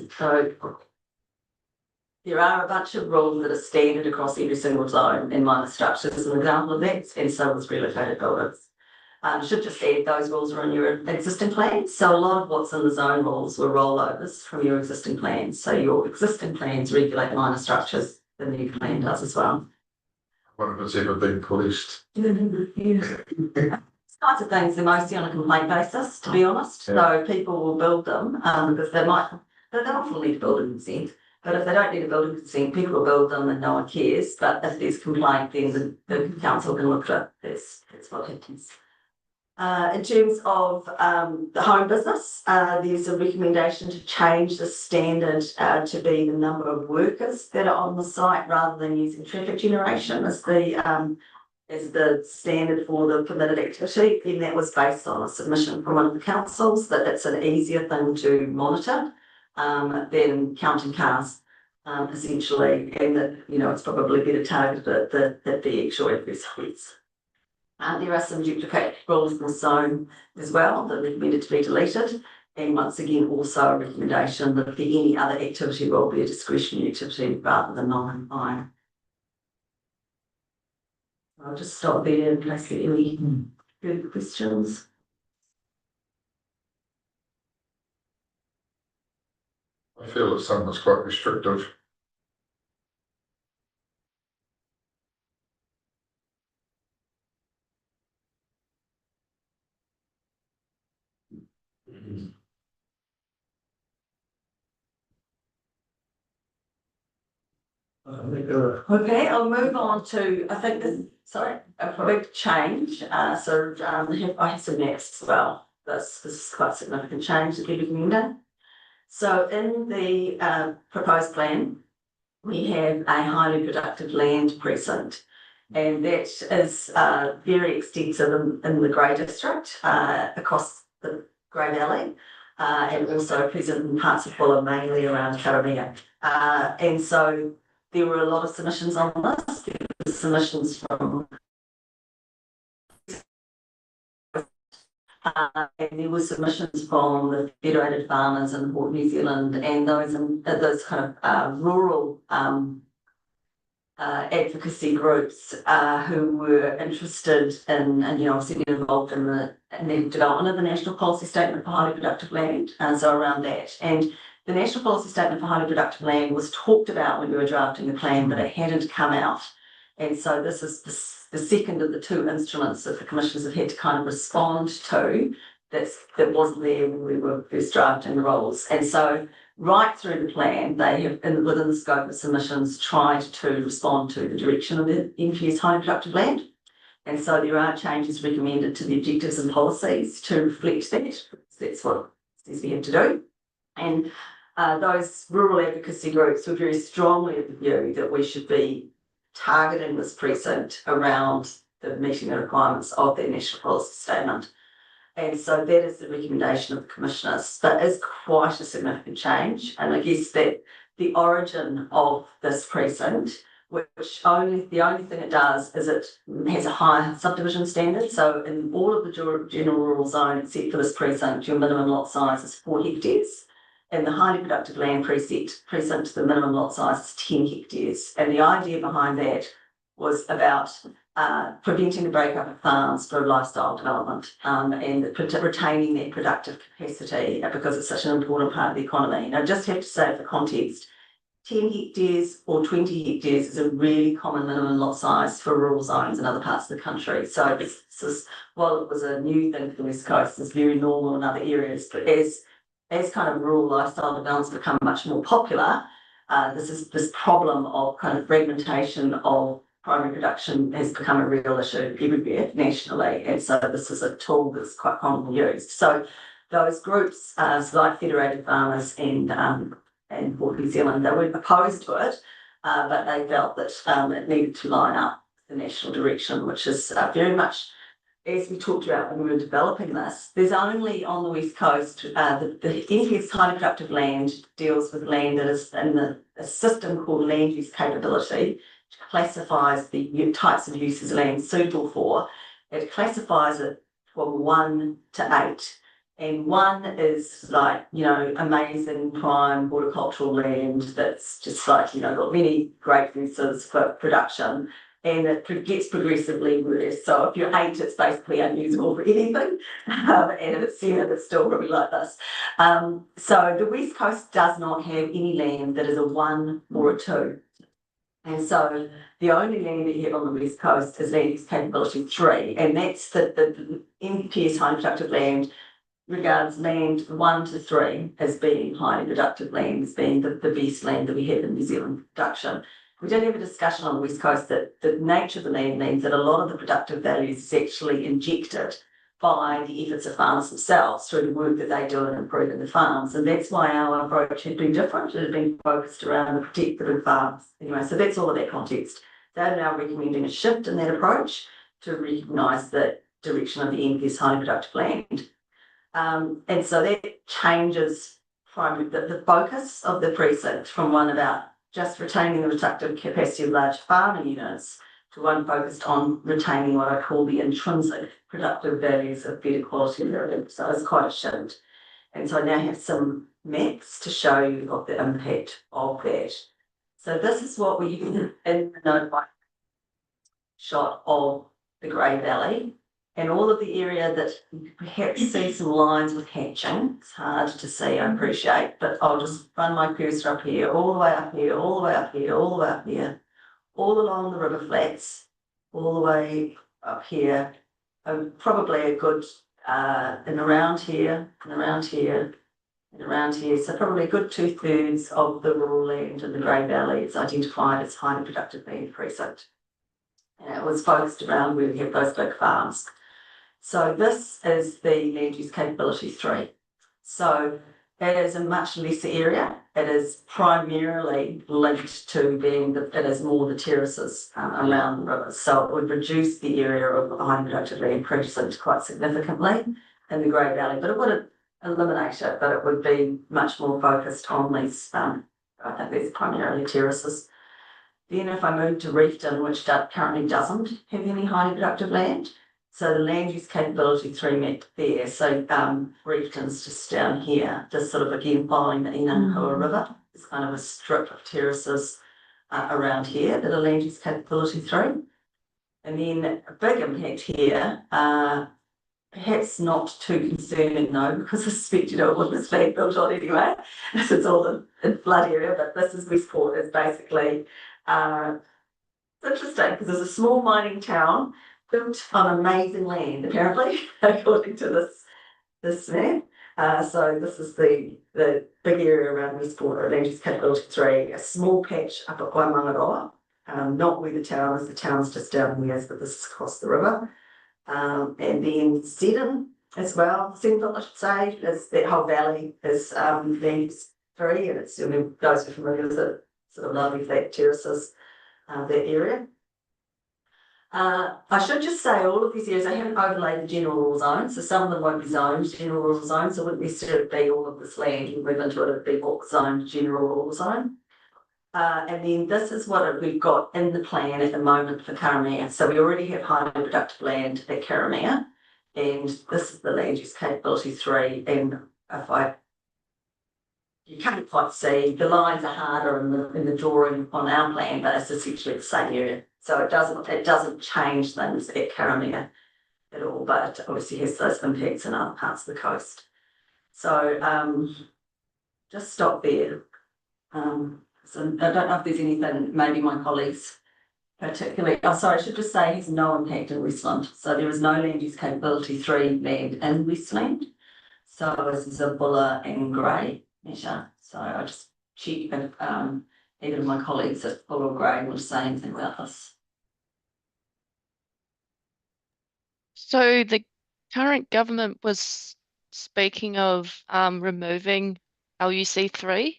there are a bunch of rules that are standard across every single zone in minor structures as an example of that, and so is relocated buildings. Should just add those rules are in your existing plans. So a lot of what's in the zone rules were rollovers from your existing plans. So your existing plans regulate minor structures, the new plan does as well. What if it's ever been policed? Kinds of things, they're mostly on a complaint basis, to be honest. So people will build them because they often need a building consent. But if they don't need a building consent, people will build them and no one cares. But if there's complaint, then the council can look at it. That's what happens. In terms of the home business, there's a recommendation to change the standard to be the number of workers that are on the site rather than using traffic generation as the standard for the permitted activity. And that was based on a submission from one of the councils that it's an easier thing to monitor than counting cars, essentially, and that it's probably better targeted at the actual adverse effects. There are some duplicate rules in the zone as well that are recommended to be deleted. And once again, also a recommendation that for any other activity rule be a discretionary activity rather than non-compliant. I'll just stop there in case there are any further questions. I feel that some is quite restrictive. Okay, I'll move on to, I think a big change. I have some maps as well. This is quite a significant change that we're recommending. So in the proposed plan, we have a highly productive land precinct, and that is very extensive in the Grey District across the Grey Valley, and also present in parts of Bulla, mainly around Karamea. And so there were a lot of submissions on this. There were submissions from and there were submissions from the Federated Farmers in Port New Zealand and those kind of rural advocacy groups who were interested in and obviously involved in the development of the National Policy Statement for Highly Productive Land, and so around that. And the National Policy Statement for Highly Productive Land was talked about when we were drafting the plan, but it hadn't come out. And so this is the second of the two instruments that the commissioners have had to kind of respond to that wasn't there when we were first drafting the rules. And so right through the plan, they have, within the scope of submissions, tried to respond to the direction of the NPS highly productive land. And so there are changes recommended to the objectives and policies to reflect that. That's what it says we have to do. And those rural advocacy groups were very strongly of the view that we should be targeting this precinct around the meeting the requirements of their national policy statement. And so that is the recommendation of the commissioners. That is quite a significant change. And I guess that the origin of this precinct, which the only thing it does is it has a higher subdivision standard. So in all of the general rural zone, except for this precinct, your minimum lot size is 4 hectares. In the highly productive land precinct, the minimum lot size is 10 hectares. And the idea behind that was about preventing the breakup of farms for lifestyle development and retaining that productive capacity because it's such an important part of the economy. And I just have to say for context, 10 hectares or 20 hectares is a really common minimum lot size for rural zones in other parts of the country. So this is, while it was a new thing for the West Coast, it's very normal in other areas, but as kind of rural lifestyle developments become much more popular, this problem of kind of fragmentation of primary production has become a real issue everywhere nationally, and so this is a tool that's quite commonly used. So those groups, like Federated Farmers and Port New Zealand, they weren't opposed to it, but they felt that it needed to line up the national direction, which is very much, as we talked about when we were developing this, there's only on the West Coast, the NPS highly productive land deals with land that is in a system called land use capability, which classifies the types of uses land suitable for. It classifies it from 1 to 8. And one is like, you know, amazing prime horticultural land that's just like, you know, got many great uses for production. And it gets progressively worse. So if you're 8, it's basically unusable for anything. And if it's 7, it's still really like this. So the West Coast does not have any land that is a 1 or a 2. And so the only land that you have on the West Coast is land use capability 3. And that's the NPS high productive land regards land 1 to 3 as being highly productive land, as being the best land that we have in New Zealand production. We don't have a discussion on the West Coast that the nature of the land means that a lot of the productive value is actually injected by the efforts of farmers themselves through the work that they do in improving the farms. And that's why our approach had been different. It had been focused around the protect the big farms. Anyway, so that's all of that context. They're now recommending a shift in that approach to recognise the direction of the NPS highly productive land. And so that changes primarily the focus of the precinct from one about just retaining the reductive capacity of large farming units to one focused on retaining what I call the intrinsic productive values of better quality living. So it's quite a shift. And so I now have some maps to show you of the impact of that. So this is what we in the node shot of the Grey Valley. And all of the area that you could perhaps see some lines with hatching. It's hard to see, I appreciate, but I'll just run my cursor up here, all the way up here, all the way up here, all the way up here, all along the river flats, all the way up here, probably a good, and around here, and around here, and around here. So probably a good 2/3 of the rural land in the Grey Valley is identified as highly productive land precinct. And it was focused around where we have those big farms. So this is the land use capability 3. So it is a much lesser area. It is primarily linked to being it is more the terraces around the rivers. So it would reduce the area of highly productive land precinct quite significantly in the Grey Valley, but it wouldn't eliminate it, but it would be much more focused on these, I think these primarily terraces. Then if I move to Reefton, which currently doesn't have any highly productive land, so the land use capability 3 map there. So Reefton's just down here, just sort of again following the Inanahua River. It's kind of a strip of terraces around here that are land use capability 3. And then a big impact here, perhaps not too concerning though, because I suspect you know what this land built on anyway. This is all in flood area, but this is Westport is basically it's interesting because there's a small mining town built on amazing land, apparently, according to this map. So this is the big area around Westport, land use capability 3, a small patch up at Waimangaroa, not where the town is. The town's just down there, but this is across the river. And then Seddon as well. Seddonville, I should say, is that whole valley is land use 3, and it's those who are familiar with it, sort of lovely flat terraces, that area. I should just say all of these areas, I haven't overlaid the general rural zone, so some of them won't be zoned general rural zone, so it wouldn't necessarily be all of this land. You move into it, it'd be walk zone, general rural zone. And then this is what we've got in the plan at the moment for Karamea. So we already have highly productive land at Karamea, and this is the land use capability 3. And if you can't quite see, the lines are harder in the drawing on our plan, but it's essentially the same area. So it doesn't change things at Karamea at all, but it obviously has those impacts in other parts of the coast. So just stop there. So I don't know if there's anything, maybe my colleagues particularly, sorry, I should just say it has no impact in Westland. So there is no land use capability 3 land in Westland. So this is a Buller and Grey measure. So I just check if either of my colleagues at Buller or Grey will say anything about this. So the current government was speaking of removing LUC3.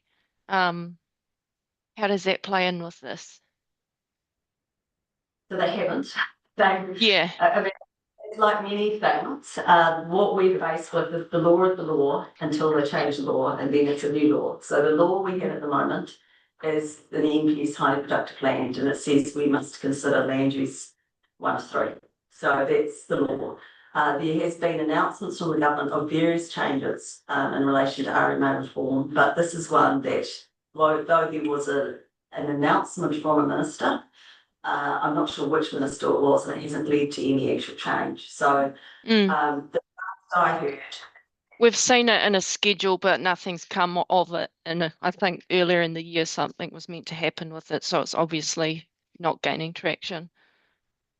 How does that play in with this? So they haven't. Yeah. I mean, it's like many things. What we're faced with is the law is the law until they change the law, and then it's a new law. So the law we have at the moment is the NPS highly productive land, and it says we must consider land use 1 to 3. So that's the law. There has been announcements from the government of various changes in relation to RMA reform, but this is one that, though there was an announcement from a minister, I'm not sure which minister it was, and it hasn't led to any actual change. So the last I heard, we've seen it in a schedule, but nothing's come of it. And I think earlier in the year something was meant to happen with it, so it's obviously not gaining traction.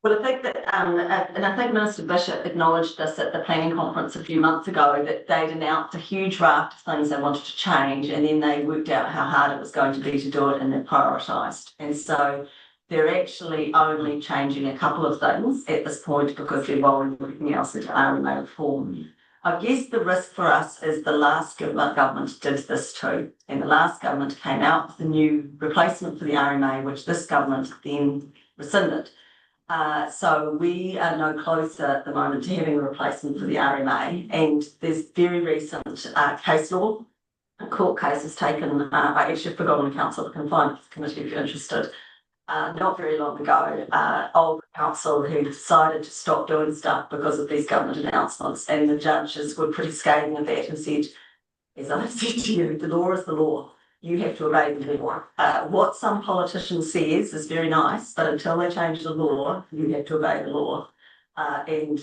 well, I think that, and I think Minister Bishop acknowledged this at the planning conference a few months ago, that they'd announced a huge raft of things they wanted to change, and then they worked out how hard it was going to be to do it, and they prioritised. And so they're actually only changing a couple of things at this point because they're rolling everything else into RMA reform. I guess the risk for us is the last government did this too, and the last government came out with a new replacement for the RMA, which this government then rescinded. So we are no closer at the moment to having a replacement for the RMA, and there's very recent case law, court cases taken. I actually forgot on council, I can find the committee if you're interested. Not very long ago, old council who decided to stop doing stuff because of these government announcements, and the judges were pretty scathing of that and said, as I said to you, the law is the law. You have to obey the law. What some politician says is very nice, but until they change the law, you have to obey the law. And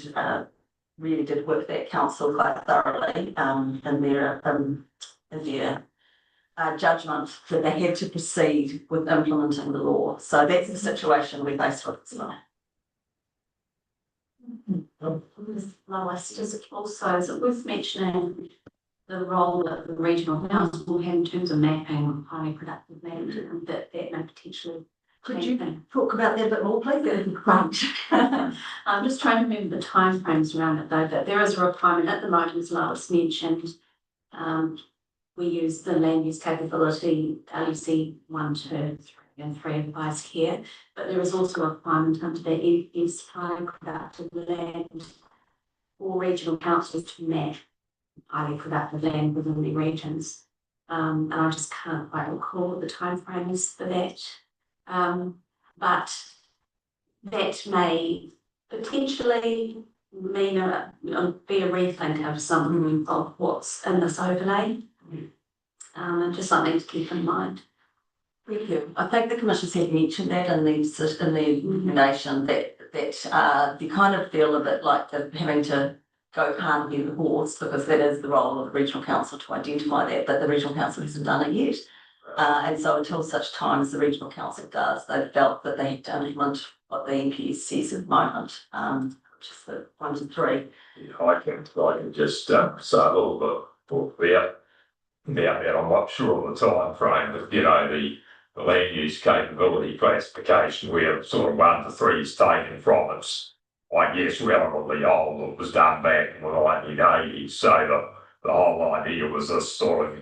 really did whip that council quite thoroughly in their judgment that they had to proceed with implementing the law. So that's the situation we face with as well. Lois, does it also, is it worth mentioning the role that the regional council will have in terms of mapping of highly productive land, and that may potentially. Could you talk about that a bit more, please? That'd be great. I'm just trying to remember the timeframes around it, though, that there is a requirement at the moment, as Lois mentioned. We use the land use capability, LUC 1, 2, 3, and 3 advice care, but there is also a requirement under the ES highly productive land for regional councils to map highly productive land within their regions. And I just can't quite recall what the timeframe is for that. But that may potentially mean be a rethink of some of what's in this overlay. And just something to keep in mind. Thank you. I think the Commission's had mentioned that in the recommendation that they kind of feel a bit like they're having to go can't be the horse, because that is the role of the regional council to identify that, but the regional council hasn't done it yet. And so until such time as the regional council does, they've felt that they have to implement what the NPS says at the moment, which is the 1 to 3. Yeah, I can just say a little bit about that. I'm not sure of the time frame, but the land use capability classification, where sort of 1 to 3 is taken from, it's, I guess, relatively old. It was done back in the 1980s. So the whole idea was this sort of,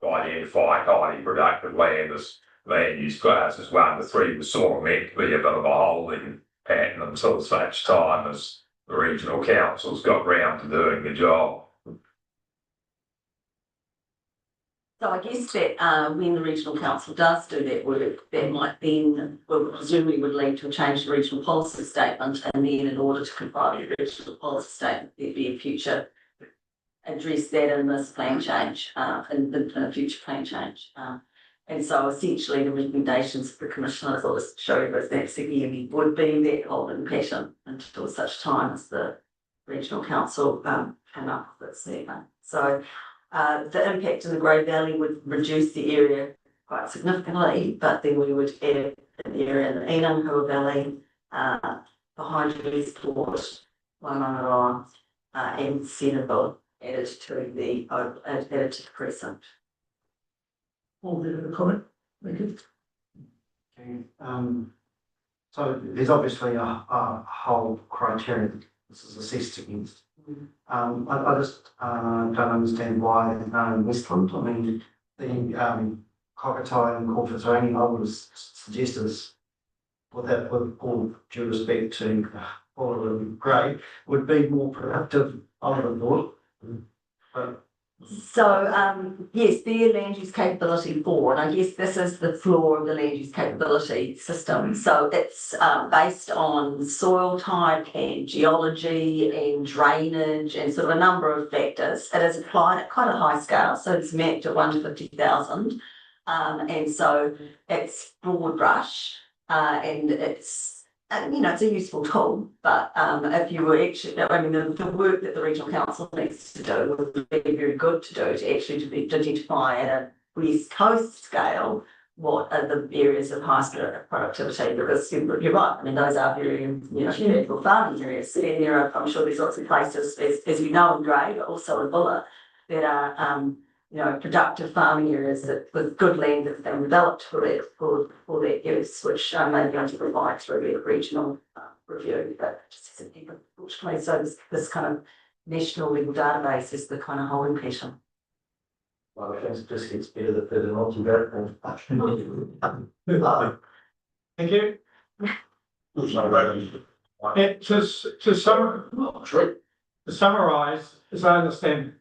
identifying highly productive land as land use classes 1 to 3 was sort of meant to be a bit of a holding pattern until such time as the regional councils got round to doing the job. So I guess that when the regional council does do that work, that might then, well, presumably would lead to a change to the regional policy statement, and then in order to comply with the regional policy statement, there'd be a future address that in this plan change, in a future plan change. And so essentially the recommendations for the commissioners or the show us that again would be that holding pattern until such time as the regional council came up with its statement. So the impact in the Grey Valley would reduce the area quite significantly, but then we would add an area in the Enanghua Valley, behind Westport, Waimangaroa, and Centreville added to the precinct. All the comment, thank you. Okay. So there's obviously a whole criteria that this is assessed against. I just don't understand why Westland. I mean, the Cockatoo and Corfitoni, I would have suggested this, with all due respect to Oliver Gray, would be more productive, I would have thought. But So, yes, their land use capability 4, and I guess this is the floor of the land use capability system. So it's based on soil type and geology and drainage and sort of a number of factors. It is applied at quite a high scale, so it's mapped at 1 to 50,000. And so it's broad brush, and it's it's a useful tool, but if you were actually, I mean, the work that the regional council needs to do would be very good to do to actually to identify at a West Coast scale what are the areas of highest productivity, because you're right, I mean, those are very, valuable farming areas, and there are, I'm sure there's lots of places, as you know, in Grey, but also in Bulla, that are productive farming areas that with good land that's been developed for that use, which may be going to provide through a regional review, but just isn't unfortunately. So this kind of national level database is the kind of holding pattern. Well, I think it just gets better the further north you go. Thank you. And to summarise, as I understand,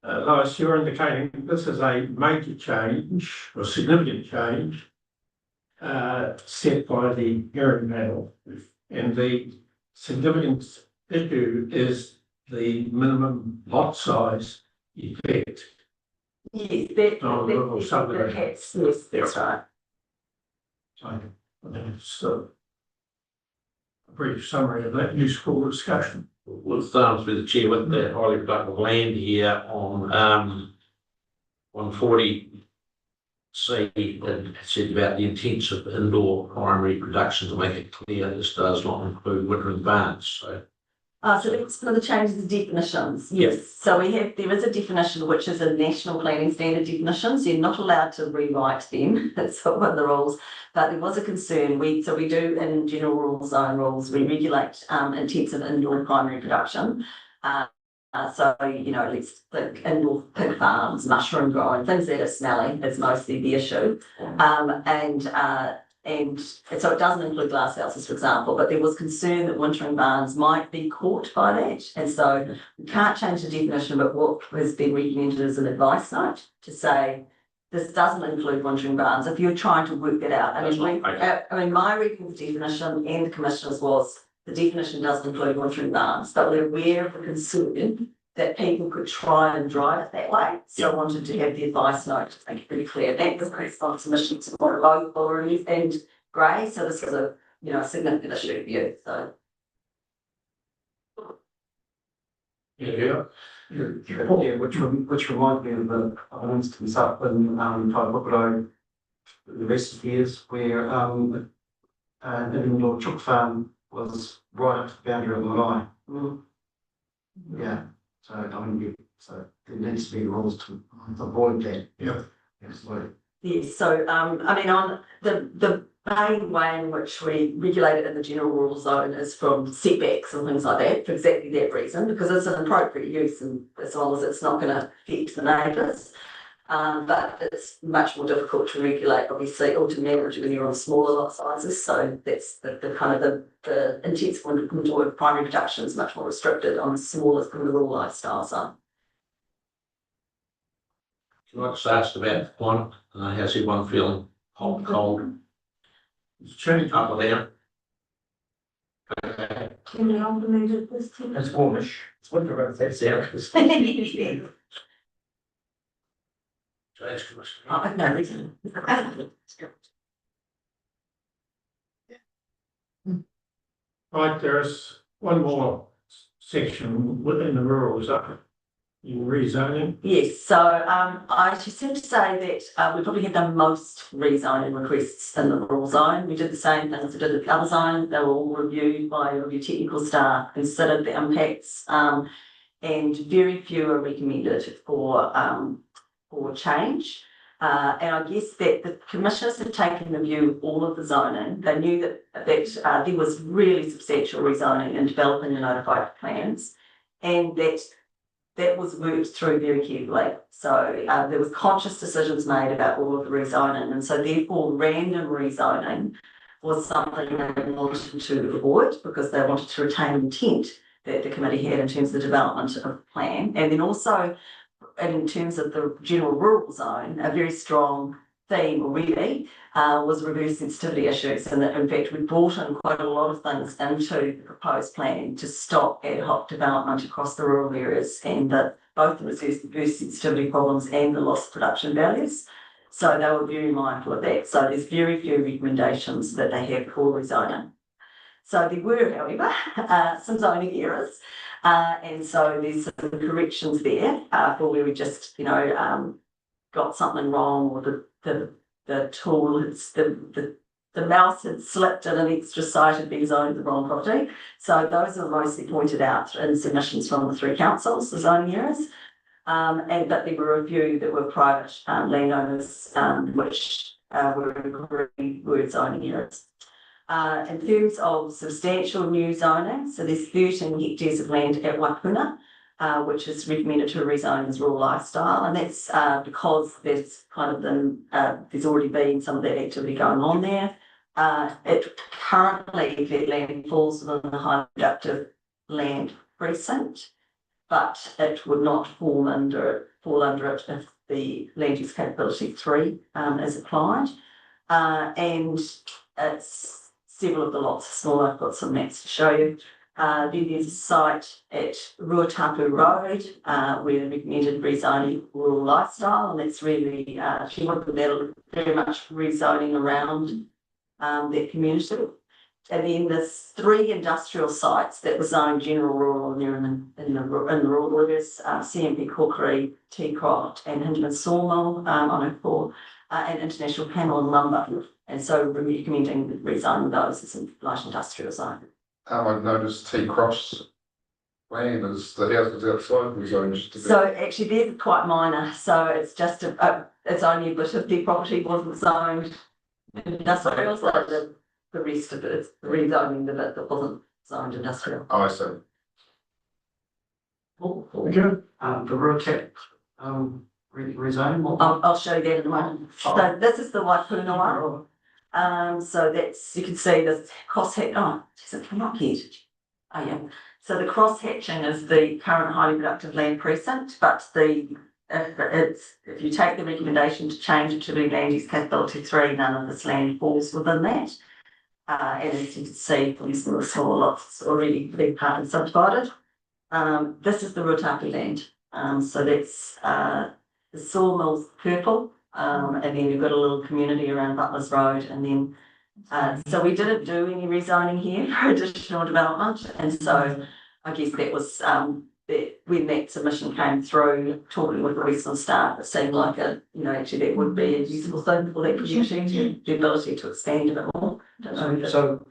Lois, you're indicating this is a major change or significant change set by the hearing panel, and the significant issue is the minimum lot size effect. Yes, that's right. So a brief summary of that useful discussion. With through the chair, with the highly productive land here on 140C, it said about the intents of indoor primary production, to make it clear this does not include wintering barns. So that's for the changes of definitions. Yes. So there is a definition which is a national planning standard definition, so you're not allowed to rewrite them. That's one of the rules. But there was a concern. We do in general rules, zone rules, we regulate intensive indoor primary production. So let's think indoor pig farms, mushroom growing, things that are smelly is mostly the issue. And so it doesn't include glass houses, for example, but there was concern that wintering barns might be caught by that. And so we can't change the definition, but what has been recommended is an advice note to say this doesn't include wintering barns. If you're trying to work that out, I mean, my reading of the definition and the commissioners was the definition doesn't include wintering barns, but we're aware of the concern that people could try and drive it that way. So I wanted to have the advice note to make it pretty clear that was based on submissions for local and Grey. So this is a significant issue for you. So which reminds me of an instance up in Taipukuro the recent years where an indoor chook farm was right up to the boundary of the line. Yeah. So so there needs to be rules to avoid that. Yeah. Absolutely. Yes. So I mean, on the main way in which we regulate it in the general rural zone is from setbacks and things like that, for exactly that reason, because it's an appropriate use, and as long as it's not going to affect the neighbours. But it's much more difficult to regulate, obviously, or to manage when you're on smaller lot sizes. So that's the kind of the intensive indoor primary production is much more restricted on smaller than the rural lifestyle zone. can I just ask about one? How's everyone feeling? Hot and cold? It's changing. Up or down? It's warmish. It's winter out there. Change commission. No reason. Right, there's one more section within the rural zone. In rezoning. Yes, so I just have to say that we probably had the most rezoning requests in the rural zone. We did the same things we did with the other zone. They were all reviewed by review technical staff, considered the impacts, and very few are recommended for change. And I guess that the commissioners have taken the view of all of the zoning. They knew that there was really substantial rezoning in developing the notified plans, and that was worked through very carefully. So there was conscious decisions made about all of the rezoning, and so therefore random rezoning was something they wanted to avoid because they wanted to retain intent that the committee had in terms of the development of the plan. And then also in terms of the general rural zone, a very strong theme already was reverse sensitivity issues, and that in fact we brought in quite a lot of things into the proposed plan to stop ad hoc development across the rural areas, and that both the reverse sensitivity problems and the loss of production values. So they were very mindful of that. So there's very few recommendations that they have for rezoning. So there were, however, some zoning errors. And so there's some corrections there for where we just, got something wrong, or the tool, the mouse had slipped and an extra site had been zoned the wrong property. So those are mostly pointed out in submissions from the 3 councils, the zoning errors. But there were a few that were private landowners, which were zoning errors. In terms of substantial new zoning, so there's 13 hectares of land at Waipuna, which is recommended to rezone as rural lifestyle, and that's because there's kind of there's already been some of that activity going on there. It currently, that land falls within the highly productive land precinct, but it would not fall under it if the land use capability 3 is applied. And it's several of the lots are smaller. I've got some maps to show you. Then there's a site at Ruatapu Road where the recommended rezoning rural lifestyle, and that's really she wanted that very much rezoning around that community. And then there's 3 industrial sites that were zoned general rural, and they're in the rural areas, CMP Corkery, Teacroft and Hinderman Sawmill on O4, and International Panel and Lumber. And so we're recommending rezoning those as a light industrial zone. I've noticed T-Cross land is the houses outside the zone. So actually they're quite minor. So it's just it's only a bit of their property wasn't zoned industrial, so the rest of it is rezoning the bit that wasn't zoned industrial. Oh, I see. The Ruatap rezoning. I'll show you that in a moment. So this is the Waipuna one. So that's, you can see the cross hatch. Oh, does it come up yet? Oh yeah. So the cross hatching is the current highly productive land precinct, but if you take the recommendation to change it to be land use capability 3, none of this land falls within that. And as you can see from some of the small lots, it's already big part and subdivided. This is the Ruatapu land. So that's the sawmill's purple. And then you've got a little community around Butler's Road, and then so we didn't do any rezoning here for additional development, and so I guess that was when that submission came through, talking with the Western staff, it seemed like actually that would be a useful thing for that community, the ability to expand a bit more. So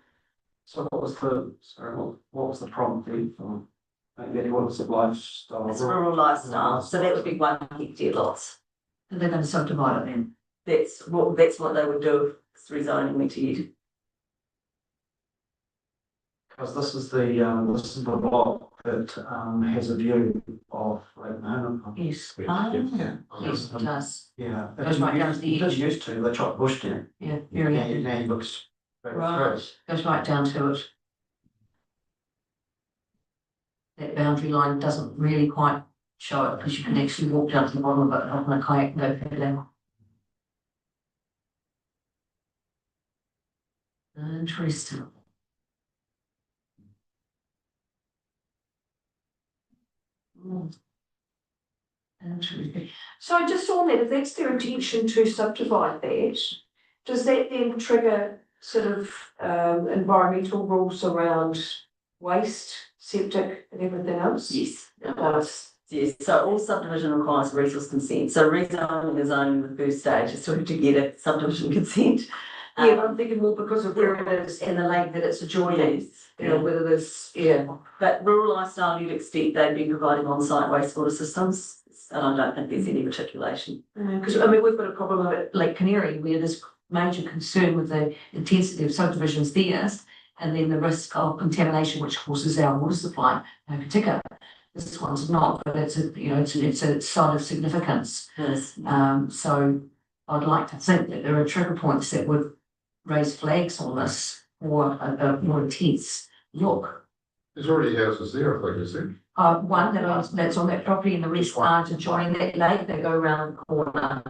what was the prompt for what was the lifestyle? It's rural lifestyle, so that would be 1 hectare lots. And they're going to subdivide it then? That's what they would do if it's rezoning went ahead. Because this is the block that has a view of Lake Mahon. Yes. Yes, it does. Yeah. Goes right down to the edge. It used to, they chopped bush down. Yeah, very Now it looks right. Goes right down to it. That boundary line doesn't really quite show it, because you can actually walk down to the bottom of it on a kayak and go further down. Interesting. Interesting. So just on that, if that's their intention to subdivide that, does that then trigger sort of environmental rules around waste, septic and everything else? Yes, it does. Yes, so all subdivision requires resource consent. So rezoning is only the first stage, is to get a subdivision consent. Yeah, but I'm thinking more because of where it is and the lake that it's adjoining. Whether there's But rural lifestyle, you'd expect they'd be providing on-site wastewater systems, and I don't think there's any articulation. Because we've got a problem at Lake Canary where there's major concern with the intensity of subdivisions there, and then the risk of contamination, which causes our water supply, no particular. This one's not, but it's a site of significance. Yes. So I'd like to think that there are trigger points that would raise flags on this for a more intense look. There's already houses there, I think, is there? one that's on that property and the rest aren't adjoining that lake, they go around the corner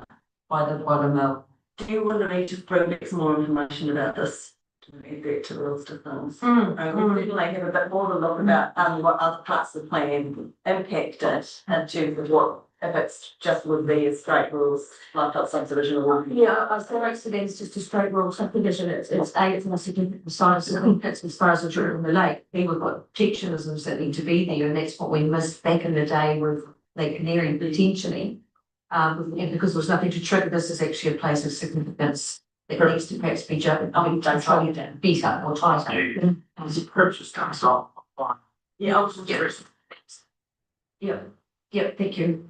by the mill. Do you want me to bring back some more information about this? To add that to the list of things. We definitely have a bit more to look about what other parts of the plan impact it in terms of what, if it's just would be a straight rules, like that subdivision or. Yeah, I thought it's just a straight rural subdivision, it's a significant size, significance as far as the children relate. We've got protectionisms that need to be there, and that's what we missed back in the day with Lake Canary potentially. And because there's nothing to trigger this is actually a place of significance that needs to perhaps be judged, don't try to beat up or tighter. It's a purchase tax off. Yeah, thank you.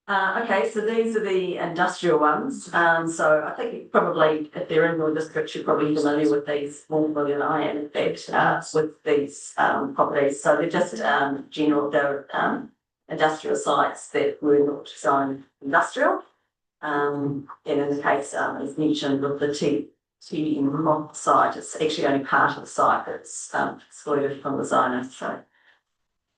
Okay, so these are the industrial ones. So I think probably if they're in your district, you're probably familiar with these more than I am, in fact, with these properties. So they're just they're industrial sites that were not zoned industrial. And in the case, as mentioned, with the TTPP site, it's actually only part of the site that's excluded from the zoning. So.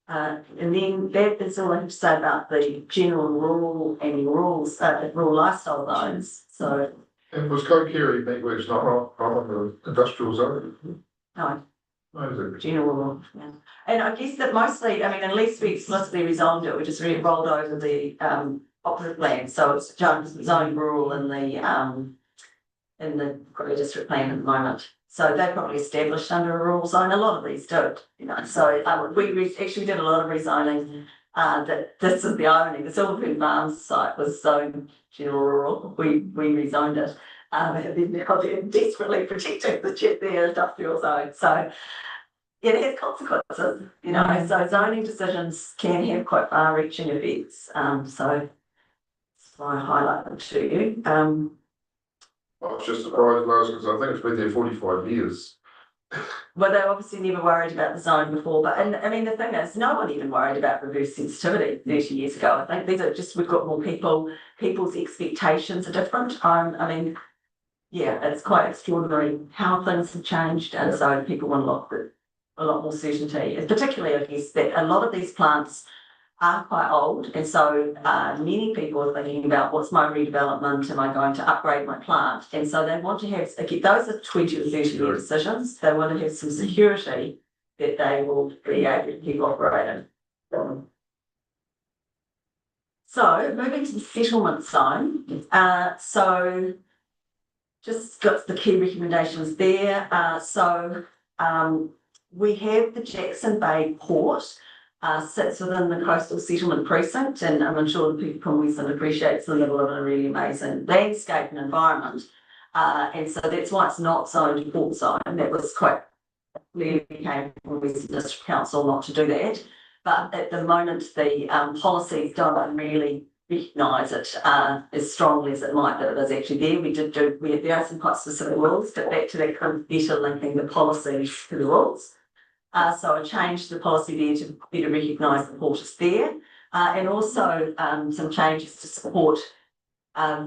And then that is all I have to say about the general rural and rural lifestyle zones. So. And was Kokiri Megwich not on the industrial zone? No. No, is it? General, yeah. And I guess that mostly, I mean, unless we explicitly rezoned it, we just really rolled over the operative plan. So it's zoned rural in the Quarry District plan at the moment. So they're probably established under a rural zone. A lot of these do, you know. So we actually did a lot of rezoning. That this is the irony. The Silverfern Farms site was zoned general rural. We rezoned it. Because they're desperately protecting the industrial zone. So it has consequences, you know. So zoning decisions can have quite far-reaching effects. So that's why I highlight them to you. I was just surprised, Lars, because I think it's been there 45 years. Well, they obviously never worried about the zone before, but and I mean the thing is, no one even worried about reverse sensitivity 30 years ago. I think these are just we've got more people's expectations are different. I mean, yeah, it's quite extraordinary how things have changed, and so people want a lot more certainty, and particularly I guess that a lot of these plants are quite old, and so many people are thinking about what's my redevelopment, am I going to upgrade my plant, and so they want to have, again, those are 20 or 30 year decisions. They want to have some security that they will be able to keep operating. So moving to the settlement zone, so just got the key recommendations there. We have the Jackson Bay Port. Sits within the coastal settlement precinct, and I'm sure the people from Western appreciates the level of a really amazing landscape and environment. And so that's why it's not zoned port zone. That was quite clearly came from Western District Council not to do that. But at the moment, the policies don't really recognise it as strongly as it might, that it is actually there. There are some quite specific rules, but back to that kind of better linking the policy to the rules. So I changed the policy there to better recognise the port is there, and also some changes to support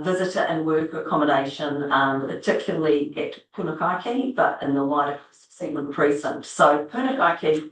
visitor and worker accommodation, particularly at Punakaiki, but in the wider segment precinct. So Punakaiki,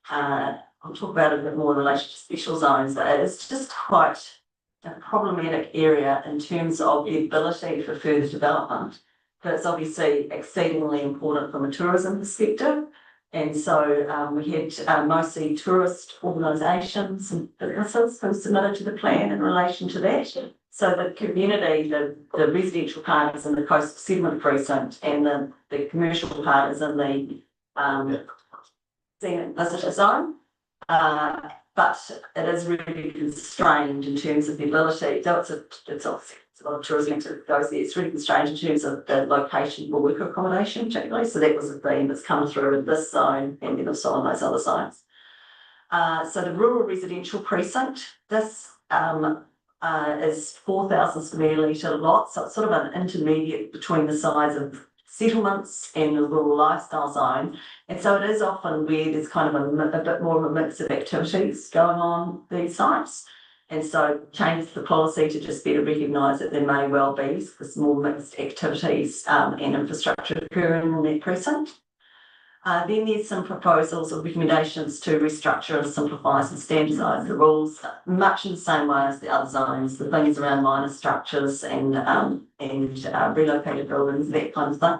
I'll talk about it a bit more in relation to special zones. It's just quite a problematic area in terms of the ability for further development, but it's obviously exceedingly important from a tourism perspective. And so we had mostly tourist organisations and businesses who submitted to the plan in relation to that. So the community, the residential part is in the coastal settlement precinct, and the commercial part is in the visitor zone. But it is really constrained in terms of the ability, though it's a lot of tourism that goes there, it's really constrained in terms of the location for worker accommodation, particularly. So that was a theme that's come through in this zone and then also on those other zones. So the rural residential precinct, this is 4,000 square litre lot, so it's sort of an intermediate between the size of settlements and the rural lifestyle zone. And so it is often where there's kind of a bit more of a mix of activities going on these sites. And so change the policy to just better recognise that there may well be some more mixed activities and infrastructure occurring in that precinct. Then there's some proposals or recommendations to restructure and simplify and standardise the rules, much in the same way as the other zones, the things around minor structures and relocated buildings, that kind of thing.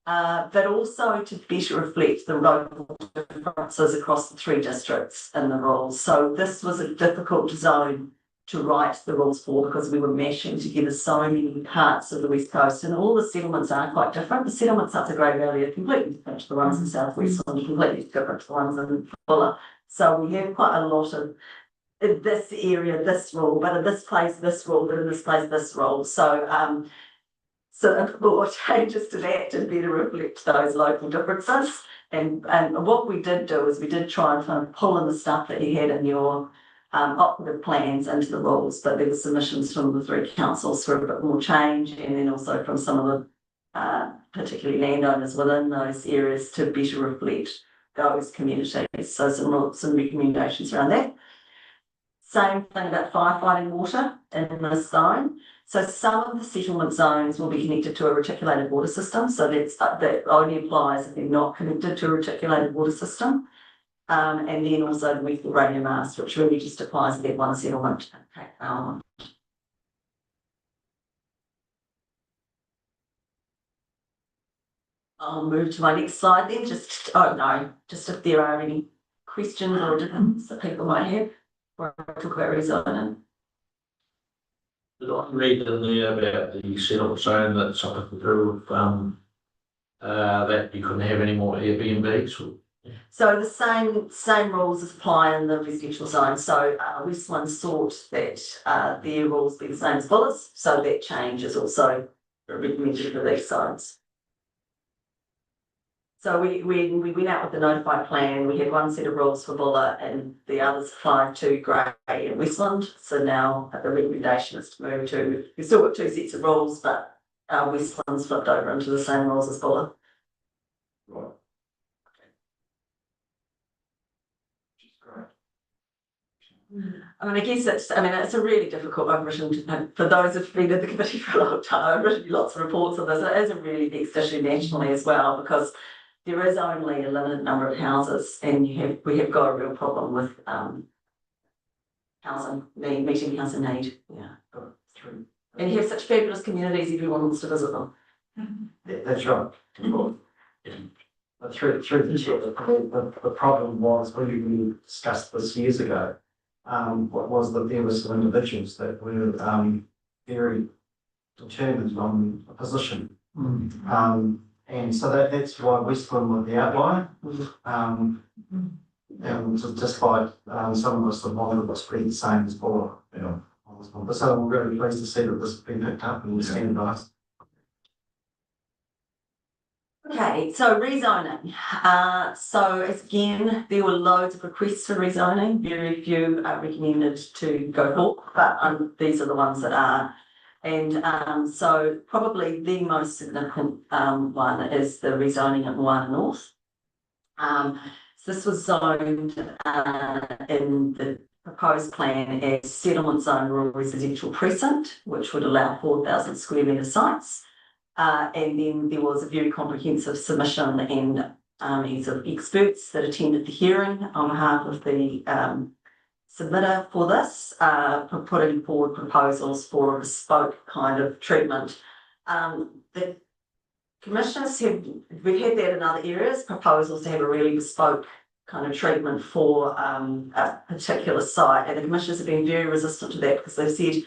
But also to better reflect the local differences across the 3 districts in the rules. So this was a difficult zone to write the rules for because we were mashing together so many parts of the West Coast, and all the settlements are quite different. The settlements up the Grey Valley are completely different to the ones in South West and completely different to the ones in Bulla. So we have quite a lot of in this area, this rule, but in this place, this rule, but in this place, this rule. So more changes to that to better reflect those local differences. And what we did do is we did try and kind of pull in the stuff that you had in your operative plans into the rules, but there were submissions from the 3 councils for a bit more change, and then also from some of the particularly landowners within those areas to better reflect those communities. So some recommendations around that. Same thing about firefighting water in this zone. So some of the settlement zones will be connected to a reticulated water system. So that only applies if they're not connected to a reticulated water system. And then also the weekly radio mast, which really just applies to that one settlement. Okay. I'll move to my next slide then. Just if there are any questions or differences that people might have where I talk about rezoning. Did I read in there about the settlement zone that something to do with that you couldn't have any more Airbnbs? Or? So the same rules apply in the residential zone. So Westland sought that their rules be the same as Bulla's, so that change is also recommended for these zones. So we went out with the notified plan. We had one set of rules for Bulla and the others applied to Grey and Westland. So now the recommendation is to move to, we've still got 2 sets of rules, but Westland's flipped over into the same rules as Bulla. Right. I mean, I guess it's a really difficult, I've written, for those who've been in the committee for a long time, I've written lots of reports on this. It is a really vexed issue nationally as well, because there is only a limited number of houses, and we have got a real problem with meeting housing need. Yeah, true. And you have such fabulous communities, everyone wants to visit them. That's right. But through the chair, the problem was when we discussed this years ago. What was that there were some individuals that were very determined on a position. And so that's why Westland were the outlier. And despite some of us that wanted it was pretty the same as Bulla. Yeah. But so we're really pleased to see that this has been picked up and standardised. Okay, so rezoning. So again, there were loads of requests for rezoning. Very few are recommended to go forward, but these are the ones that are. And so probably the most significant one is the rezoning at Moana North. So this was zoned in the proposed plan as settlement zone rural residential precinct, which would allow 4,000 square metre sites. And then there was a very comprehensive submission and of experts that attended the hearing on behalf of the submitter for this, for putting forward proposals for a bespoke kind of treatment. The commissioners we've had that in other areas, proposals to have a really bespoke kind of treatment for a particular site, and the commissioners have been very resistant to that because they've said,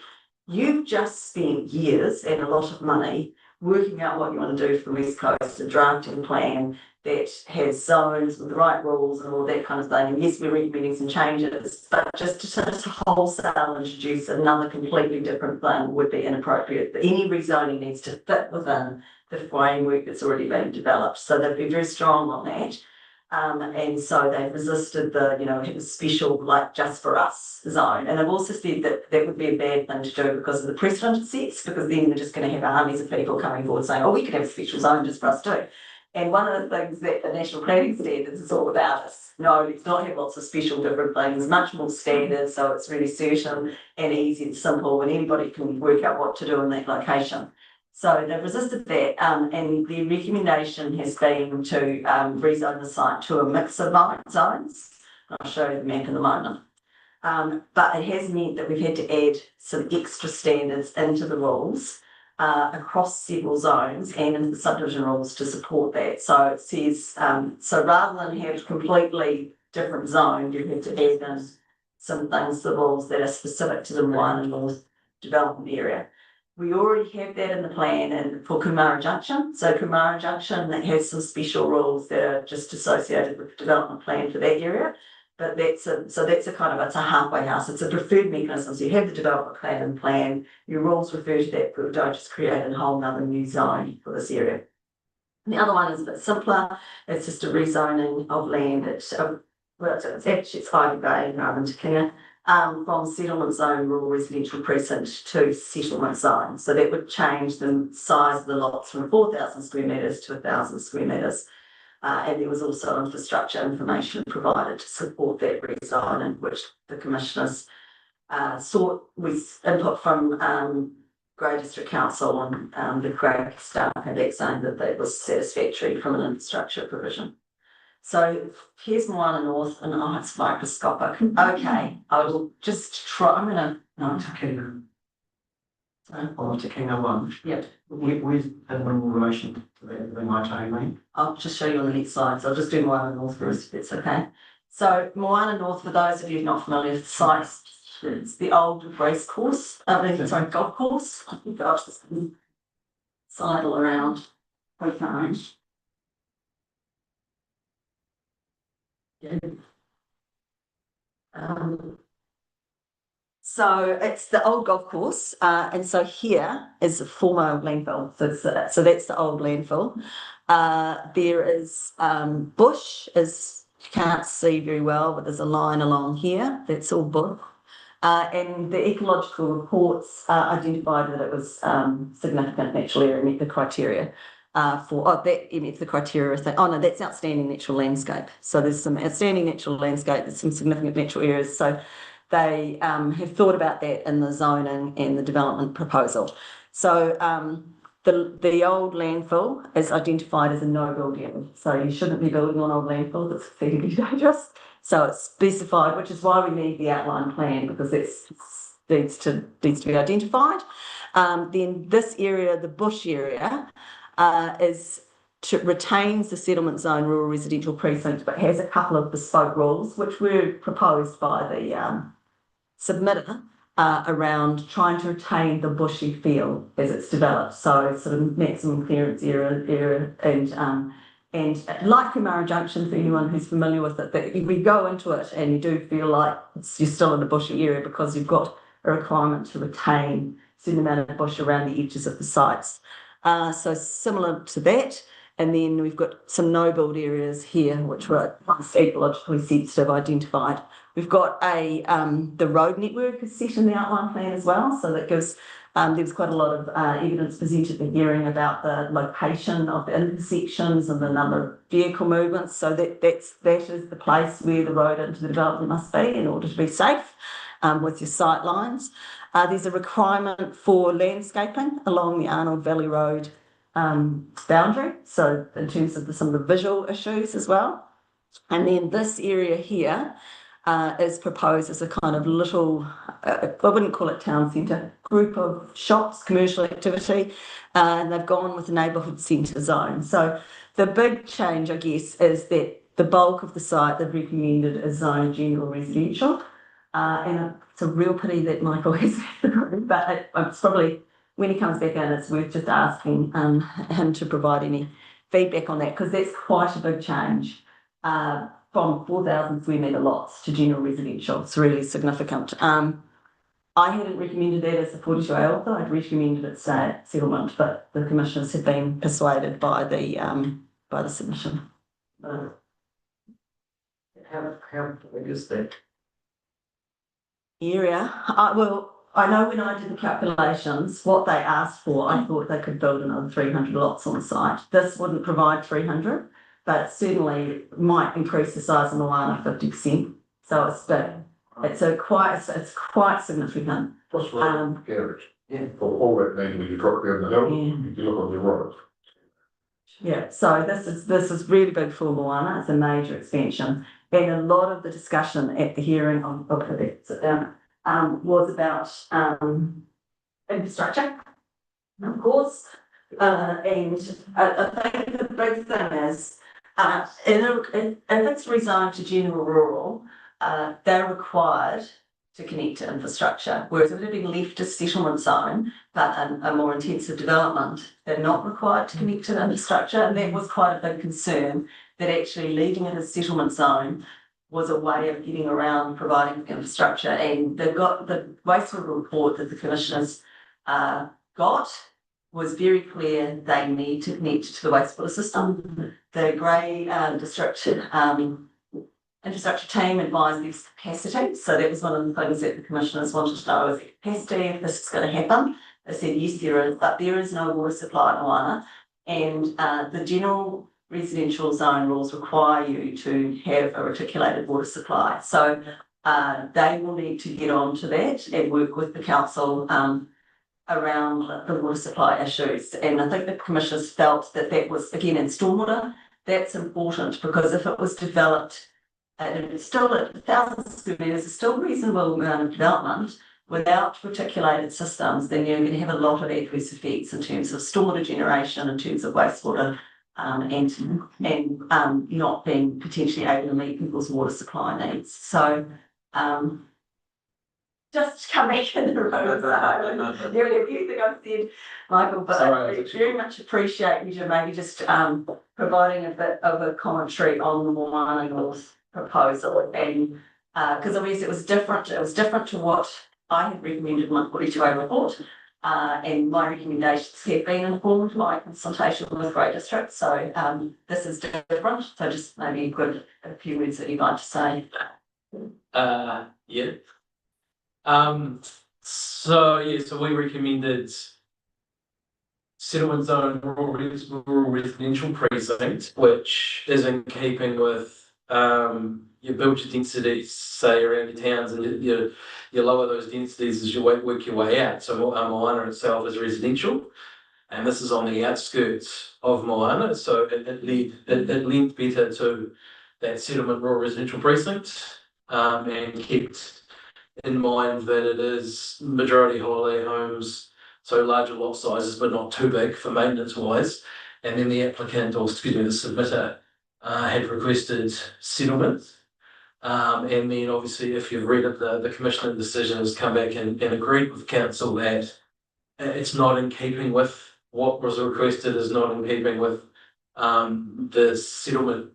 you've just spent years and a lot of money working out what you want to do for the West Coast, a drafting plan that has zones with the right rules and all that kind of thing. And yes, we're recommending some changes, but just to wholesale introduce another completely different thing would be inappropriate. Any rezoning needs to fit within the framework that's already been developed. So they've been very strong on that. And so they've resisted the, have a special, like, just for us zone. And they've also said that that would be a bad thing to do because of the precedent it sets, because then they're just going to have armies of people coming forward saying, oh, we could have a special zone just for us too. And one of the things that the National Planning Standards is all about is, no, let's not have lots of special different things, much more standard, so it's really certain and easy and simple, and anybody can work out what to do in that location. So they've resisted that, and the recommendation has been to rezone the site to a mix of zones. I'll show you the map in a moment. But it has meant that we've had to add some extra standards into the rules across several zones and into the subdivision rules to support that. So it says, so rather than have a completely different zone, you have to add in some things to the rules that are specific to the Moana North development area. We already have that in the plan and for Kumara Junction. So Kumara Junction, that has some special rules that are just associated with the development plan for that area. But that's a kind of, it's a halfway house. It's a preferred mechanism. So you have the development plan and plan, your rules refer to that, but don't just create a whole nother new zone for this area. And the other one is a bit simpler. It's just a rezoning of land. It's Ivy Bay rather than Te Kinga, from settlement zone rural residential precinct to settlement zone. So that would change the size of the lots from 4,000 square metres to 1,000 square metres. And there was also infrastructure information provided to support that rezoning, which the commissioners sought with input from Grey District Council and the Grey staff had that saying that was satisfactory from an infrastructure provision. So here's Moana North, and it's microscopic. Okay, I will just try. Te Kinga one. Yeah. Where's in relation to the Matai lane? I'll just show you on the next slide. So I'll just do Moana North first, if it's okay. So Moana North, for those of you not familiar with the site, it's the old golf course. I think gosh, this can sidle around. Okay. Yeah. So it's the old golf course, and so here is a former landfill. So that's the old landfill. There is bush, as you can't see very well, but there's a line along here. That's all bush. And the ecological reports identified that it was significant natural area, met the criteria met the criteria. That's outstanding natural landscape. So there's some outstanding natural landscape, there's some significant natural areas. So they have thought about that in the zoning and the development proposal. So the old landfill is identified as a no-build area. So you shouldn't be building on old landfill, that's fairly dangerous. So it's specified, which is why we need the outline plan, because it needs to be identified. Then this area, the bush area, retains the settlement zone rural residential precinct, but has a couple of bespoke rules, which were proposed by the submitter around trying to retain the bushy feel as it's developed. So sort of maximum clearance area and like Kumara Junction, for anyone who's familiar with it, that we go into it and you do feel like you're still in a bushy area because you've got a requirement to retain a certain amount of bush around the edges of the sites. So similar to that. And then we've got some no-build areas here, which were ecologically sensitive, identified. We've got the road network is set in the outline plan as well. So that gives, there's quite a lot of evidence presented at the hearing about the location of the intersections and the number of vehicle movements. So that is the place where the road into the development must be in order to be safe with your sight lines. There's a requirement for landscaping along the Arnold Valley Road boundary, so in terms of some of the visual issues as well. And then this area here is proposed as a kind of little, I wouldn't call it town centre, group of shops, commercial activity, and they've gone with the neighbourhood centre zone. So the big change, I guess, is that the bulk of the site they've recommended is zone general residential. And it's a real pity that Michael has but it's probably, when he comes back in, it's worth just asking him to provide any feedback on that, because that's quite a big change from 4,000 square metre lots to general residential. It's really significant. I hadn't recommended that as a 42A author. I'd recommended it settlement, but the commissioners have been persuaded by the submission. How big is that area? Well, I know when I did the calculations, what they asked for, I thought they could build another 300 lots on the site. This wouldn't provide 300, but certainly might increase the size of Moana 50%. So it's big. It's quite significant. What's the garage? All that means when you drop down the hill, you can look on your right. Yeah, so this is really big for Moana. It's a major expansion, and a lot of the discussion at the hearing sit down was about infrastructure, of course, and I think the big thing is if it's rezoned to general rural, they're required to connect to infrastructure, whereas if it had been left as settlement zone, but a more intensive development, they're not required to connect to infrastructure, and that was quite a big concern, that actually leaving it as settlement zone was a way of getting around providing infrastructure. And they've got the wastewater report that the commissioners got was very clear they need to connect to the wastewater system. The Grey District infrastructure team advised there's capacity, so that was one of the things that the commissioners wanted to know, is capacity, if this is going to happen. They said yes there is, but there is no water supply in Moana, and the general residential zone rules require you to have a reticulated water supply. So they will need to get on to that and work with the council around the water supply issues. And I think the commissioners felt that that was, again, in stormwater, that's important, because if it was developed and it's still at 1,000 square metres, is still a reasonable amount of development without reticulated systems, then you're going to have a lot of adverse effects in terms of stormwater generation, in terms of wastewater, and not being potentially able to meet people's water supply needs. So just come back in the room. There are a few things I've said, Michael, but I very much appreciate you maybe just providing a bit of a commentary on the Moana North proposal, and because obviously it was different to what I had recommended in my 42A report, and my recommendations have been informed by consultation with Grey District, so this is different, so just maybe a few words that you'd like to say. Yeah. So we recommended settlement zone rural residential precinct, which is in keeping with you build your densities, say around your towns, and you lower those densities as you work your way out. So Moana itself is residential, and this is on the outskirts of Moana, so it linked better to that settlement rural residential precinct, and kept in mind that it is majority holiday homes, so larger lot sizes but not too big for maintenance wise. And then the applicant, or excuse me, the submitter, had requested settlement. And then obviously if you've read it, the commissioner decision has come back and agreed with council that it's not in keeping with what was requested, is not in keeping with the settlement,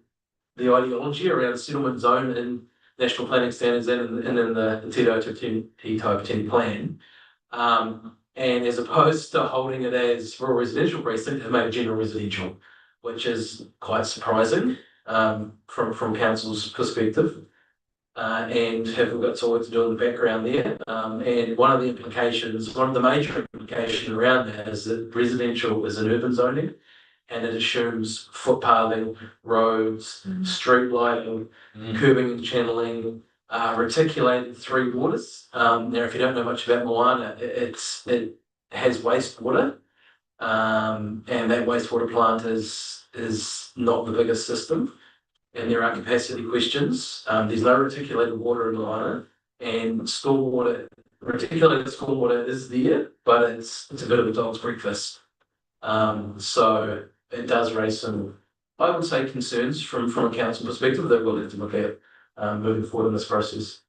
the ideology around settlement zone in national planning standards and in the TTPP plan. And as opposed to holding it as rural residential precinct, have made it general residential, which is quite surprising from council's perspective. And have got some work to do in the background there. And one of the major implications around that is that residential is an urban zoning, and it assumes footpathing, roads, street lighting, curbing and channeling, reticulated 3 waters. Now, if you don't know much about Moana, it has wastewater, and that wastewater plant is not the biggest system, and there are capacity questions. There's no reticulated water in Moana, and reticulated stormwater is there, but it's a bit of a dog's breakfast. So it does raise some, I would say, concerns from a council perspective that we'll have to look at moving forward in this process.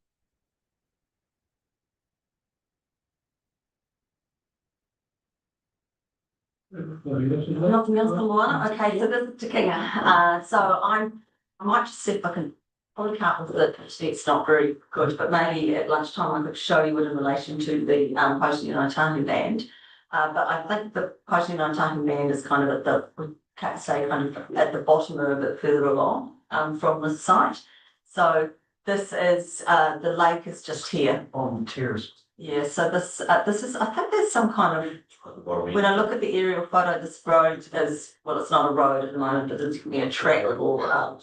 Nothing else for Moana? Okay, so this is Te Kinga. So I might just see if I can, probably can't with it, it's not very good, but maybe at lunchtime I could show you it in relation to the Posting and Otahu land. But I think the Posting and Otahu land is kind of kind of at the bottom or a bit further along from the site. So this is the lake is just here. On terrace. Yeah, so this is, I think there's some kind of, when I look at the aerial photo, this road is, well, it's not a road at the moment, but there's a track or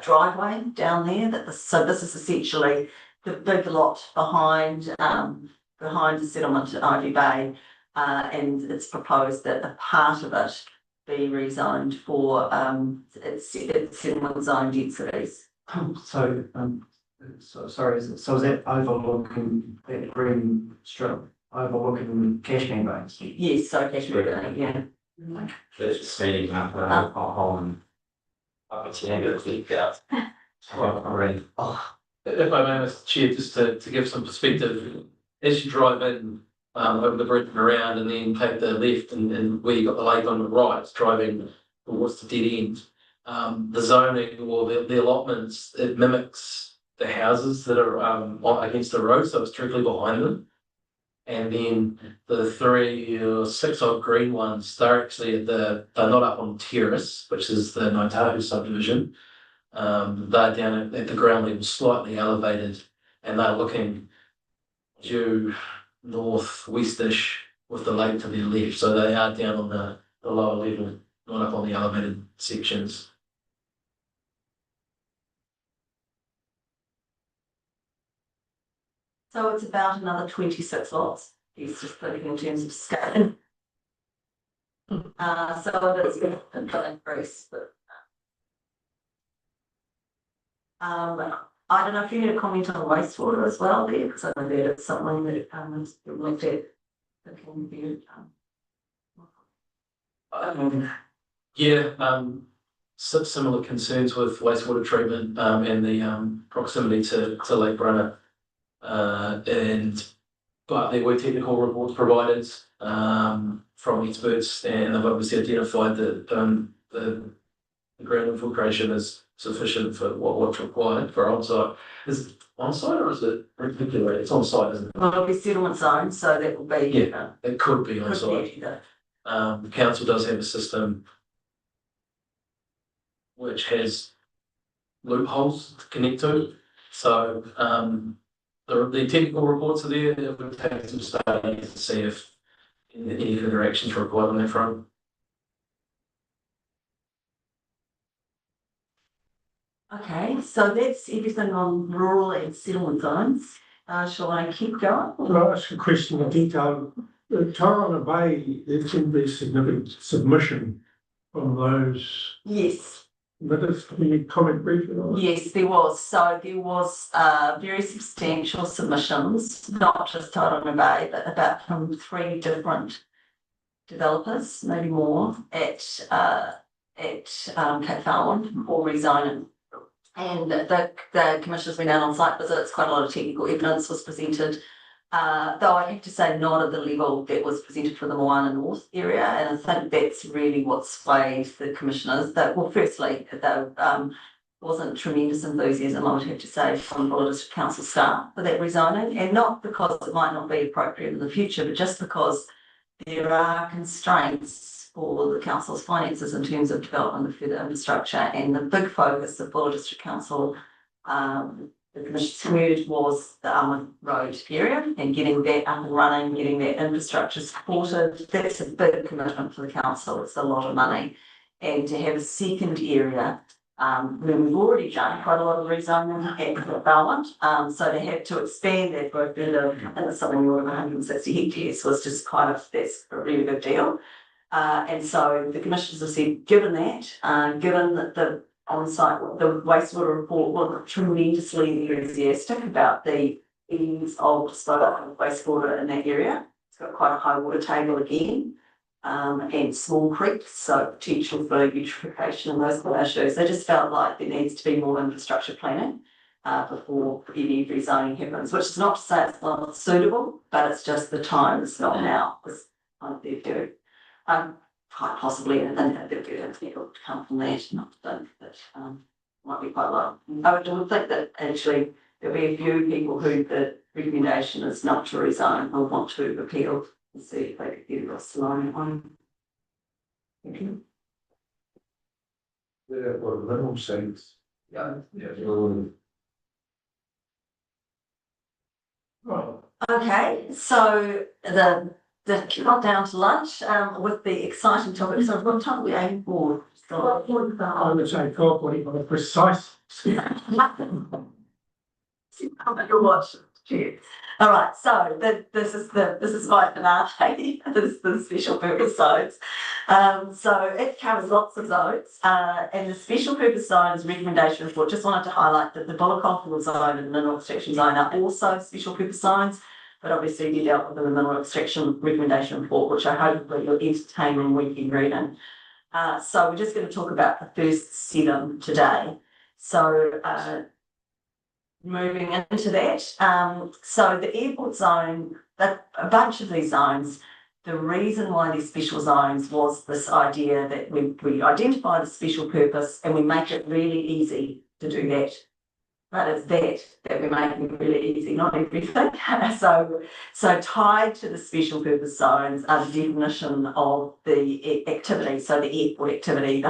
driveway down there. So this is essentially the big lot behind the settlement at Ivy Bay. And it's proposed that a part of it be rezoned for, it's settlement zone densities. Sorry, is that overlooking that green strip, overlooking Cashman Banks? Yes, so Cashmere Bay, yeah. That's speeding up on. It's out. If I may, Mr. Chair, just to give some perspective, as you drive in over the bridge and around and then take the left and where you got the lake on the right, driving towards the dead end, the zoning or the allotments, it mimics the houses that are against the road, so it's directly behind them. And then the 3 or 6 odd green ones, they're actually they're not up on terrace, which is the Naitahu subdivision. They're down at the ground level, slightly elevated, and they're looking due northwestish with the lake to their left. So they are down on the lower level, not up on the elevated sections. So it's about another 26 lots. He's just putting in terms of scale. So it is an increase, but I don't know if you need a comment on wastewater as well there, because I know that it's something that has been looked at. Similar concerns with wastewater treatment and the proximity to Lake Brunner. But there were technical reports provided from experts, and they've obviously identified that the ground infiltration is sufficient for what's required for on-site. Is it on-site or is it recirculated? It's on-site, isn't it? Well, it'll be settlement zone, so that will be. Yeah, it could be on-site. The council does have a system which has loopholes to connect to. So the technical reports are there. It would take some studies to see if any further actions are required on that front. Okay, so that's everything on rural and settlement zones. Shall I keep going? Well, I'll ask a question in detail. Tauranga Bay, there seemed to be significant submission from those. Yes. Minutes. Can you comment briefly on that? Yes, there was. So there was very substantial submissions, not just Tauranga Bay, but about from 3 different developers, maybe more, at Cape Farwan for rezoning. And the commissioners went out on site visits, quite a lot of technical evidence was presented. Though I have to say not at the level that was presented for the Moana North area, and I think that's really what swayed the commissioners. That, well, firstly, there wasn't tremendous enthusiasm, I would have to say, from the District Council staff for that rezoning, and not because it might not be appropriate in the future, but just because there are constraints for the council's finances in terms of development of further infrastructure, and the big focus of Buller District Council, the commission's heard, was the Almond Road area and getting that up and running, getting that infrastructure supported. That's a big commitment for the council. It's a lot of money. And to have a second area where we've already done quite a lot of rezoning at Belmont, so to have to expand that growth further into something more than 160 hectares was just that's a really big deal. And so the commissioners have said, given that, given that the on-site, the wastewater report was tremendously enthusiastic about the ease of disposal of wastewater in that area. It's got quite a high water table again, and small creeks, so potential for eutrophication and those kind of issues. They just felt like there needs to be more infrastructure planning before any rezoning happens, which is not to say it's not suitable, but it's just the time is not now. It's kind of their view. Quite possibly, and then they'll get a to come from that, not to think that might be quite low. I would think that actually there'll be a few people who the recommendation is not to resign or want to appeal and see if they could get across the line on. Thank you. Yeah, well, minimum sense. Yeah. Well, Okay, so the countdown to lunch with the exciting topics. So what time are we aiming for? I would say 12:45 precise. Your watch. All right, so this is my finale. This is the special purpose zones. So it covers lots of zones. And the special purpose zones recommendation report, just wanted to highlight that the Bullock zone and the mineral extraction zone are also special purpose zones, but obviously you dealt with in the mineral extraction recommendation report, which I hope that you'll entertain and weekend reading. So we're just going to talk about the first 7 today. So moving into that, so the airport zone, a bunch of these zones, the reason why they're special zones was this idea that we identify the special purpose and we make it really easy to do that. But it's that we're making it really easy, not everything. So tied to the special purpose zones are the definition of the activity. So the airport activity,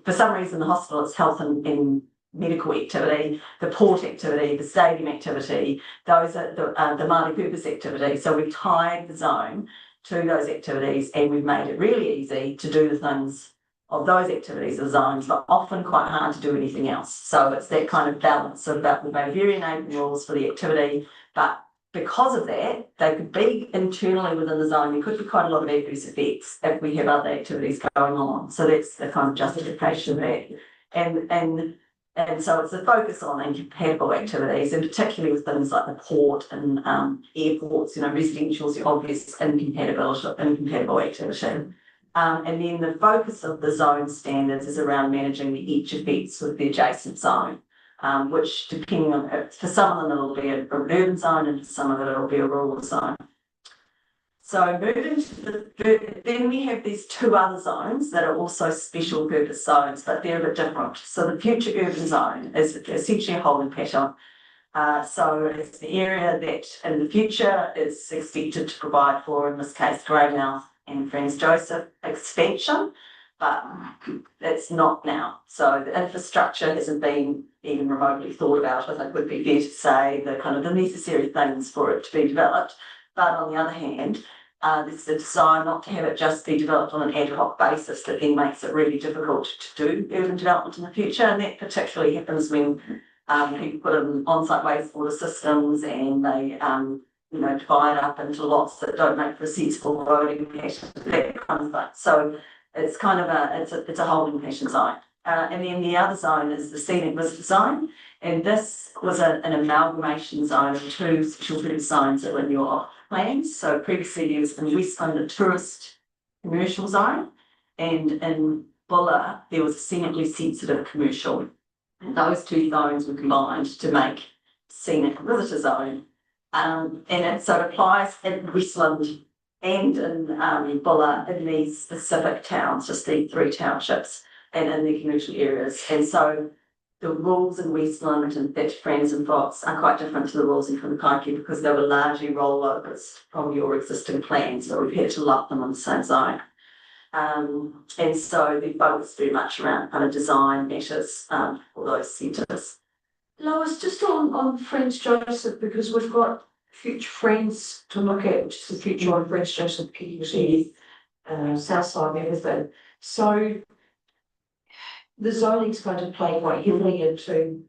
for some reason the hospital is health and medical activity, the port activity, the stadium activity, those are the multi-purpose activity. So we've tied the zone to those activities and we've made it really easy to do the things of those activities or zones, but often quite hard to do anything else. So it's that kind of balance of that we've made very enabling rules for the activity, but because of that, they could be internally within the zone. There could be quite a lot of adverse effects if we have other activities going on. So that's the kind of justification there. And so it's a focus on incompatible activities, and particularly with things like the port and airports, residential is the obvious incompatible activity. And then the focus of the zone standards is around managing the edge effects with the adjacent zone, which depending on, for some of them it'll be an urban zone and for some of it it'll be a rural zone. So moving to then we have these 2 other zones that are also special purpose zones, but they're a bit different. So the future urban zone is essentially a holding pattern. So it's the area that in the future is expected to provide for, in this case, Greymouth and Franz Joseph expansion, but it's not now. So the infrastructure hasn't been even remotely thought about. I think would be fair to say the kind of the necessary things for it to be developed. But on the other hand, there's the desire not to have it just be developed on an ad hoc basis that then makes it really difficult to do urban development in the future. And that particularly happens when people put in on-site wastewater systems and they divide up into lots that don't make for a sensible roading pattern, that kind of thing. So it's kind of it's a holding pattern zone. And then the other zone is the scenic visitor zone. And this was an amalgamation zone of 2 special purpose zones that were in your plans. So previously there was in Westland a tourist commercial zone, and in Bulla there was a scenically sensitive commercial. And those 2 zones were combined to make scenic visitor zone. And so it applies in Westland and in Bulla in these specific towns, just the 3 townships and in the commercial areas. And so the rules in Westland and that Franz and Fox are quite different to the rules in Whanakaiki because they were largely rollovers from your existing plans, so we've had to lump them in the same zone. And so they focus very much around kind of design matters for those centres. Lois, just on Franz Joseph, because we've got future Friends to look at, which is the future on Franz Joseph PUC, south side and everything. So the zoning's going to play quite heavily into,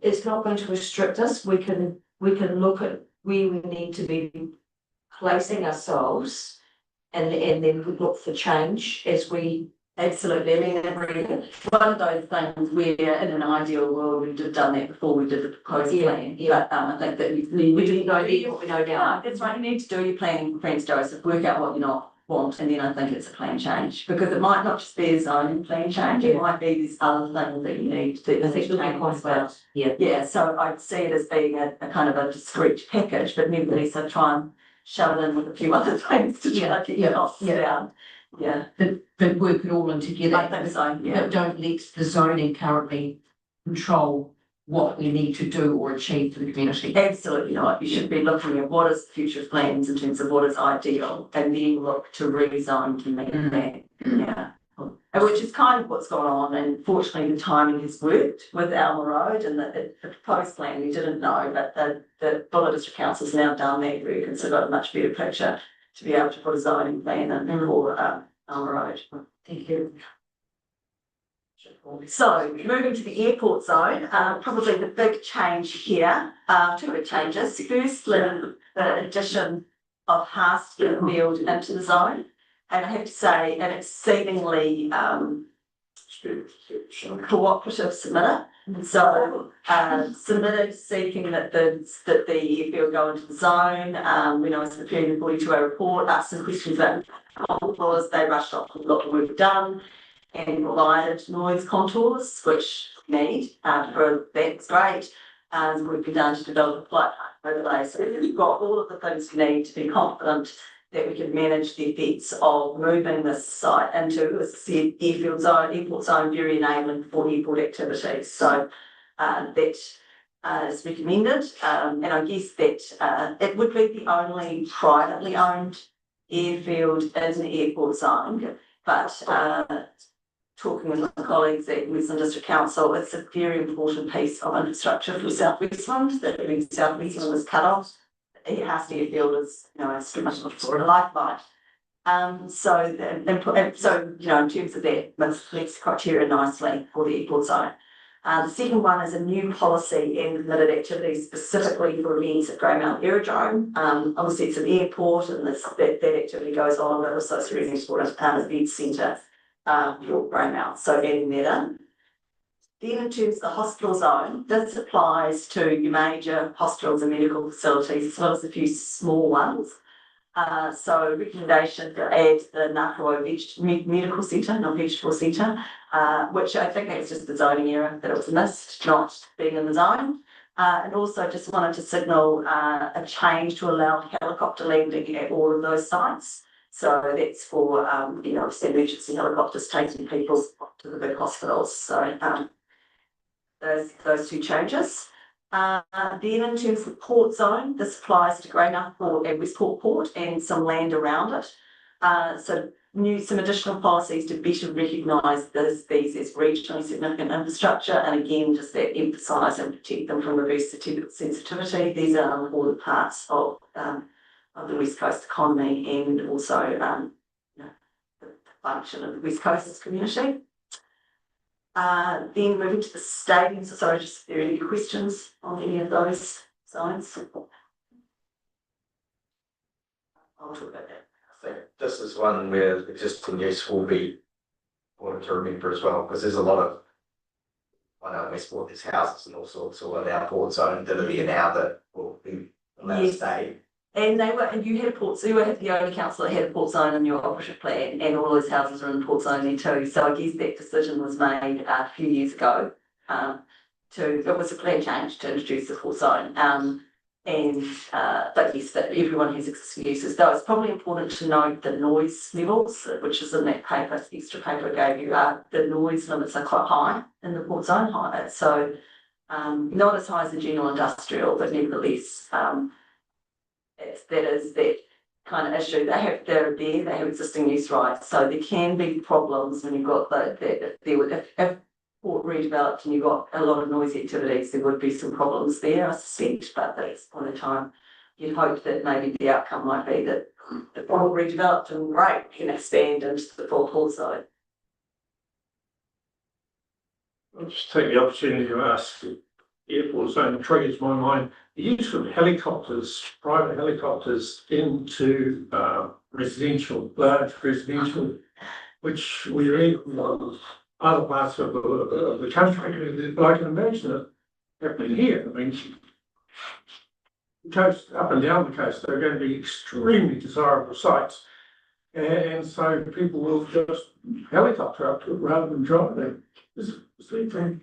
it's not going to restrict us. We can look at where we need to be placing ourselves and then we look for change as we. Absolutely. I mean, one of those things where in an ideal world we'd have done that before we did the proposed plan. But I think that we didn't know what we know now. No, that's right. You need to do your planning, Franz Joseph, work out what you want, and then I think it's a plan change. Because it might not just be a zoning plan change, it might be these other things that you need to change as well. Yeah, so I'd see it as being a kind of a discrete package, but nevertheless I'd try and shove it in with a few other things to try to keep your costs down. Yeah. But work it all in together. I think so, yeah. But don't let the zoning currently control what we need to do or achieve for the community. Absolutely not. You should be looking at what is the future of plans in terms of what is ideal and then look to rezone to meet that. Yeah. Which is kind of what's gone on, and fortunately the timing has worked with Alma Road and the proposed plan we didn't know, but the Bulla District Council's now done that work and so got a much better picture to be able to put a zoning plan in for Alma Road. Thank you. So moving to the airport zone, probably the big change here, two big changes. Firstly, the addition of Haast Airfield into the zone. And I have to say, an exceedingly cooperative submitter. So submitted seeking that the airfield go into the zone. When I was preparing the 42-hour report, asked some questions about contours. They rushed off with a lot of work done and provided noise contours, which we need for that's great. We've been done to develop a flight overlay. So we've got all of the things we need to be confident that we can manage the effects of moving this site into, as I said, airport zone, very enabling for airport activities. So that is recommended. And I guess that it would be the only privately owned airfield in the airport zone. But talking with my colleagues at Western District Council, it's a very important piece of infrastructure for South Westland, that when South Westland was cut off, Haast Airfield is, it's pretty much for a lifeline. So in terms of that, meets criteria nicely for the airport zone. The second one is a new policy and permitted activities specifically for events at Greymount Aerodrome. Obviously, it's an airport, and that activity goes on, but also it's a really important event centre for Greymount. So adding that in. Then in terms of the hospital zone, this applies to your major hospitals and medical facilities, as well as a few small ones. So recommendation to add the Ngākaro Medical Centre, not Vegetable Centre, which I think it's just the zoning error that it was missed, not being in the zone. And also just wanted to signal a change to allow helicopter landing at all of those sites. So that's for, emergency helicopters taking people to the big hospitals. So those two changes. Then in terms of the port zone, this applies to Greymouth Port and Westport Port and some land around it. So some additional policies to better recognise these as regionally significant infrastructure, and again just that emphasise and protect them from reverse sensitivity. These are important parts of the West Coast economy and also the function of the West Coast community. Then moving to the stadiums. Sorry, just if there are any questions on any of those zones. I'll talk about that. I think this is one where existing use will be important to remember as well, because there's a lot of, I know Westport, there's houses and all sorts of our port zone that are there now that will be allowed to stay. And you had a port, so you were the only council that had a port zone in your operative plan, and all those houses are in the port zone there too. So I guess that decision was made a few years ago. It was a plan change to introduce the port zone. But yes, that everyone has existing uses. Though it's probably important to note the noise levels, which is in that paper, extra paper I gave you. The noise limits are quite high in the port zone, so not as high as the general industrial, but nevertheless. That is that kind of issue. They have existing use rights, so there can be problems when you've got if port redeveloped and you've got a lot of noisy activities, there would be some problems there, I suspect, but that's point in time. You'd hope that maybe the outcome might be that the port redeveloped and great can expand into the full port zone. I'll just take the opportunity to ask. Airport zone triggers my mind. The use of helicopters, private helicopters, into large residential, which we read from other parts of the country. But I can imagine it happening here. I mean, the coast, up and down the coast, they're going to be extremely desirable sites, and so people will just helicopter up to it rather than drive them. This is the thing.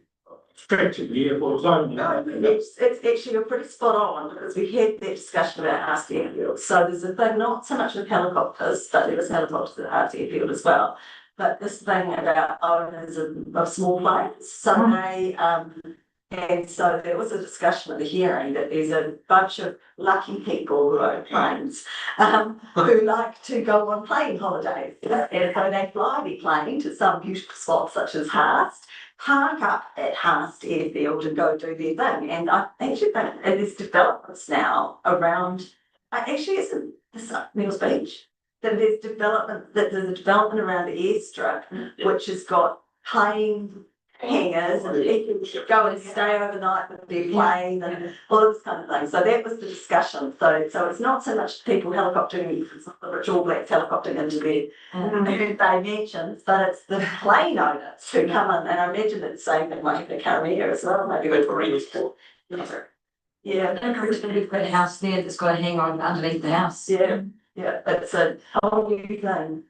Stretching the airport zone. No, it's actually you're pretty spot on, because we had that discussion about Haast Airfield. So there's a thing, not so much with helicopters, but there was helicopters at Haast Airfield as well. But this thing about owners of small planes. So and so there was a discussion at the hearing that there's a bunch of lucky people who own planes who like to go on plane holidays. And so they fly their plane to some beautiful spots such as Haast, park up at Haast Airfield and go do their thing. And I actually think there's developments now around, actually it's in Mills Beach, that there's a development around the airstrip, which has got plane hangers and people should go and stay overnight with their plane and all this kind of thing. So that was the discussion. So it's not so much people helicoptering, it's not the rich All Blacks helicoptering into their day mansions, but it's the plane owners who come in, and I imagine it's the same thing like the Karamea as well, maybe with the yeah. There's going to be a house there that's got a hang on underneath the house. Yeah, it's a whole new thing.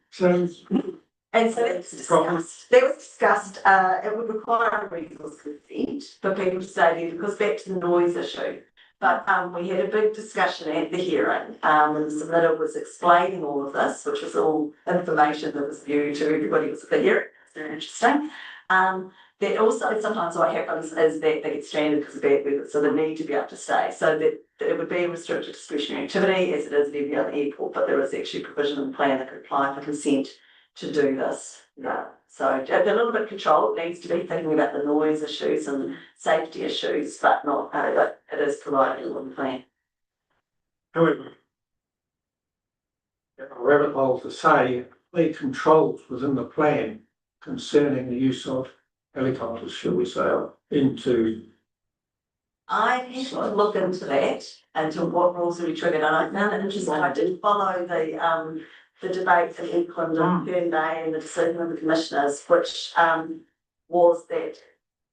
And so that was discussed, it would require a resource consent for people to stay there because back to the noise issue. But we had a big discussion at the hearing, and the submitter was explaining all of this, which was all information that was new to everybody who was at the hearing. It's very interesting. That also sometimes what happens is that they get stranded because of bad weather, so they need to be able to stay. So that it would be a restricted discretionary activity as it is at every other airport, but there is actually provision in the plan that could apply for consent to do this. Yeah. So a little bit of control needs to be thinking about the noise issues and safety issues, but not but it is provided in the plan. However, a rabbit hole to say the controls within the plan concerning the use of helicopters, shall we say, into. I had to look into that, into what rules will be triggered, and I found it interesting. I did follow the debate in Auckland and Herne Bay and the decision of the commissioners, which was that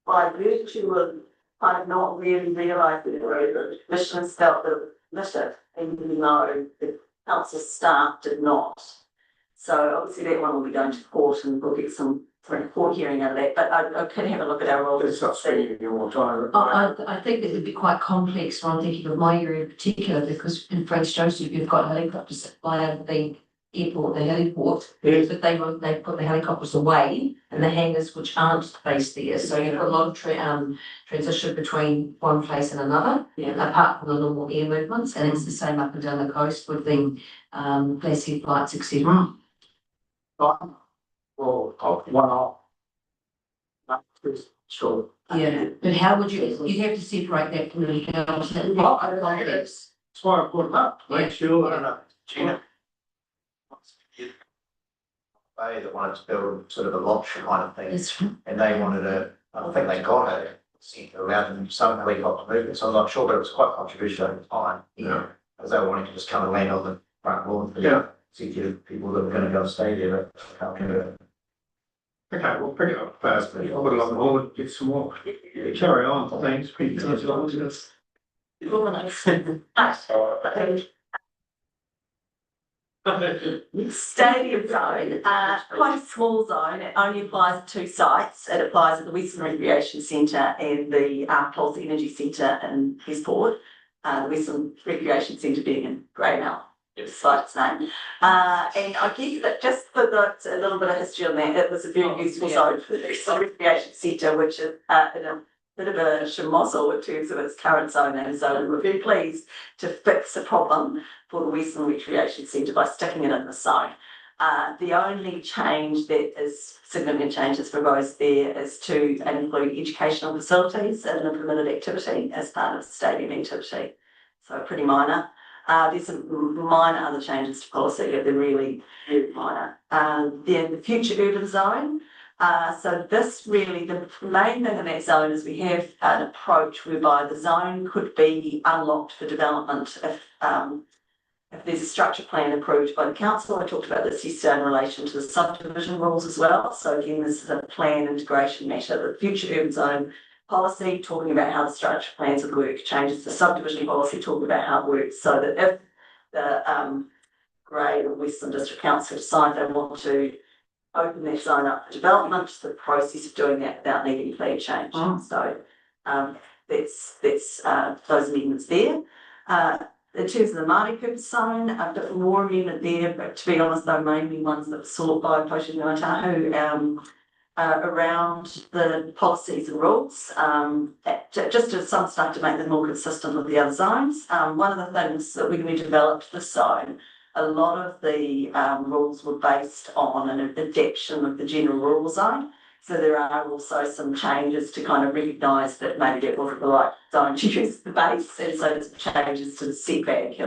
by virtue of kind of not really realising the commissioners felt that it was permitted, even though the council staff did not. So obviously that one will be going to court and we'll get some court hearing out of that, but I could have a look at our rules. It's not spending your time. I think that would be quite complex when I'm thinking of my area in particular, because in Franz Joseph you've got helicopters that fly over the airport, the heliport, but they put the helicopters away and the hangars which aren't based there. So you've got a lot of transition between one place and another, apart from the normal air movements, and it's the same up and down the coast with the glacier flights, etc. Well, one off. Sure. Yeah, but how would you'd have to separate that from anything else. That's why I put them up, to make sure. I don't know. Gina. That wanted to build sort of a lodge kind of thing, and they wanted I think they got it, allowed them some helicopter movement, so I'm not sure, but it was quite controversial at the time. Yeah. Because they were wanting to just come and land on the front lawn for the people that were going to go and stay there, but they can't do it. Okay, we'll pick it up fast. I'll put it on the board, get some more. Carry on, thanks. Stadium zone, quite a small zone. It only applies to 2 sites. It applies at the Western Recreation Centre and the Pulse Energy Centre in Eastport. The Western Recreation Centre being in Greymouth. Despite its name. And I guess that just for a little bit of history on that, it was a very useful zone for the Western Recreation Centre, which is in a bit of a schmozzle in terms of its current zoning. So we were very pleased to fix a problem for the Western Recreation Centre by sticking it in the zone. The only change that is significant changes proposed there is to include educational facilities in the permitted activity as part of the stadium activity. So pretty minor. There's some minor other changes to policy, but they're really very minor. Then the future urban zone. So this really, the main thing in that zone is we have an approach whereby the zone could be unlocked for development if there's a structure plan approved by the council. I talked about this yesterday in relation to the subdivision rules as well. So again, this is a plan integration matter. The future urban zone policy, talking about how the structure plans would work, changes the subdivision policy, talking about how it works, so that if the Grey or Western District Council decide they want to open that zone up for development, the process of doing that without needing plan change. So that's those amendments there. In terms of the Māori purpose zone, I've got more amendment there, but to be honest, they're mainly ones that were sought by Potion Ngātahu, around the policies and rules, just to some stuff to make them more consistent with the other zones. One of the things that when we developed this zone, a lot of the rules were based on an adaptation of the general rural zone. So there are also some changes to kind of recognise that maybe that wasn't the right zone to use the base, and so some changes to the setbacks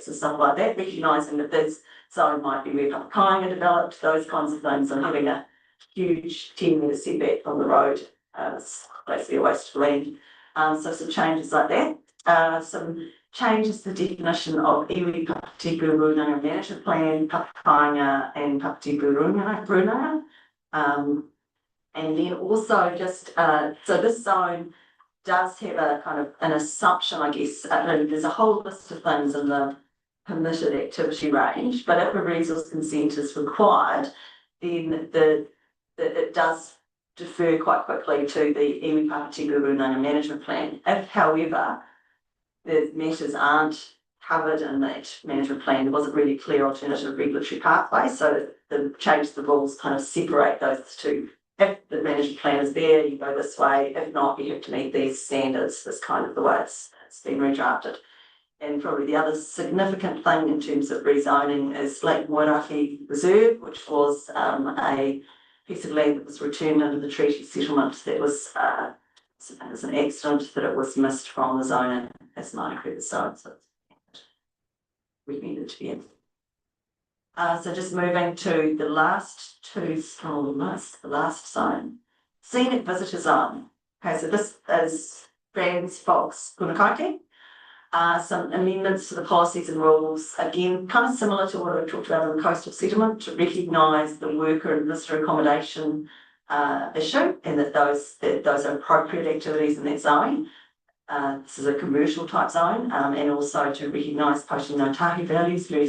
and stuff like that, recognising that this zone might be where Papakainga developed, those kinds of things, and having a huge 10 metre setback from the road. It's basically a waste of land. So some changes like that. Some changes to the definition of iwi Papatipu Runanga Management Plan, Papakainga and Papatipu Runanga. And then also just, so this zone does have a kind of an assumption, I guess. There's a whole list of things in the permitted activity range, but if a resource consent is required, then it does defer quite quickly to the iwi Papatipu Runanga Management Plan. If, however, the matters aren't covered in that management plan, there wasn't really clear alternative regulatory pathway, so the change the rules kind of separate those two. If the management plan is there, you go this way. If not, you have to meet these standards. That's kind of the way it's been redrafted. And probably the other significant thing in terms of rezoning is Lake Moeraki Reserve, which was a piece of land that was returned under the treaty settlement that was it was an accident that it was missed from the zone as minor credit zone, so we needed to be in. So just moving to the last two, the last zone, scenic visitor zone. Okay, so this is Franz Fox Punakaiki. Some amendments to the policies and rules, again, kind of similar to what I talked about in the coastal settlement, to recognise the worker and visitor accommodation issue, and that those are appropriate activities in that zone. This is a commercial type zone, and also to recognise Poshi Ngāi Tahu values, very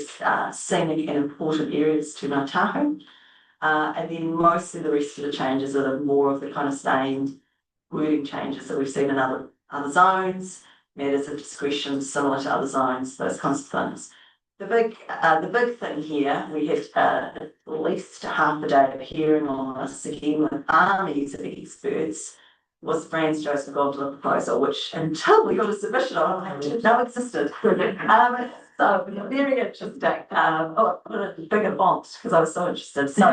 scenic and important areas to Ngāi Tahu. And then most of the rest of the changes are more of the kind of same wording changes that we've seen in other zones, matters of discretion similar to other zones, those kinds of things. The big thing here, we had at least half a day of hearing on this, again with armies of experts, was Franz Joseph Gondola proposal, which until we got a submission on, I didn't know existed. So very interesting. Oh, I put it in bigger font because I was so interested. So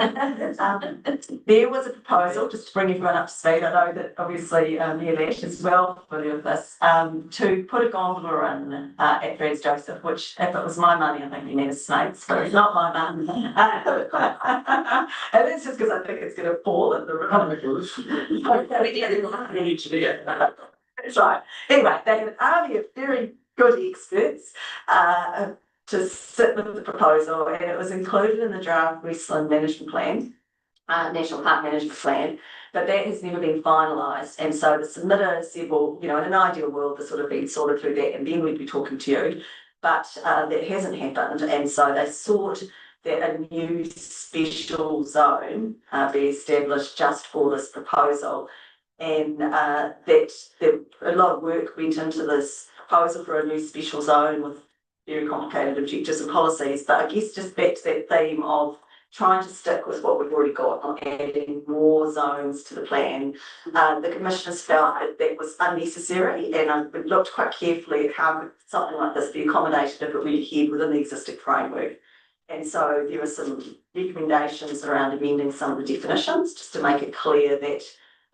there was a proposal, just to bring everyone up to speed. I know that obviously Lash is well familiar with this, to put a gondola in at Franz Joseph, which if it was my money, I think we need a snakes, but it's not my money. And it's just because I think it's going to fall in the river. That's right. Anyway, they had an army of very good experts to sit with the proposal, and it was included in the draft Westland Management Plan, National Park Management Plan, but that has never been finalised. And so the submitter said, well, you know, in an ideal world, this would have been sorted through that, and then we'd be talking to you. But that hasn't happened, and so they sought that a new special zone be established just for this proposal. And that a lot of work went into this proposal for a new special zone with very complicated objectives and policies. But I guess just back to that theme of trying to stick with what we've already got, not adding more zones to the plan. The commissioners felt that was unnecessary, and I looked quite carefully at how could something like this be accommodated if it went ahead within the existing framework. And so there are some recommendations around amending some of the definitions just to make it clear that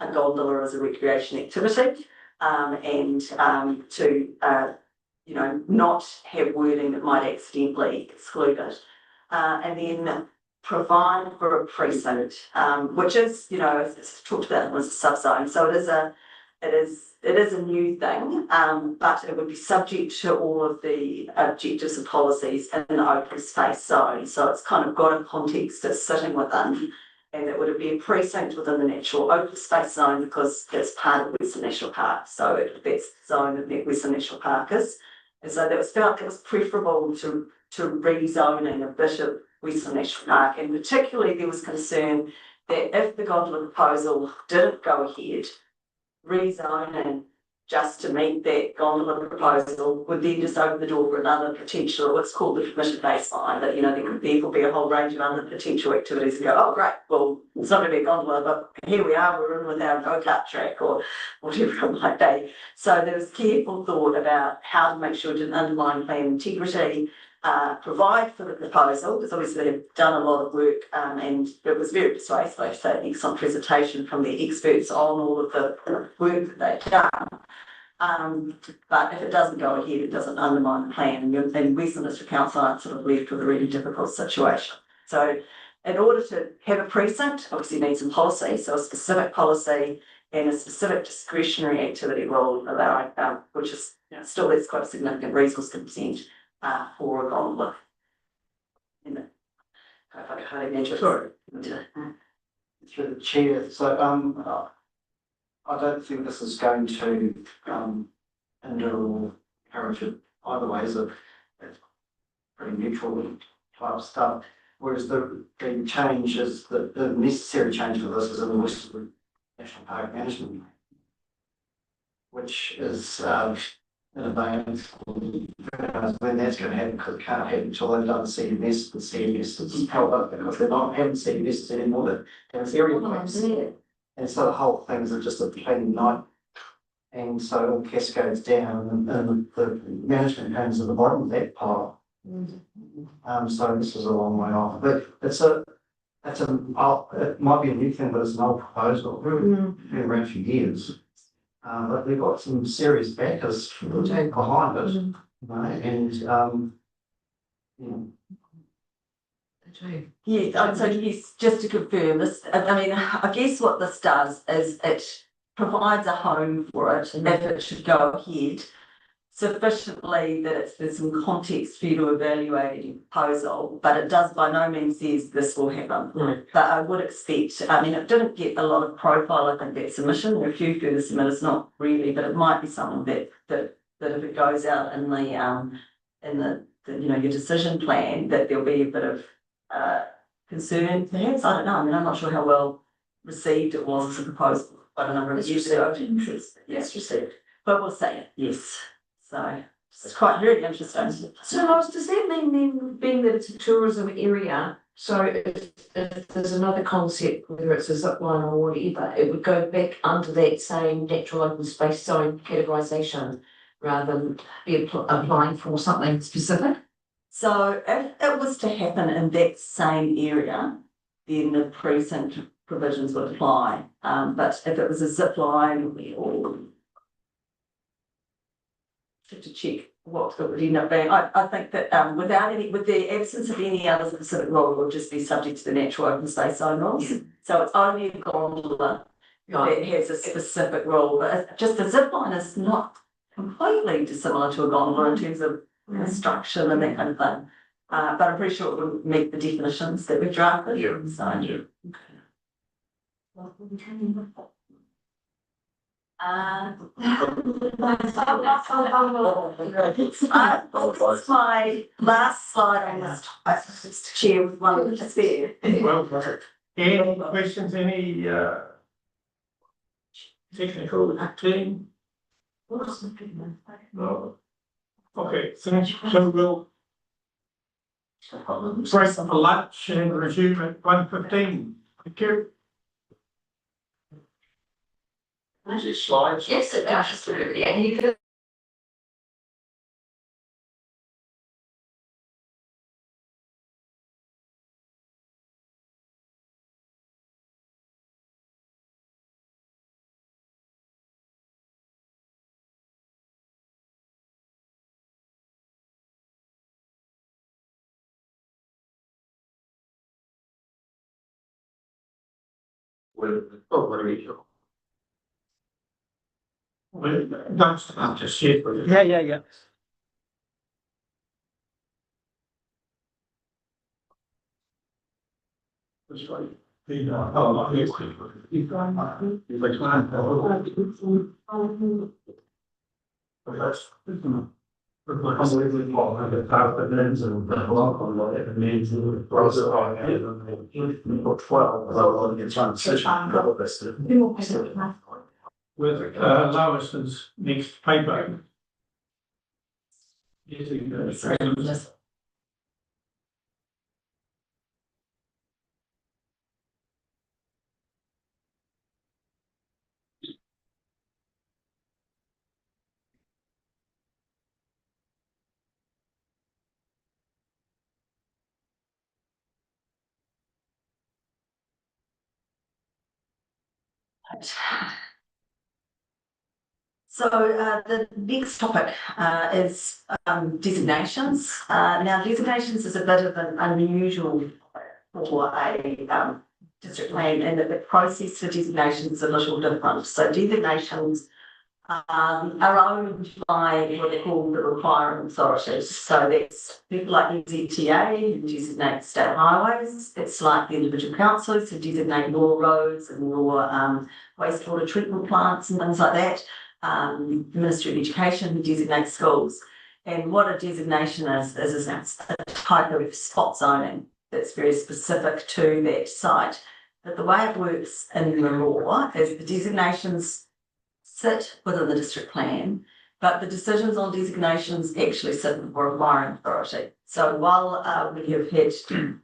a gondola is a recreation activity, and to you know, not have wording that might accidentally exclude it, and then provide for a precinct, which is, you know, it's talked about as a subzone, so it is a new thing, but it would be subject to all of the objectives and policies in the open space zone. So it's kind of got a context it's sitting within. And it would be a precinct within the natural open space zone because it's part of Western National Park. So that's the zone that Western National Park is. And so that was felt it was preferable to rezoning a bit of Western National Park. And particularly there was concern that if the gondola proposal didn't go ahead, rezoning just to meet that gondola proposal would then just open the door for another potential, what's called the permitted baseline, that, you know, there could therefore be a whole range of other potential activities and go, oh great, well, it's not going to be a gondola, but here we are, we're in with our go-kart track or whatever it might be. So there was careful thought about how to make sure it didn't undermine plan integrity, provide for the proposal, because obviously they've done a lot of work, and it was very persuasive. I say an excellent presentation from the experts on all of the work that they've done. But if it doesn't go ahead, it doesn't undermine the plan, and Western District Council aren't sort of left with a really difficult situation. So in order to have a precinct, obviously you need some policy, so a specific policy and a specific discretionary activity rule allowing, which is still that's quite a significant resource consent for a gondola. If I can't imagine. Sorry. Through the chair, so I don't think this is going to hinder or encourage it either way. It's pretty neutral type of stuff. Whereas the change is the necessary change for this is in the Western National Park Management, which is in abeyance. When that's going to happen, because it can't happen until they've done CMS. The CMS is held up because they're not having CMS anymore. There's area plans, and so the whole thing's just a plain night. And so it all cascades down, and the management comes at the bottom of that pile. So this is a long way off, but it might be a new thing, but it's an old proposal. Been around for years. But we've got some serious backers behind it, you know, and yeah, so yes, just to confirm this, I mean, I guess what this does is it provides a home for it if it should go ahead sufficiently that there's some context for you to evaluate your proposal, but it does by no means says this will happen. But I would expect, I mean, it didn't get a lot of profile, I think, that submission. There are a few further submitters, not really, but it might be something that if it goes out in the you know, your decision plan, that there'll be a bit of concern, perhaps. I don't know. I mean, I'm not sure how well received it was as a proposal quite a number of years ago. Yes, received. But we'll say it, yes. So it's quite really interesting. So Lois, does that mean then, being that it's a tourism area, so if there's another concept, whether it's a zip line or whatever, it would go back under that same natural open space zone categorisation rather than be applying for something specific? So if it was to happen in that same area, then the precinct provisions would apply. But if it was a zip line or to check what it would end up being, I think that with the absence of any other specific rule, it will just be subject to the natural open space zone rules. Yeah. So it's only a gondola that has a specific rule. But just a zip line is not completely dissimilar to a gondola in terms of construction and that kind of thing. But I'm pretty sure it would meet the definitions that we've drafted. Yeah. So yeah. It's my last slide on this topic, Mr. Chair, with one to spare. Well, any questions, any technical team? No. Okay, thank you. So we'll break for lunch and resume at 1:15. Thank you. Is it slides? Yes, it does. Absolutely. And you could What are we doing? Well, don't start to shit with it. Yeah. That's right. Oh, yes. With Lois's next paper. So the next topic is designations. Now designations is a bit of an unusual for a district plan, and that the process for designations is a little different. So designations are owned by what they call the requiring authorities. So that's people like NZTA who designate state highways. It's like the individual councils who designate your roads and your wastewater treatment plants and things like that. The Ministry of Education who designates schools. And what a designation is a type of spot zoning that's very specific to that site. But the way it works in the law is the designations sit within the district plan, but the decisions on designations actually sit with the requiring authority. So while we have had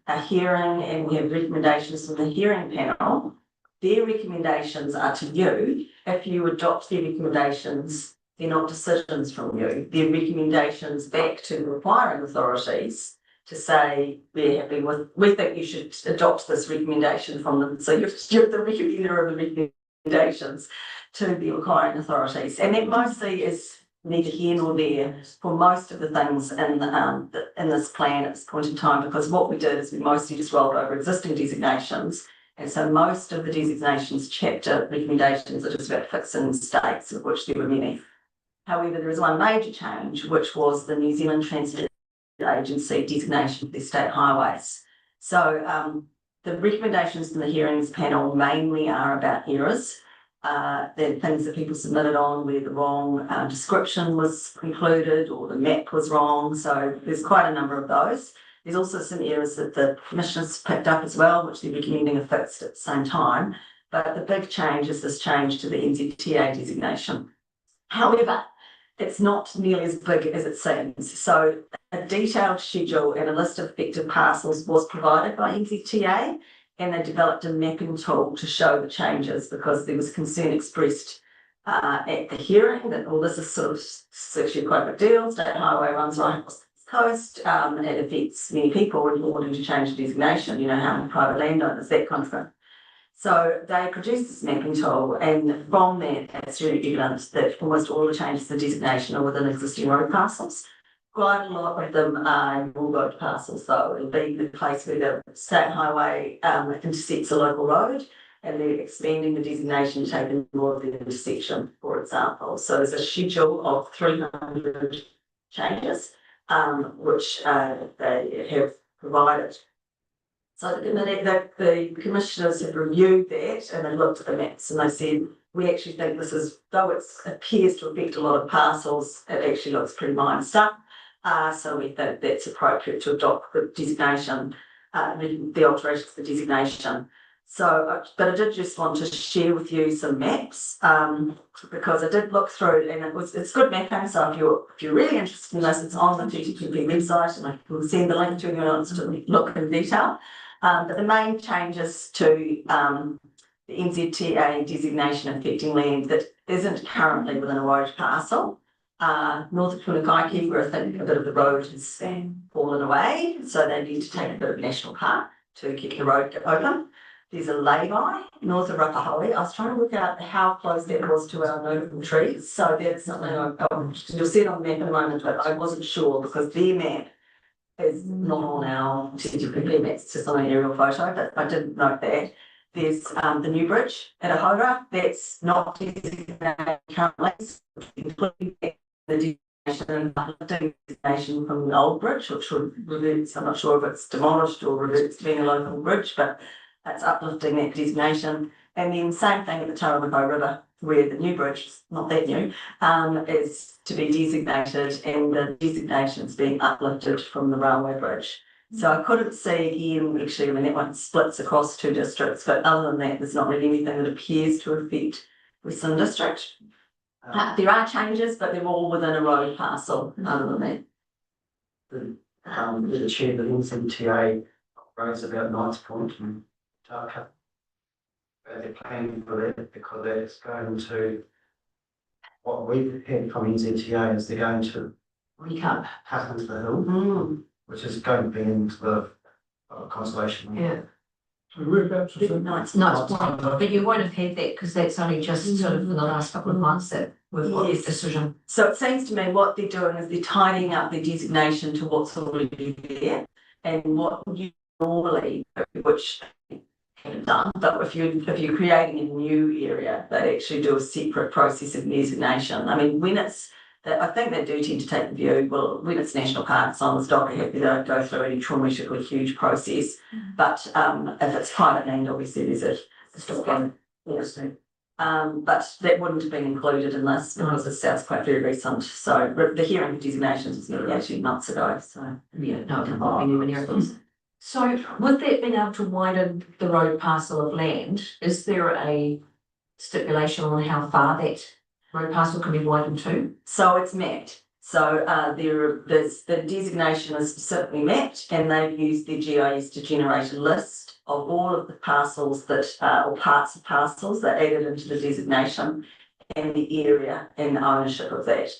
a hearing and we have recommendations from the hearing panel, their recommendations are to you. If you adopt their recommendations, they're not decisions from you. They're recommendations back to the requiring authorities to say, we're happy with, we think you should adopt this recommendation from them. So you're the recommender of the recommendations to the requiring authorities. And that mostly is neither here nor there for most of the things in this plan at this point in time, because what we did is we mostly just rolled over existing designations. And so most of the designations chapter recommendations are just about fixing states, of which there were many. However, there is one major change, which was the New Zealand Transport Agency designation of their state highways. So the recommendations from the hearings panel mainly are about errors. The things that people submitted on where the wrong description was included or the map was wrong. So there's quite a number of those. There's also some errors that the commissioners picked up as well, which they're recommending are fixed at the same time. But the big change is this change to the NZTA designation. However, it's not nearly as big as it seems. So a detailed schedule and a list of affected parcels was provided by NZTA, and they developed a mapping tool to show the changes because there was concern expressed at the hearing that, well, this is sort of actually quite a big deal. State highway runs right across the coast. It affects many people and wanting to change the designation, you know, how many private landowners, that kind of thing. So they produced this mapping tool, and from that, it's really evident that almost all the changes to the designation are within existing road parcels. Quite a lot of them are rural road parcels, though. It'll be the place where the state highway intersects a local road, and they're expanding the designation to take in more of the intersection, for example. So there's a schedule of 300 changes, which they have provided. So the commissioners have reviewed that and they looked at the maps and they said, we actually think this is, though it appears to affect a lot of parcels, it actually looks pretty minor stuff. So we think that's appropriate to adopt the designation, the alterations to the designation. So, but I did just want to share with you some maps because I did look through and it's good mapping. So if you're really interested in this, it's on the TTPP website and I will send the link to anyone else to look in detail. But the main changes to the NZTA designation affecting land that isn't currently within a road parcel. North of Punakaiki, where I think a bit of the road has fallen away, so they need to take a bit of national park to keep the road open. There's a lay-by north of Rapaholi. I was trying to work out how close that was to our notable trees, so that's something you'll see it on the map in a moment, but I wasn't sure because their map is not on our TTPP maps, it's just on an aerial photo, but I did note that. There's the new bridge at Ahora, that's not designated currently, including the designation from the old bridge, which would revert, I'm not sure if it's demolished or reverts to being a local bridge, but that's uplifting that designation. And then same thing at the Taramako River, where the new bridge, not that new, is to be designated and the designation is being uplifted from the railway bridge. So I couldn't see again, actually, I mean, that one splits across two districts, but other than that, there's not really anything that appears to affect Western District. There are changes, but they're all within a road parcel, other than that. The chair of the NZTA raised about Knight's Point and Tarka. They're planning for that because that's going to, what we've had from NZTA is they're going to Recap. Cut into the hill, which is going to be into the conservation. Yeah. So whereabouts is it? Knight's Point, but you won't have had that because that's only just sort of in the last couple of months that we've got this decision. So it seems to me what they're doing is they're tidying up their designation to what's already there, and what you normally, which haven't done, but if you're creating a new area, they actually do a separate process of designation. I mean, when it's I think they do tend to take the view, well, when it's national parks on the stock, they don't go through any traumatically huge process. But if it's private land, obviously there's a stock land. But that wouldn't have been included in this because it sounds quite very recent. So the hearing for designations was nearly 18 months ago. So yeah, no, it won't be anywhere near it. So with that being able to widen the road parcel of land, is there a stipulation on how far that road parcel can be widened to? So it's mapped. So there's the designation is specifically mapped, and they've used their GIS to generate a list of all of the parcels that or parts of parcels that added into the designation and the area and ownership of that.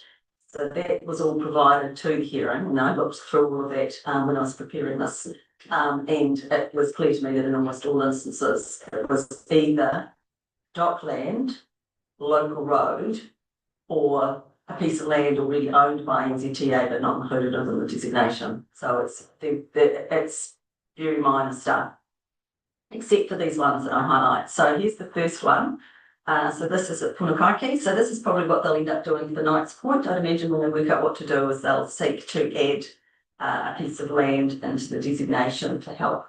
So that was all provided to the hearing, and I looked through all of that when I was preparing this. And it was clear to me that in almost all instances it was either dockland, local road, or a piece of land already owned by NZTA but not included in the designation. So it's very minor stuff, except for these ones that I highlight. So here's the first one. So this is at Punakaiki. So this is probably what they'll end up doing for Knight's Point. I'd imagine when they work out what to do is they'll seek to add a piece of land into the designation to help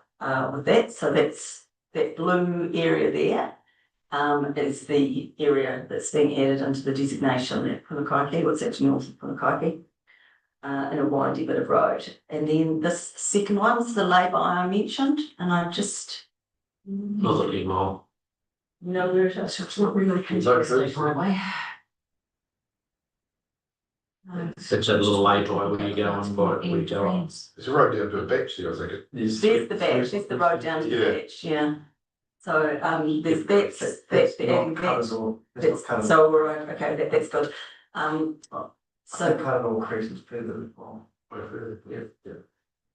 with that. So that's that blue area there. Is the area that's being added into the designation at Punakaiki, what's actually north of Punakaiki, in a windy bit of road. And then this second one is the lay-by I mentioned, and I just Not anymore. know where it is. So it's not really a highway. It's a little lay drive when you go on by, when you go on. There's a road down to a beach there, I think. There's the batch, there's the road down to the batch, yeah. So there's that's the adding batch. So we're okay, that's good. So Cardinal creases further.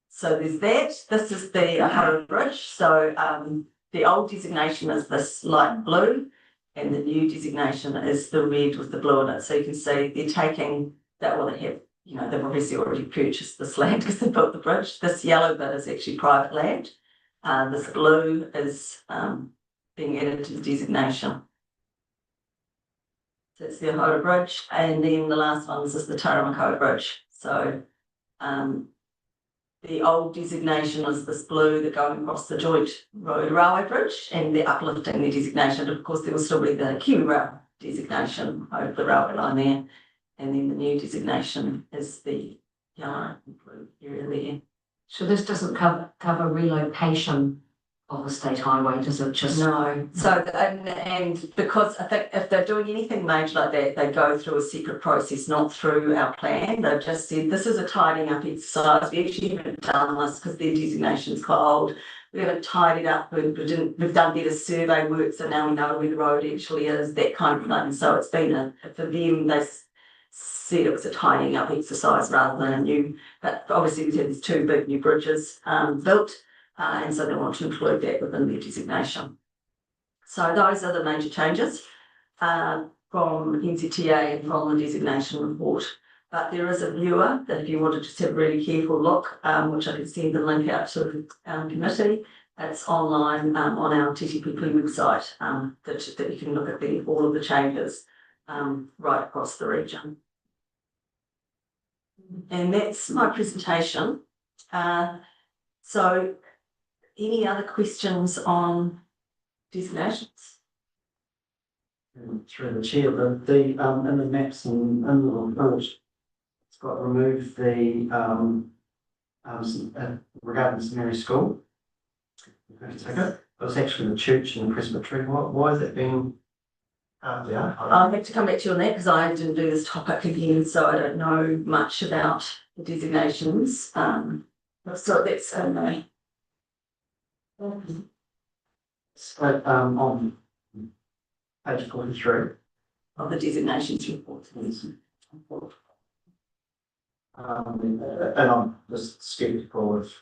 So there's that. This is the Ohara Bridge. So the old designation is this light blue, and the new designation is the red with the blue in it. So you can see they're taking that. Well, they have, they've obviously already purchased this land because they built the bridge. This yellow bit is actually private land. This blue is being added to the designation. So it's the Ohara Bridge, and then the last one is the Taramako Bridge. So the old designation is this blue that going across the joint road railway bridge, and they're uplifting the designation. Of course, there will still be the Kiwi Rail designation over the railway line there, and then the new designation is the yellow and blue area there. So this doesn't cover relocation of a state highway, does it? Just no. So and because I think if they're doing anything major like that, they go through a separate process, not through our plan. They've just said this is a tidying up exercise. We actually haven't done this because their designation's quite old. We haven't tidied up. We've done better survey work, so now we know where the road actually is. That kind of thing. So it's been for them. They said it was a tidying up exercise rather than a new. But obviously, there's two big new bridges built. And so they want to include that within their designation. So those are the major changes from NZTA and from the designation report. But there is a viewer that if you want to just have a really careful look, which I can send the link out to the committee, it's online on our TTPP website that you can look at all of the changes right across the region. And that's my presentation. So any other questions on designations? Through the chair, in the maps and in the report, it's got remove the regarding St Mary's School. It was actually the church and the presbytery. Why is that being? I'll have to come back to you on that because I didn't do this topic again, so I don't know much about the designations. So that's on page 43 of the designations report. And I'm just skeptical of,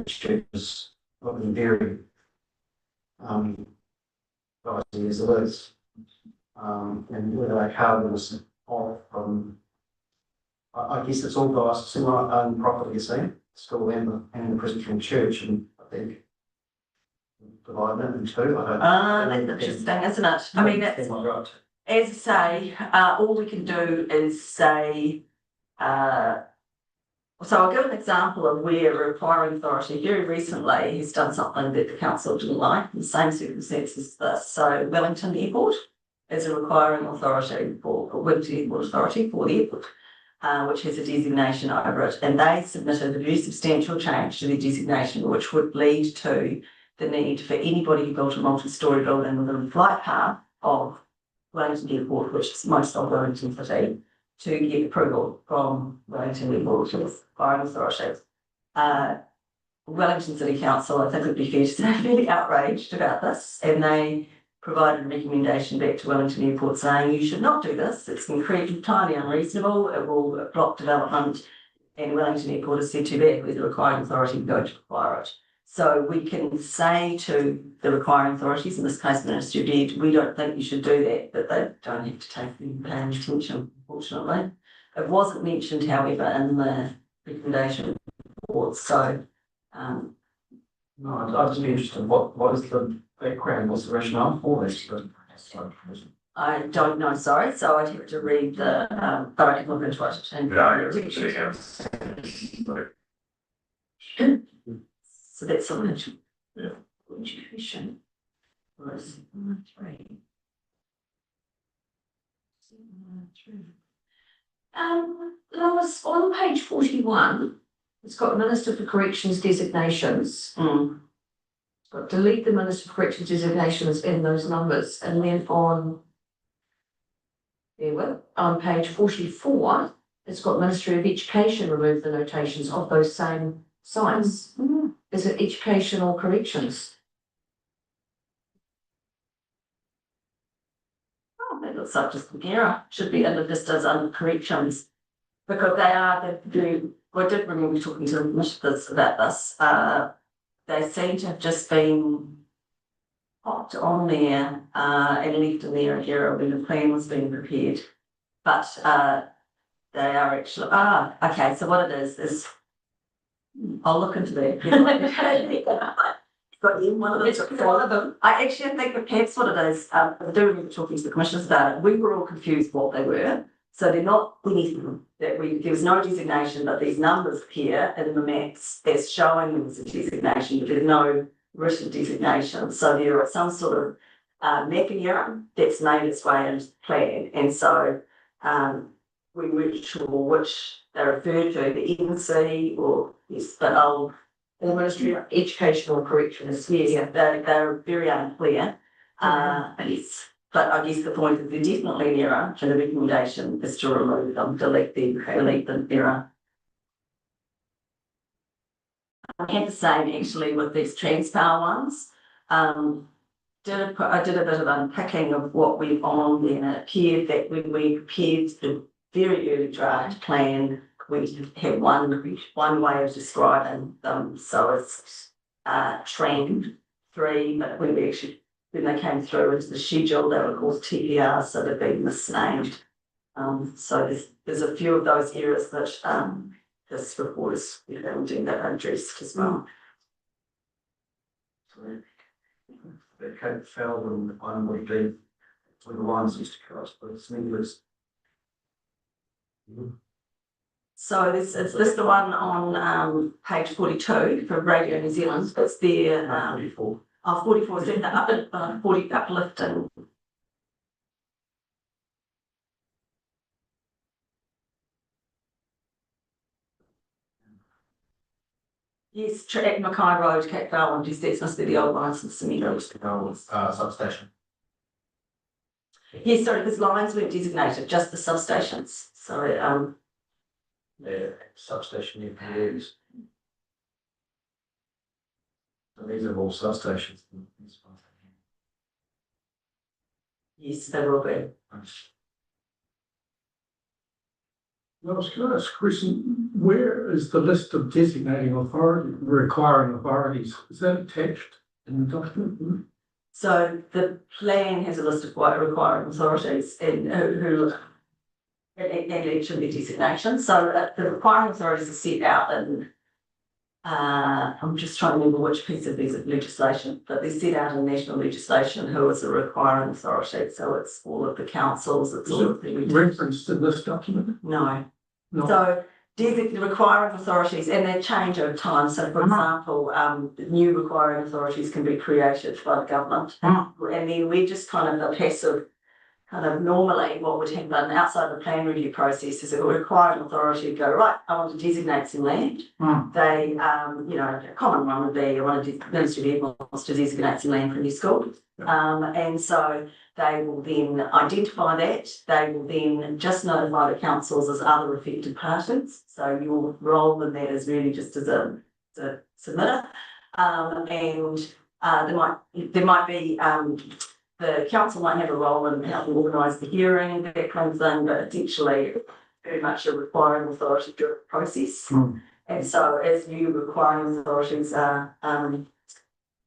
churches looking very dicey as it is, and whether they carve this off from I guess it's all guys, similar owned property, you see, school and the Presbyterian church, and I think dividing it in two, I don't. That's interesting, isn't it? I mean, it's, Am I right? as I say, all we can do is say, so I'll give an example of where a requiring authority very recently has done something that the council didn't like in the same circumstances as this. So Wellington Airport is a requiring authority for Wellington Airport Authority for the airport, which has a designation over it. And they submitted a very substantial change to their designation, which would lead to the need for anybody who built a multi-storey building within the flight path of Wellington Airport, which is most of Wellington City, to get approval from Wellington Airport requiring authority. Wellington City Council, I think it would be fair to say, fairly outraged about this, and they provided a recommendation back to Wellington Airport saying you should not do this, it's entirely unreasonable, it will block development, and Wellington Airport has said too bad with the requiring authority going to require it. So we can say to the requiring authorities, in this case Minister of Ed, we don't think you should do that, but they don't have to take the paying attention, unfortunately. It wasn't mentioned, however, in the recommendation report, so No, I'd just be interested in what is the background, what's the rationale for this? I don't know, sorry, so I'd have to read the, but I can look into it. And so that's something. Yeah. Education. Lois, on page 41, it's got Minister for Corrections designations. It's got delete the Minister for Corrections designations in those numbers, and then on page 44, it's got Ministry of Education remove the notations of those same sites. Is it education or corrections? Oh, that looks like just an error. Should be under vistas under corrections. Because they are I did remember talking to the ministers about this. They seem to have just been popped on there and left in there an error when the plan was being prepared. But they are actually okay, so what it is I'll look into that. One of them. I actually think that perhaps what it is, I do remember talking to the commissioners about it, we were all confused what they were. So they're not anything that there was no designation, but these numbers appear in the maps as showing there was a designation, but there's no written designation. So there is some sort of mapping error that's made its way into the plan. And so we weren't sure which they referred to, the NC or yes, but The Ministry of Education or Corrections. yeah, they're very unclear. Yes. But I guess the point is they're definitely an error, and the recommendation is to remove them, delete the error. I had the same actually with these Transpower ones. I did a bit of unpicking of what went on there, and it appeared that when we prepared the very early draft plan, we had one way of describing them. So it's trend 3, but when they came through into the schedule, they were called TPR, so they've been misnamed. So there's a few of those errors that this report is doing that are addressed as well. That Cape fell and one would be with the lines used to cross, but it's needless. So is this the one on page 42 for Radio New Zealand? It's there. 44. 44 is in the 40 uplift and yes, at Mackay Road, Cape Vale, that must be the old license to me. Substation. Yes, sorry, because lines weren't designated, just the substations. So Yeah, substation UPUs. So these are all substations. yes, they will be. Well, can I ask a question? Where is the list of designating authority, requiring authorities? Is that attached in the document? So the plan has a list of requiring authorities and who and actually designation. So the requiring authorities are set out in, I'm just trying to remember which piece of these legislation, but they're set out in national legislation who is a requiring authority. So it's all of the councils, it's all of the. Referenced in this document? No. No. So the requiring authorities, and they change over time. So for example, new requiring authorities can be created by the government. And then we're just kind of a passive, kind of normally what would happen outside the plan review process is a requiring authority to go, right, I want to designate some land. They, a common one would be, I want to, Ministry of Ed wants to designate some land for a new school. And so they will then identify that. They will then just notify the councils as other affected parties. So your role in that is really just as a submitter. There might be the council might have a role in helping organise the hearing, that kind of thing, but essentially very much a requiring authority during the process. And so as new requiring authorities are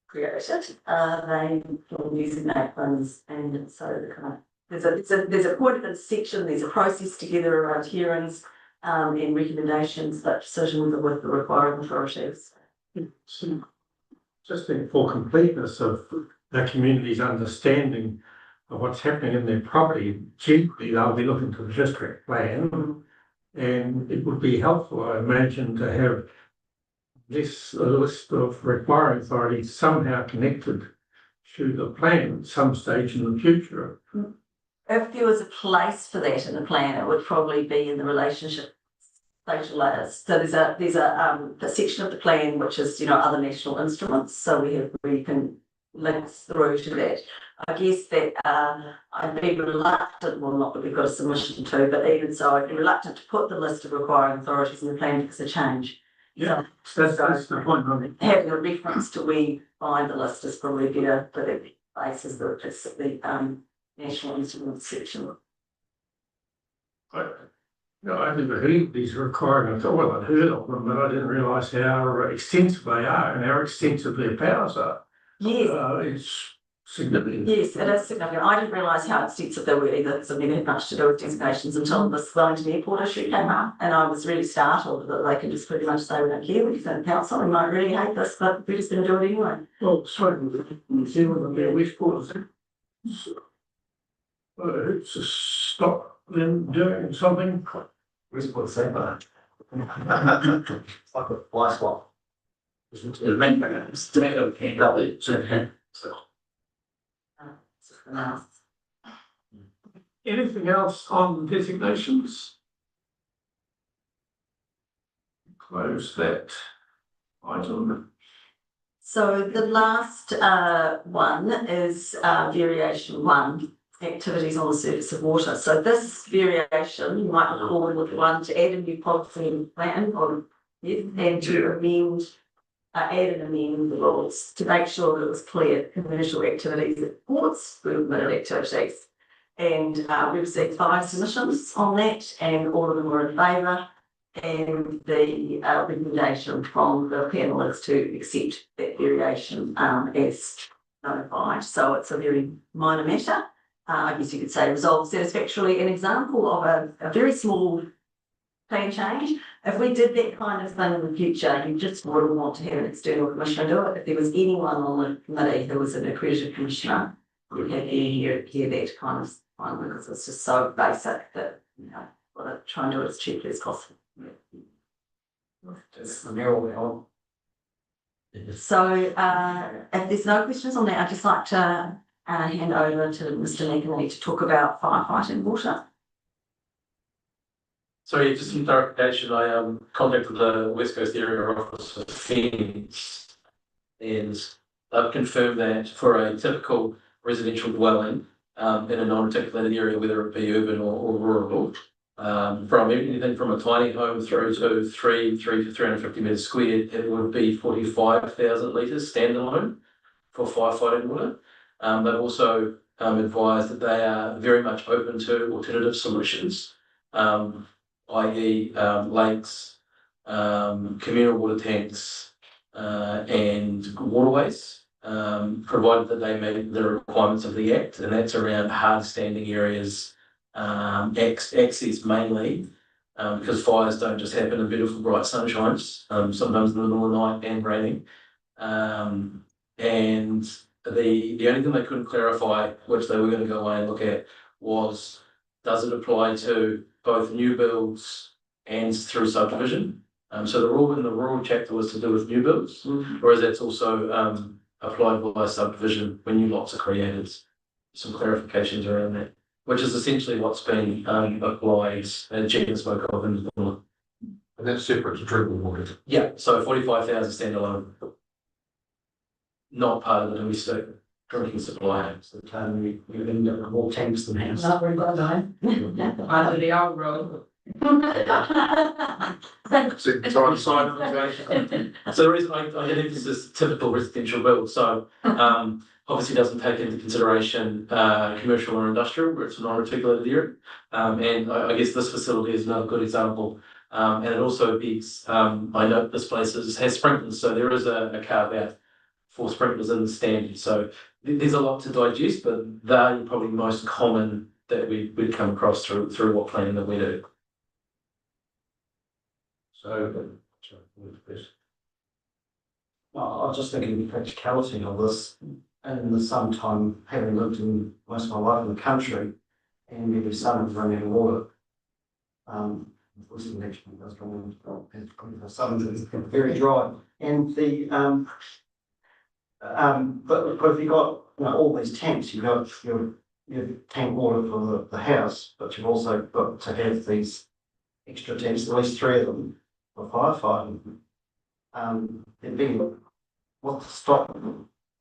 created, they can designate things, and so the kind of there's a point of the section, there's a process together around hearings and recommendations, but decisions are with the requiring authorities. So, just for completeness of the community's understanding of what's happening in their property, generally they'll be looking to the district plan, and it would be helpful, I imagine, to have this list of requiring authorities somehow connected to the plan at some stage in the future. If there was a place for that in the plan, it would probably be in the relationship spatial layers. So there's a section of the plan which is other national instruments. So we can link through to that. I guess that I'd be reluctant, well, not that we've got a submission to, but even so, I'd be reluctant to put the list of requiring authorities in the plan because of change. Yeah, so that's the point. Having a reference to where you find the list is probably better, but it places the national instruments section. I never heard of these requirements. Well, I'd heard of them, but I didn't realise how extensive they are and how extensive their powers are. Yes. It's significant. Yes, it is significant. I didn't realise how extensive they were either, because I've never had much to do with designations until this Wellington Airport issue came up, and I was really startled that they can just pretty much say we don't care what you think, council, we might really hate this, but we're just going to do it anyway. Well, sorry, New Zealand and their Westport to stop them doing something. Westport same bar. It's like a fly swap. Anything else on designations? Close that item. So the last one is variation 1, activities on the surface of water. So this variation, you might recall, with one to add a new policy plan and to amend, add and amend the rules to make sure that it was clear commercial activities at ports were permitted activities. And we received 5 submissions on that, and all of them were in favour. And the recommendation from the panel is to accept that variation as notified. So it's a very minor matter. I guess you could say resolved satisfactorily. An example of a very small plan change. If we did that kind of thing in the future, you just wouldn't want to have an external commissioner do it. If there was anyone on the committee who was an accredited commissioner, you'd have to hear that kind of one, because it's just so basic that we'll try and do it as cheaply as possible. So if there's no questions on that, I'd just like to hand over to Mr. Nicolini to talk about firefighting water. Sorry, just some clarification. I contacted the West Coast Area Office of Fence, and I've confirmed that for a typical residential dwelling in a non-articulated area, whether it be urban or rural, from anything from a tiny home through to 3 to 350 metres squared, it would be 45,000 litres standalone for firefighting water. They've also advised that they are very much open to alternative solutions, i.e. lakes, communal water tanks, and waterways, provided that they meet the requirements of the Act, and that's around hard standing areas access mainly, because fires don't just happen in beautiful bright sunshines, sometimes in the middle of the night and raining. And the only thing they couldn't clarify, which they were going to go away and look at, was does it apply to both new builds and through subdivision? So the rule in the rural chapter was to do with new builds, whereas that's also applied by subdivision when new lots are created. Some clarifications around that, which is essentially what's been applied and Chicken spoke of in the law. And that's separate to drinking water. Yeah, so 45,000 standalone, not part of the domestic drinking supply. So we end up with more tanks than house. Not very well done. Under the old road. See, the tiny side of the So the reason I did emphasis typical residential build, so obviously doesn't take into consideration commercial or industrial, where it's a non-articulated area. And I guess this facility is another good example. And it also begs, I know this place has sprinklers, so there is a carve out for sprinklers in the standard. So there's a lot to digest, but they're probably most common that we'd come across through what planning that we do. So, well, I was just thinking the practicality of this, and in the same time, having lived in most of my life in the country, and every summer running out of water. Obviously, actually does run out of the summers is very dry, and the but if you got all these tanks, you've got your tank water for the house, but you've also got to have these extra tanks, at least 3 of them, for firefighting. It'd be what to stop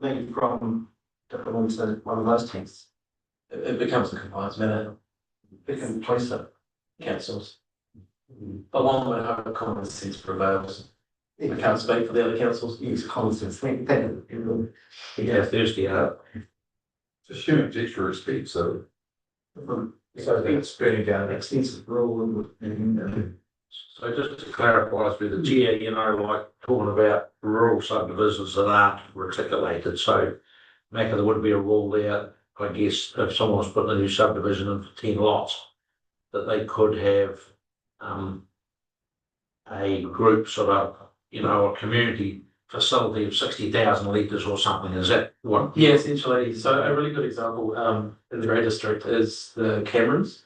me from dipping into one of those tanks. It becomes a compliance matter. We can place it. Councils. Along with how common sense prevails. I can't speak for the other councils. Use common sense. Yeah, Thursday out. It's a huge extra expense, so. So it's very down an extensive rule. So just to clarify with the GA, like talking about rural subdivisions that aren't reticulated, so maybe there would be a rule there, I guess, if someone was putting a new subdivision in for 10 lots, that they could have a group sort of, a community facility of 60,000 litres or something. Is that what? Yeah, essentially. So a really good example in the Grey District is the Camerons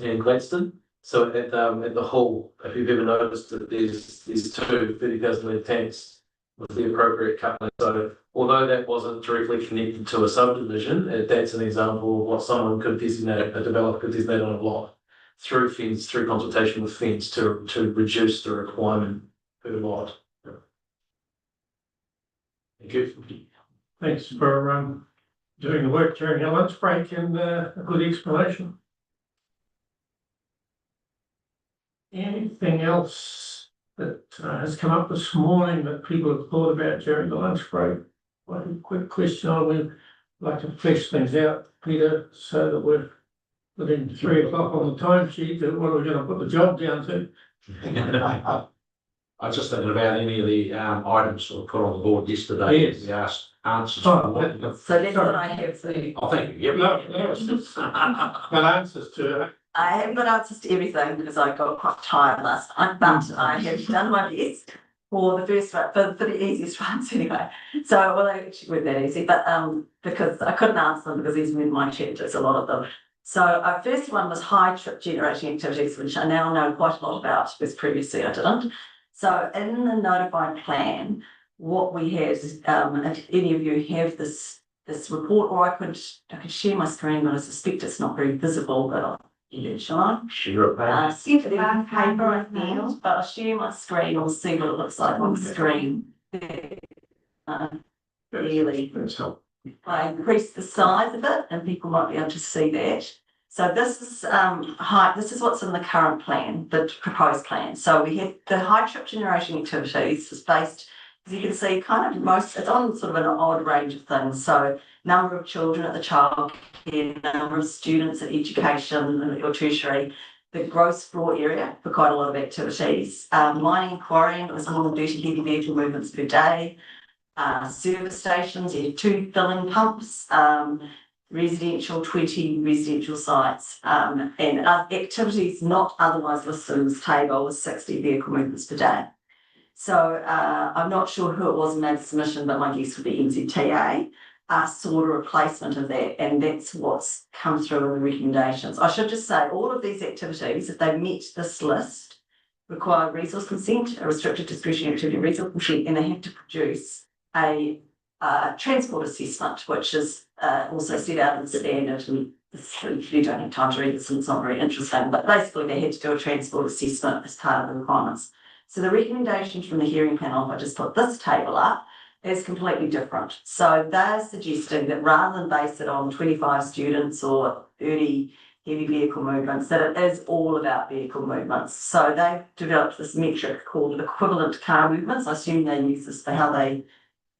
in Gladstone. So at the Hall, if you've ever noticed that there's 2 30,000 litre tanks with the appropriate coupling. So although that wasn't directly connected to a subdivision, that's an example of what someone could designate, a developer could designate on a block through consultation with fence to reduce the requirement per lot. Thank you. Thanks for doing the work during your lunch break and a good explanation. Anything else that has come up this morning that people have thought about during the lunch break? One quick question I would like to flesh things out, Peter, so that we're within 3 o'clock on the timesheet. What are we going to put the job down to? I was just thinking about any of the items that were put on the board yesterday. Yes. We asked answers. Oh, So that's what I have for you. I think, yep. No, got answers to it. I haven't got answers to everything because I got quite tired last night, but I have done my best for the first one, for the easiest ones anyway. So, well, they actually weren't that easy, but because I couldn't answer them because these were in my chapters, a lot of them. So our first one was high trip generating activities, which I now know quite a lot about because previously I didn't. So in the notified plan, what we have is, if any of you have this report, or I could share my screen, but I suspect it's not very visible, but I'll do it, shall I? Sure. See if it's paper, I think, but I'll share my screen or see what it looks like on the screen. Really. That's helpful. I increased the size of it and people might be able to see that. So this is this is what's in the current plan, the proposed plan. So we have the high trip generation activities is based, as you can see, kind of it's on sort of an odd range of things. So number of children at the childcare, number of students at education or tertiary, the gross floor area for quite a lot of activities. Mining and quarrying, it was more than 30 heavy vehicle movements per day. Service stations, you had 2 filling pumps. residential, 20 residential sites, and activities not otherwise listed in this table was 60 vehicle movements per day. So I'm not sure who it was who made the submission, but my guess would be NZTA. Sort of replacement of that, and that's what's come through in the recommendations. I should just say all of these activities, if they meet this list, require resource consent, a restricted discretionary activity resource consent, and they have to produce a transport assessment, which is also set out in the standard. And you don't have time to read this, and it's not very interesting, but basically they had to do a transport assessment as part of the requirements. So the recommendations from the hearing panel, if I just put this table up, is completely different. So they're suggesting that rather than base it on 25 students or 30 heavy vehicle movements, that it is all about vehicle movements. So they've developed this metric called equivalent car movements. I assume they use this for how they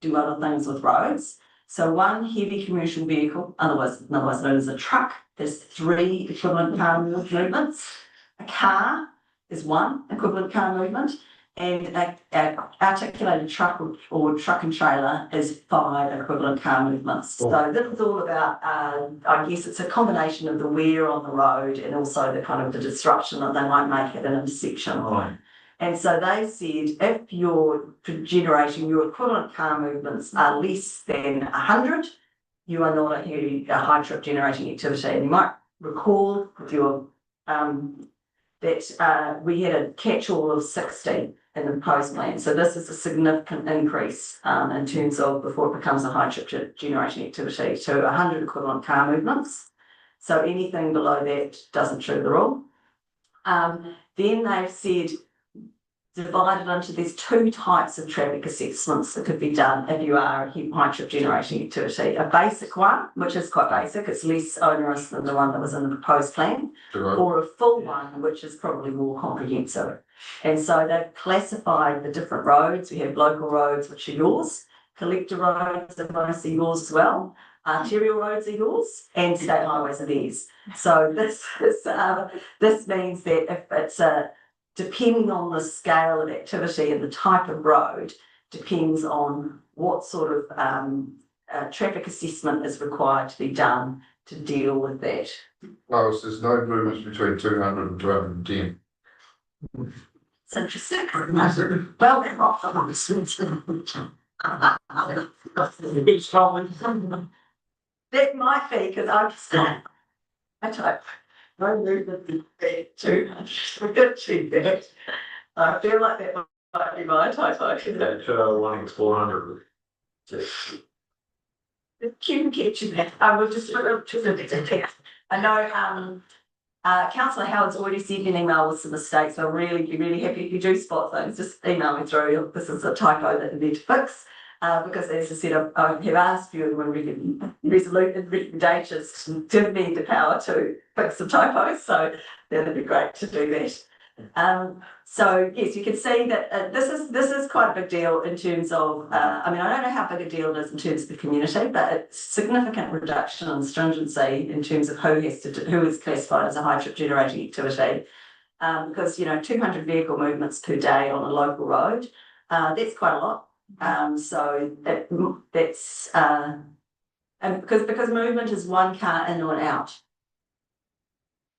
do other things with roads. So one heavy commercial vehicle, otherwise known as a truck, there's 3 equivalent car movements. A car is 1 equivalent car movement, and an articulated truck or truck and trailer is 5 equivalent car movements. Oh. So this is all about, I guess it's a combination of the wear on the road and also the kind of the disruption that they might make at an intersection. Oh. And so they said if you're generating your equivalent car movements are less than 100, you are not a high trip generating activity. And you might recall with your that we had a catch-all of 60 in the proposed plan. So this is a significant increase in terms of before it becomes a high trip generating activity to 100 equivalent car movements. So anything below that doesn't trigger the rule. Then they've said divided into these 2 types of traffic assessments that could be done if you are a high trip generating activity. A basic one, which is quite basic, it's less onerous than the one that was in the proposed plan, or a full one, which is probably more comprehensive. And so they've classified the different roads. We have local roads, which are yours, collector roads are mostly yours as well, arterial roads are yours, and state highways are theirs. So this means that if it's depending on the scale of activity and the type of road, depends on what sort of traffic assessment is required to be done to deal with that. Oh, so there's no movements between 200 and 210. It's interesting. Well, that might be because I type. No movement too much. Too bad. I feel like that might be my typo. That one is 400. Can catch you that. I will just I know Councillor Howard's already sent an email with some mistakes, so I'm really happy if you do spot things, just email me through. This is a typo that you need to fix. Because as I said, I have asked you in resolute recommendations to give me the power to fix the typos, so that'd be great to do that. So yes, you can see that this is quite a big deal in terms of, I mean, I don't know how big a deal it is in terms of the community, but it's significant reduction in stringency in terms of who is classified as a high trip generating activity. Because, 200 vehicle movements per day on a local road, that's quite a lot. So that's and because movement is 1 car in or out.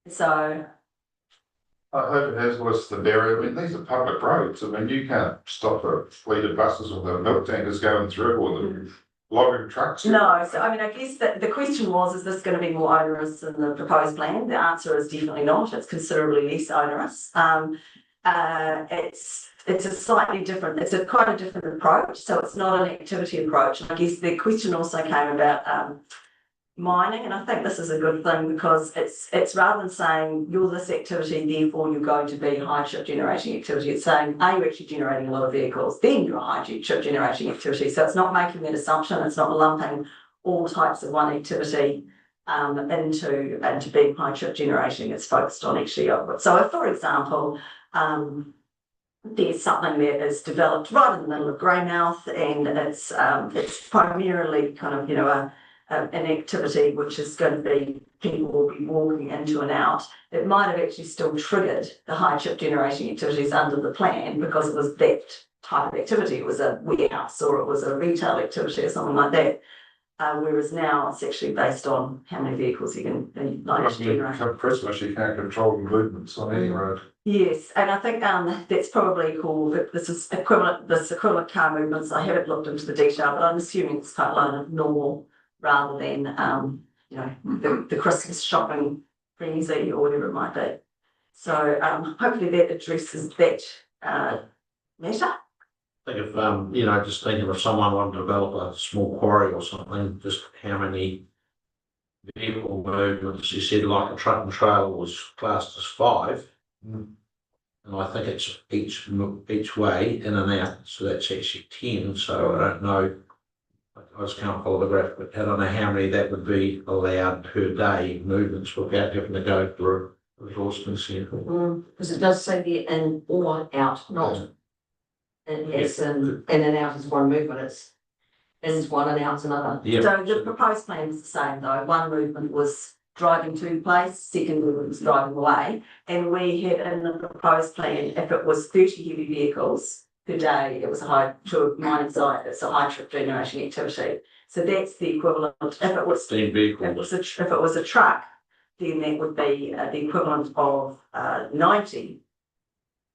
So I hope it has listed the barrier. I mean, these are public roads. I mean, you can't stop a fleet of buses or the milk tankers going through or the logging trucks. No, so I mean, I guess that the question was, is this going to be more onerous than the proposed plan? The answer is definitely not. It's considerably less onerous. It's a slightly different, it's quite a different approach. So it's not an activity approach. I guess the question also came about mining, and I think this is a good thing because it's rather than saying you're this activity, therefore you're going to be high trip generating activity. It's saying, are you actually generating a lot of vehicles? Then you're a high trip generating activity. So it's not making that assumption. It's not lumping all types of one activity into being high trip generating. It's focused on actually. So if, for example, there's something that is developed right in the middle of Greymouth, and it's primarily kind of an activity which is going to be people will be walking into and out. It might have actually still triggered the high trip generating activities under the plan because it was that type of activity. It was a warehouse or it was a retail activity or something like that. whereas now it's actually based on how many vehicles you can like generate. Christmas, you can't control the movements on any road. Yes, and I think that's probably called, this equivalent car movements. I haven't looked into the detail, but I'm assuming it's kind of normal rather than you know, the Christmas shopping frenzy or whatever it might be. So hopefully that addresses that matter. I think if, you know, just thinking if someone wanted to develop a small quarry or something, just how many vehicle movements, you said like a truck and trailer was classed as 5. And I think it's each way in and out, so that's actually 10, so I don't know. I just can't follow the graph, but I don't know how many that would be allowed per day movements without having to go through a resource consent. Because it does say the in or out, not in, yes, in and out is one movement, it's in is one and out's another. Yeah. So the proposed plan was the same though. One movement was driving to place, second movement was driving away. And we had in the proposed plan, if it was 30 heavy vehicles per day, it was a high to a mining site, it's a high trip generation activity. So that's the equivalent. If it was 15 vehicles. if it was a truck, then that would be the equivalent of 90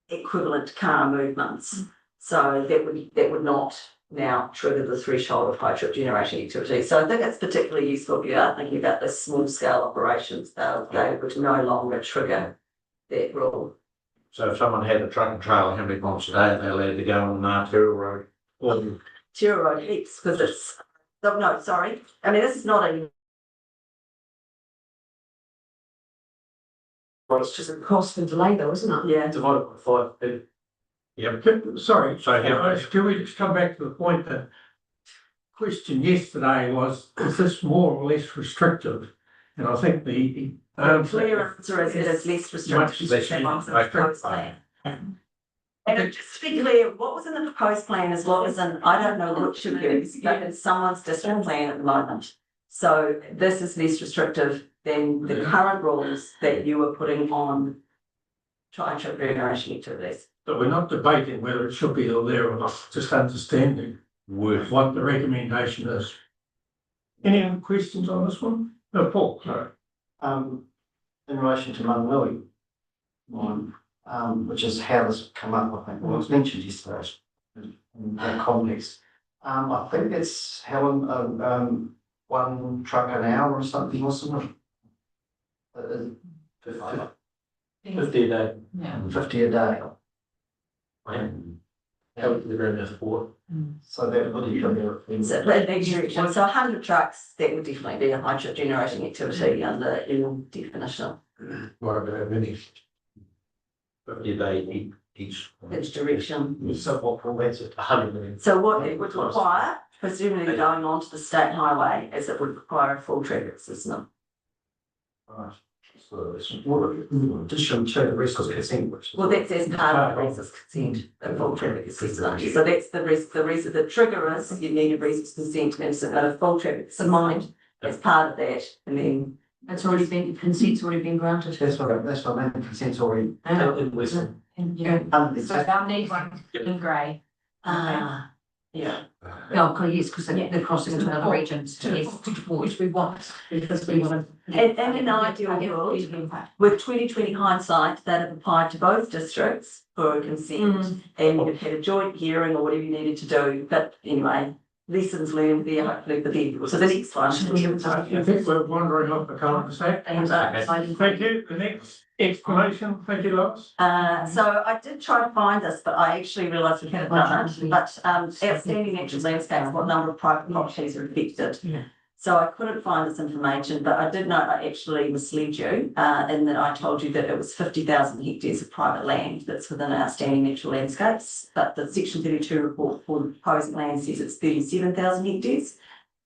equivalent car movements. So that would not now trigger the threshold of high trip generation activity. So I think it's particularly useful if you are thinking about the small scale operations, they would no longer trigger that rule. So if someone had a truck and trailer, how many miles a day are they allowed to go on an arterial road? Arterial road heaps, because it's, no, sorry. I mean, this is not a. It's just a cost and delay though, isn't it? Yeah. Divided by 5. Yep. Sorry, So can we just come back to the point that question yesterday was, is this more or less restrictive? And I think the clear answer is it is less restrictive than what's in the proposed plan. And just to be clear, what was in the proposed plan is what was in, I don't know which of yours, but it's someone's district plan at the moment. So this is less restrictive than the current rules that you were putting on tri-trip generation activities. but we're not debating whether it should be there or not, just understanding what the recommendation is. Any other questions on this one? No, Paul, sorry. In relation to Manui, which is how this come up, I think, well, it was mentioned yesterday in that context. I think it's Helen, 1 truck an hour or something, wasn't it? 50 a day. Yeah. 50 a day. How would the ground have 4? So that would be So, but they direction, so 100 trucks, that would definitely be a high trip generating activity under your definition. What about many? 50 a day each. Each direction. So what prevents it 100 million? So what it would require, presumably going onto the state highway, is it would require a full traffic system. Right. So it's addition to the resource consent, which is. Well, that's as part of the resource consent, the full traffic assessment. So that's the trigger is you need a resource consent and so a full traffic assessment as part of that, and then. It's already been, consent's already been granted. That's what I meant, consent's already. And so they'll need one in grey. Yeah. Oh, yes, because they're crossing into other regions, yes, which we want, because we want to. And in an ideal world, with 2020 hindsight, that have applied to both districts for a consent, and you've had a joint hearing or whatever you needed to do, but anyway, lessons learned there hopefully for people. So the next one. I think we're wandering off the cul-de-sac. Thank you. The next explanation. Thank you, Lois. So I did try to find this, but I actually realised we hadn't done it. But outstanding natural landscapes, what number of private properties are affected? Yeah. So I couldn't find this information, but I did know I actually misled you in that I told you that it was 50,000 hectares of private land that's within outstanding natural landscapes. But the Section 32 report for the proposed land says it's 37,000 hectares.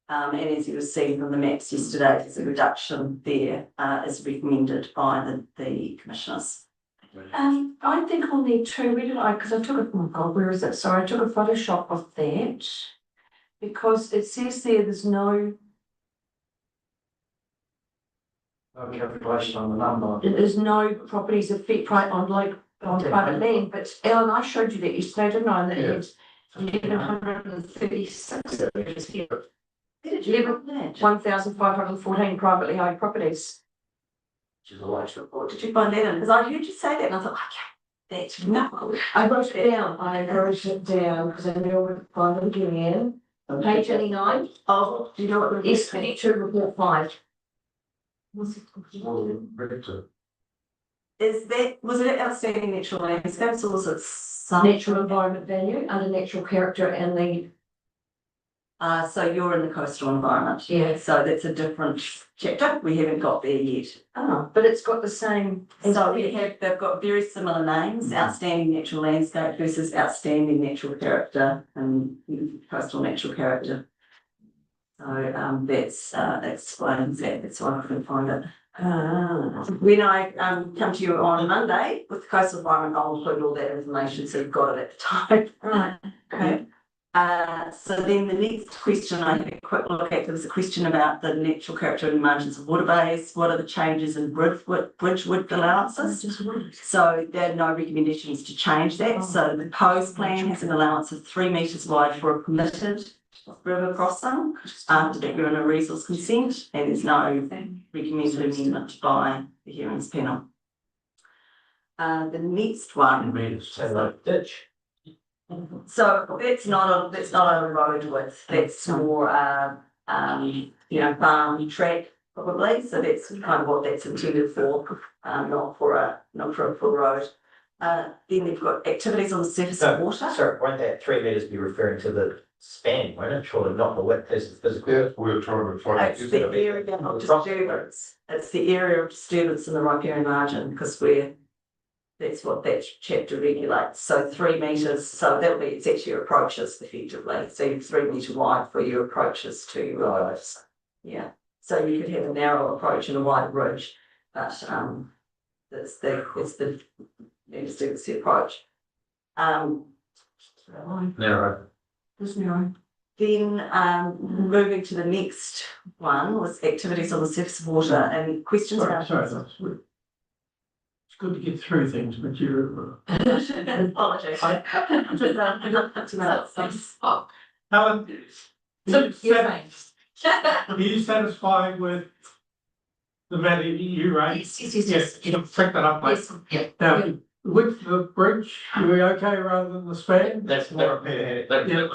And as you will see from the maps yesterday, there's a reduction there as recommended by the commissioners. I think I'll need 2, really, because I took a, oh God, where is it? Sorry, I took a Photoshop of that. Because it says there's no. No calculation on the number. There's no properties affect on private land, but Ellen, I showed you that yesterday, didn't I? That it's 1,136 acres here. Did you ever 1,514 privately owned properties? Which is a large report. Did you find that in? Because I heard you say that and I thought, okay, that's no. I wrote it down because I knew I would find it again. Page 89. Oh, do you know what the S22 report 5. Is that, was it outstanding natural landscapes or was it some? Natural environment value under natural character and the. So you're in the coastal environment. Yeah. So that's a different chapter. We haven't got there yet. Oh, but it's got the same. So they've got very similar names, outstanding natural landscape versus outstanding natural character and coastal natural character. So that explains that. That's why I couldn't find it. When I come to you on Monday with the coastal environment, I'll include all that information so you've got it at the time. Right. Okay. So then the next question I had a quick look at, there was a question about the natural character and margins of waterways. What are the changes in bridge width allowances? So there are no recommendations to change that. So the proposed plan has an allowance of 3 metres wide for a permitted river crossing after that you're in a resource consent, and there's no recommended amendment by the hearings panel. The next one. Ditch. So that's not a road width, that's more farm track probably, so that's kind of what that's intended for, not for a full road. Then they've got activities on the surface of water. Sorry, won't that 3 metres be referring to the span, won't it? Surely not the width as the physical. Yeah, we were trying to find. It's the area of disturbance. It's the area of disturbance in the riparian margin because that's what that chapter regulates. So 3 metres, so that'll be, it's actually your approaches effectively. So you're 3 metre wide for your approaches to roads. Yeah. So you could have a narrow approach and a wide ridge, but it's the disturbance approach. Narrow. Just narrow. Then moving to the next one was activities on the surface of water and questions about. Sorry. It's good to get through things, but you're. Apologies. Helen, So, are you satisfied with the matter you raised? Yes. You can pick that up later. Yeah. Now, with the bridge, are we okay rather than the span? That was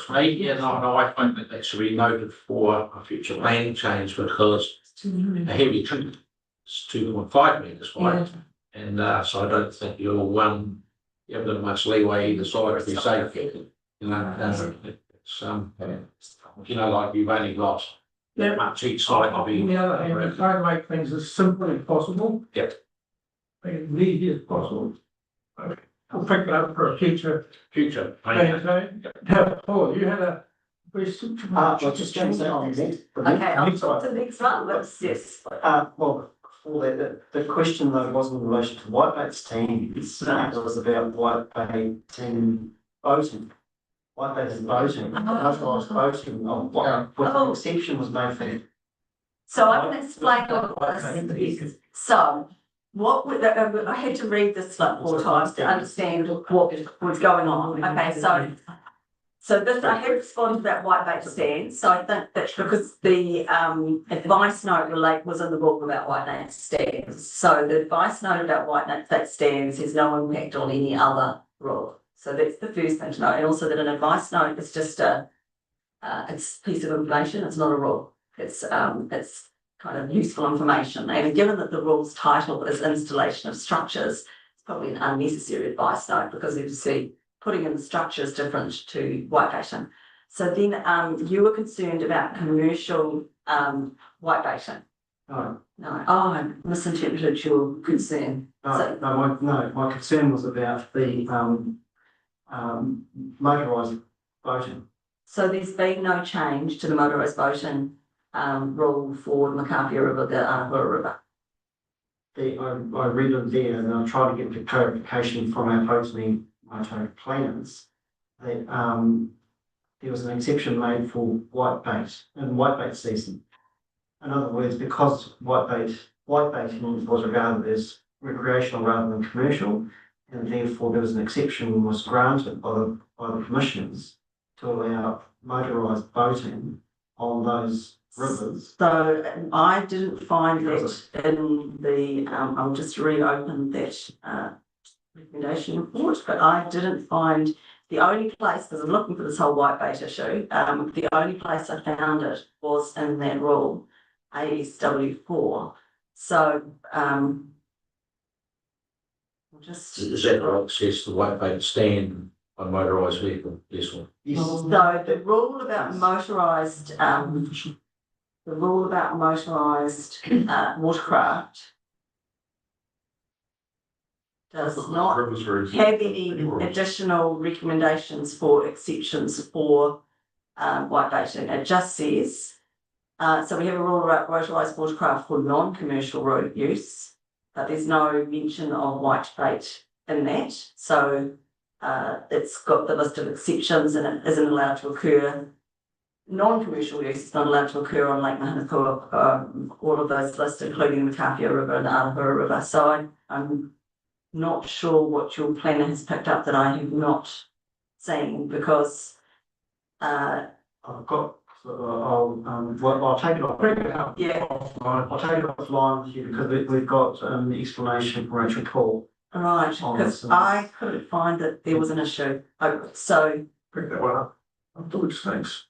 me, yeah, no, I think that that should be noted for a future planning change because a heavy tree is 2.5 metres wide. And so I don't think you haven't got much leeway either side to be safe. It's like you've only got that much each side to be. On the other hand, we try to make things as simple as possible. Yep. Make it as easy as possible. Okay. I'll pick that up for a future. Planning. Now, Paul, you had a question. I'll just change that on the next. Okay, I'll talk to the next one. Let's yes. Well, for the question though wasn't in relation to whitebait standards. It was about whitebait and boating. Whitebait and boating. Motorised boating. What the exception was made for that. So I can explain what this is. So I had to read this like 4 times to understand what was going on. Okay, so this I had responded to that whitebait stand. So I think that because the advice note was in the book about whitebait stands. So the advice note about whitebait stands has no impact on any other rule. So that's the first thing to know. And also that an advice note is just it's a piece of information. It's not a rule. It's kind of useful information. And given that the rule's title is installation of structures, it's probably an unnecessary advice note because you see putting in the structure is different to whitebaiting. So then you were concerned about commercial whitebaiting. No. No. Oh, I misinterpreted your concern. My concern was about the motorised boating. So there's been no change to the motorised boating rule for the Makapia River, the Arnapura River. I read it there and I tried to get clarification from our boating planners that there was an exception made for whitebait in whitebait season. In other words, because whitebaiting was regarded as recreational rather than commercial, and therefore there was an exception was granted by the commissioners to allow motorised boating on those rivers. So I didn't find that in the, I'll just reopen that recommendation report, but I didn't find the only place, because I'm looking for this whole whitebait issue, the only place I found it was in that rule, ASW4. So, just. Is that right? Says the whitebait stand on motorised vehicle, yes or? So the rule about motorised, watercraft does not have any additional recommendations for exceptions for whitebaiting. It just says, so we have a rule about motorised watercraft for non-commercial road use, but there's no mention of whitebait in that. So it's got the list of exceptions and it isn't allowed to occur. Non-commercial use is not allowed to occur on Lake Mahanakua, all of those lists, including the Makapia River and the Arahura River. So I'm not sure what your planner has picked up that I have not seen, because I've got. I'll take it off. Yeah. Offline. I'll take it offline with you because we've got the explanation from Rachel Cole. Right, because I couldn't find that there was an issue. So Bring that one up. Thanks.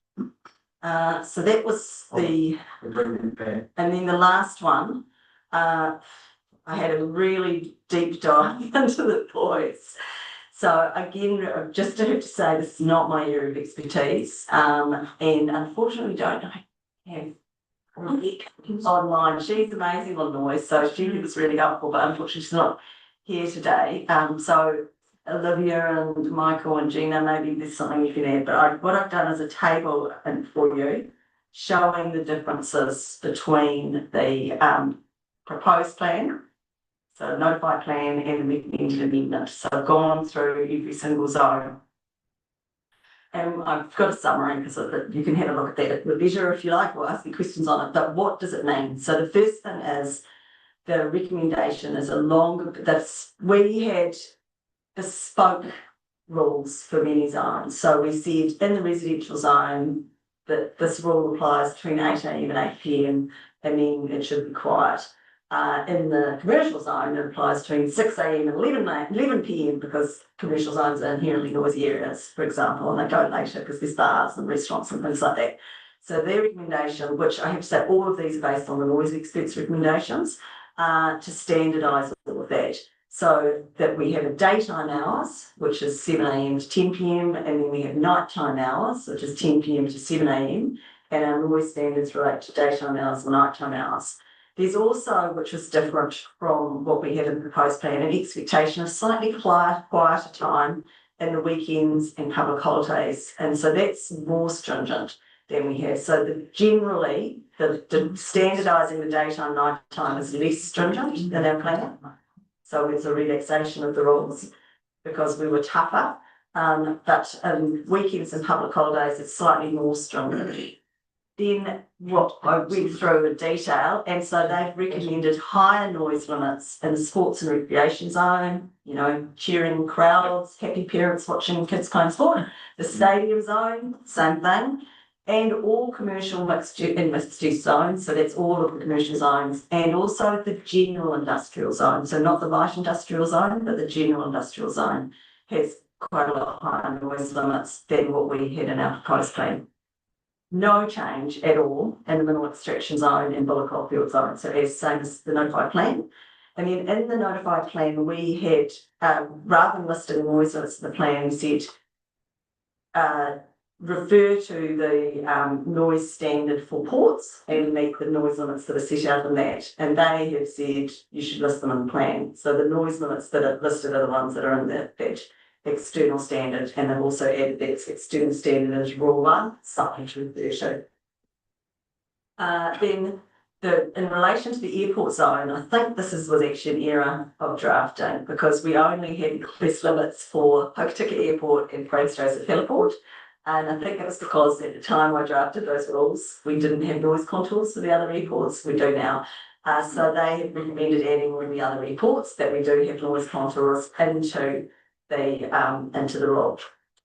so that was the, and then the last one, I had a really deep dive into the boys. So again, just to have to say, this is not my area of expertise, and unfortunately don't have online. She's amazing on noise, so she was really helpful, but unfortunately she's not here today. So Olivia and Michael and Gina, maybe there's something you can add, but what I've done is a table for you showing the differences between the proposed plan, so notified plan, and the recommended amendment. So I've gone through every single zone. And I've got a summary because you can have a look at that at your leisure if you like, or ask me questions on it. But what does it mean? So the first thing is the recommendation is we had bespoke rules for many zones. So we said in the residential zone that this rule applies between 8 AM and 8 PM, and then it should be quiet. In the commercial zone, it applies between 6 AM and 11 PM because commercial zones are inherently noisy areas, for example, and they go later because there's bars and restaurants and things like that. So their recommendation, which I have to say all of these are based on the noise experts' recommendations, to standardise all of that. So that we have a daytime hours, which is 7 AM to 10 PM, and then we have nighttime hours, which is 10 PM to 7 AM, and our noise standards relate to daytime hours and nighttime hours. There's also, which is different from what we had in the proposed plan, an expectation of slightly quieter time in the weekends and public holidays. And so that's more stringent than we have. So generally, the standardising the daytime, nighttime is less stringent than our plan. So it's a relaxation of the rules because we were tougher. But weekends and public holidays, it's slightly more stringent. Then what I went through in detail, and so they've recommended higher noise limits in the sports and recreation zone, cheering crowds, happy parents watching kids playing sport. The stadium zone, same thing, and all commercial mixed-use zones, so that's all of the commercial zones, and also the general industrial zone, so not the light industrial zone, but the general industrial zone has quite a lot higher noise limits than what we had in our proposed plan. No change at all in the mineral extraction zone and bullock field zone, so as same as the notified plan. And then in the notified plan, we had, rather than listing noise limits in the plan, we said, refer to the noise standard for ports and meet the noise limits that are set out in that. And they have said you should list them in the plan. So the noise limits that are listed are the ones that are in that external standard, and they've also added that external standard as rule 1, something to refer to. Then in relation to the airport zone, I think this was actually an error of drafting because we only had best limits for Hokitika Airport and Frank Joseph Heliport. And I think it was because at the time I drafted those rules, we didn't have noise contours for the other airports. We do now. So they have recommended adding all the other airports that we do have noise contours into the rule.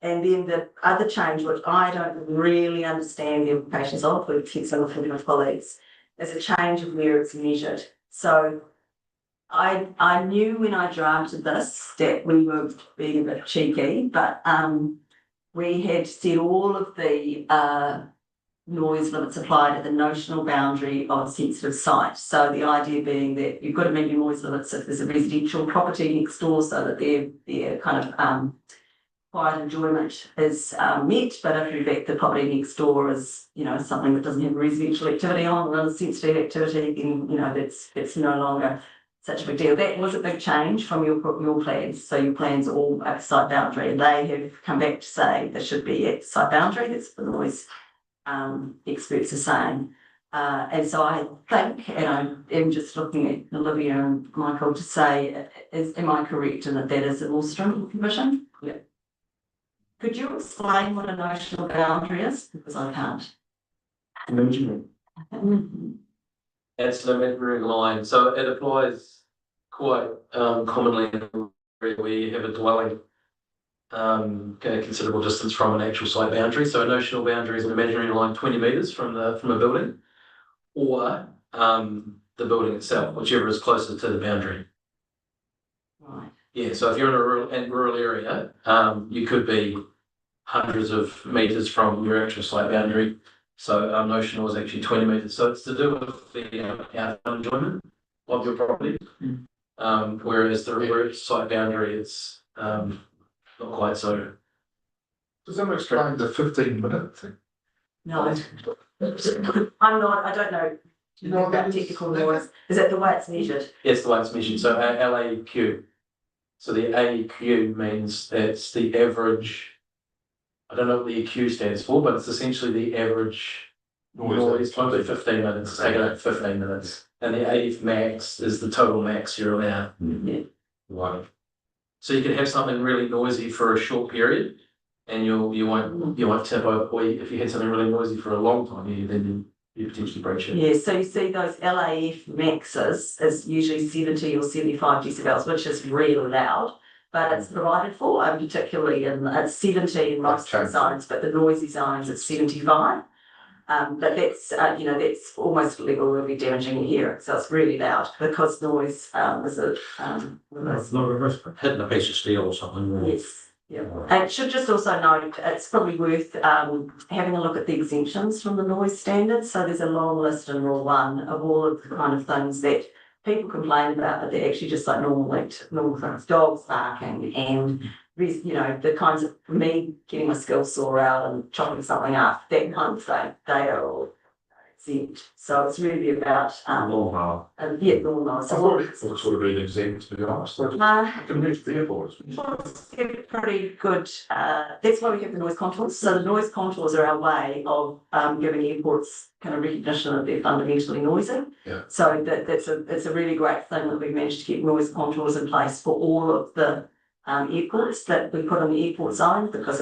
And then the other change, which I don't really understand the implications of, with some of my colleagues, is a change of where it's measured. So I knew when I drafted this that we were being a bit cheeky, but we had said all of the noise limits applied at the notional boundary of a sensitive site. So the idea being that you've got to meet your noise limits if there's a residential property next door, so that their kind of quiet enjoyment is met. But if in fact the property next door is, you know, something that doesn't have residential activity on, or sensitive activity, then you know that's no longer such a big deal. That was a big change from your plans. So your plans are all at the site boundary, and they have come back to say they should be at the site boundary. That's the noise experts are saying. And so I think, and I'm just looking at Olivia and Michael to say, am I correct in that is a more stringent provision? Yeah. Could you explain what a notional boundary is? Because I can't. Measurement. It's an imaginary line, so it applies quite commonly in an area where you have a dwelling a considerable distance from an actual site boundary. So a notional boundary is an imaginary line 20 metres from a building, or the building itself, whichever is closer to the boundary. Right. Yeah, so if you're in a rural area, you could be hundreds of metres from your actual site boundary. So notional is actually 20 metres. So it's to do with the outdoor enjoyment of your property. Whereas the site boundary, it's not quite so. Does that explain the 15-minute thing? No, I'm not. I don't know. You know about technical noise. Is that the way it's measured? Yes, the way it's measured. So LAQ. So the AQ means that's the average. I don't know what the EQ stands for, but it's essentially the average noise. Probably 15 minutes. Take it out 15 minutes, and the AF max is the total max you're allowed. Yeah. Right. So you can have something really noisy for a short period, and you won't tip over. Or if you had something really noisy for a long time, then you potentially breach it. Yeah. So you see those LAF maxes is usually 70 or 75 decibels, which is really loud. But it's provided for, particularly it's 70 in most of the zones, but the noisy zones it's 75. But that's that's almost legal, will be damaging your hearing. So it's really loud because noise is a Hitting a piece of steel or something. Yes. Yeah. And should just also note it's probably worth having a look at the exemptions from the noise standards. So there's a long list in Rule 1 of all of the kind of things that people complain about, but they're actually just like normal things, dogs barking and the kinds of, for me, getting my skills sore out and chopping something up, that kind of thing, they are all exempt. So it's really about lawnmower. Lawnmower. I thought it was sort of been exempt, to be honest. I can move to the airport. It's pretty good. That's why we have the noise contours. So the noise contours are our way of giving airports kind of recognition that they're fundamentally noisy. Yeah. So it's a really great thing that we've managed to keep noise contours in place for all of the airports that we put on the airport zone, because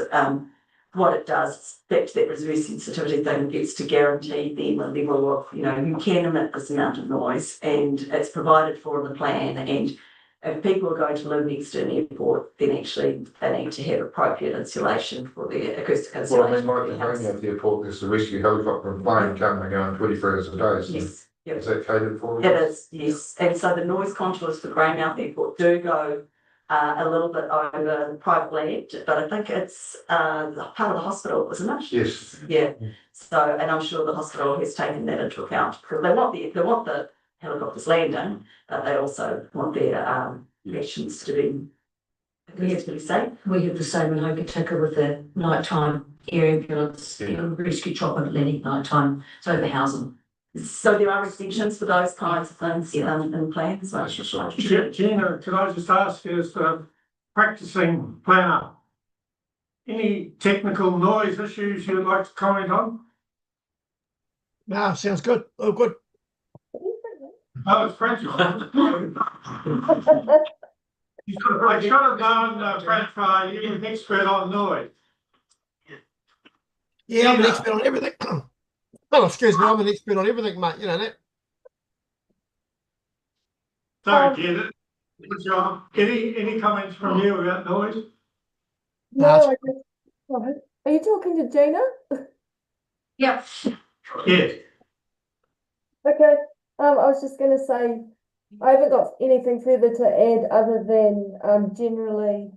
what it does, that reserve sensitivity thing gets to guarantee them a level of, you can emit this amount of noise, and it's provided for in the plan. And if people are going to live next to an airport, then actually they need to have appropriate insulation for their acoustic insulation. Well, I mean, like at the airport, there's the rescue helicopter and plane coming and going 24 hours a day. So yes. Yep. Is that catered for? It is, yes. And so the noise contours for Greymouth Airport do go a little bit over private land, but I think it's part of the hospital, isn't it? Yes. Yeah. So, and I'm sure the hospital has taken that into account, because they want the helicopters landing, but they also want their patients to be safe. We have the same in Hokitika with the nighttime air ambulance rescue chopper Atlantic nighttime. So the housing. So there are exemptions for those kinds of things in plans. Gina, could I just ask you, as a practicing planner, any technical noise issues you'd like to comment on? No, sounds good. Oh, good. Oh, it's French. I should have known, French, you're an expert on noise. Yeah, I'm an expert on everything. Oh, excuse me, I'm an expert on everything, mate. You know that. Sorry, Gina. Good job. Any comments from you about noise? No, Are you talking to Gina? Yep. Yes. Okay, I was just gonna say, I haven't got anything further to add other than, generally,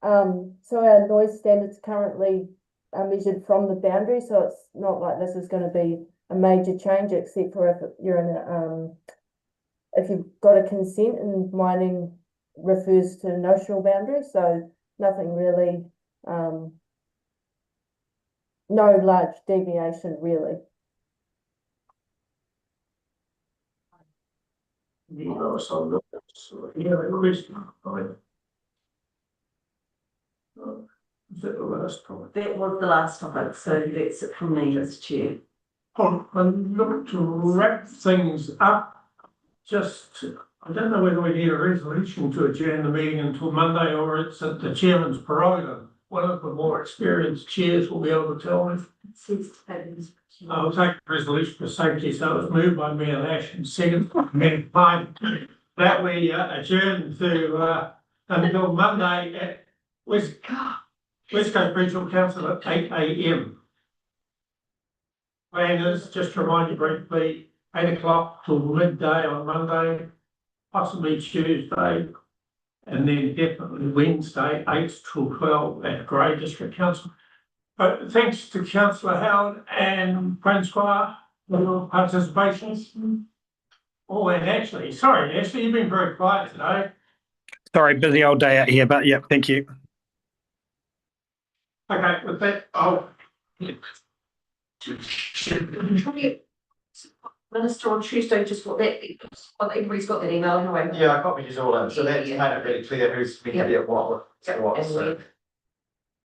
so our noise standards currently are measured from the boundary, so it's not like this is gonna be a major change, except for if you're in a, if you've got a consent and mining refers to notional boundary, so nothing really, no large deviation really. Yeah, the question. Is that the last comment? That was the last topic, so that's it from me, Mr. Chair. And look, to wrap things up, just, I don't know whether we need a resolution to adjourn the meeting until Monday or it's at the chairman's prerogative. One of the more experienced chairs will be able to tell me. I'll take the resolution for safety, so it was moved by Mayor Lash and second by Mayor Pine that we adjourn to until Monday at West Coast Regional Council at 8 AM. Planners, just to remind you briefly, 8 o'clock till midday on Monday, possibly Tuesday, and then definitely Wednesday, 8 till 12 at Grey District Council. But thanks to Councillor Howard and Francois for your participation. Oh, and Ashley, sorry, Ashley, you've been very quiet today. Sorry, busy old day out here, but yeah, thank you. Okay, with that, oh. Minister on Tuesday, just what that, everybody's got that email anyway. Yeah, I copied you all in, so that's made it really clear who's meant to be at what, Yep, what, and so.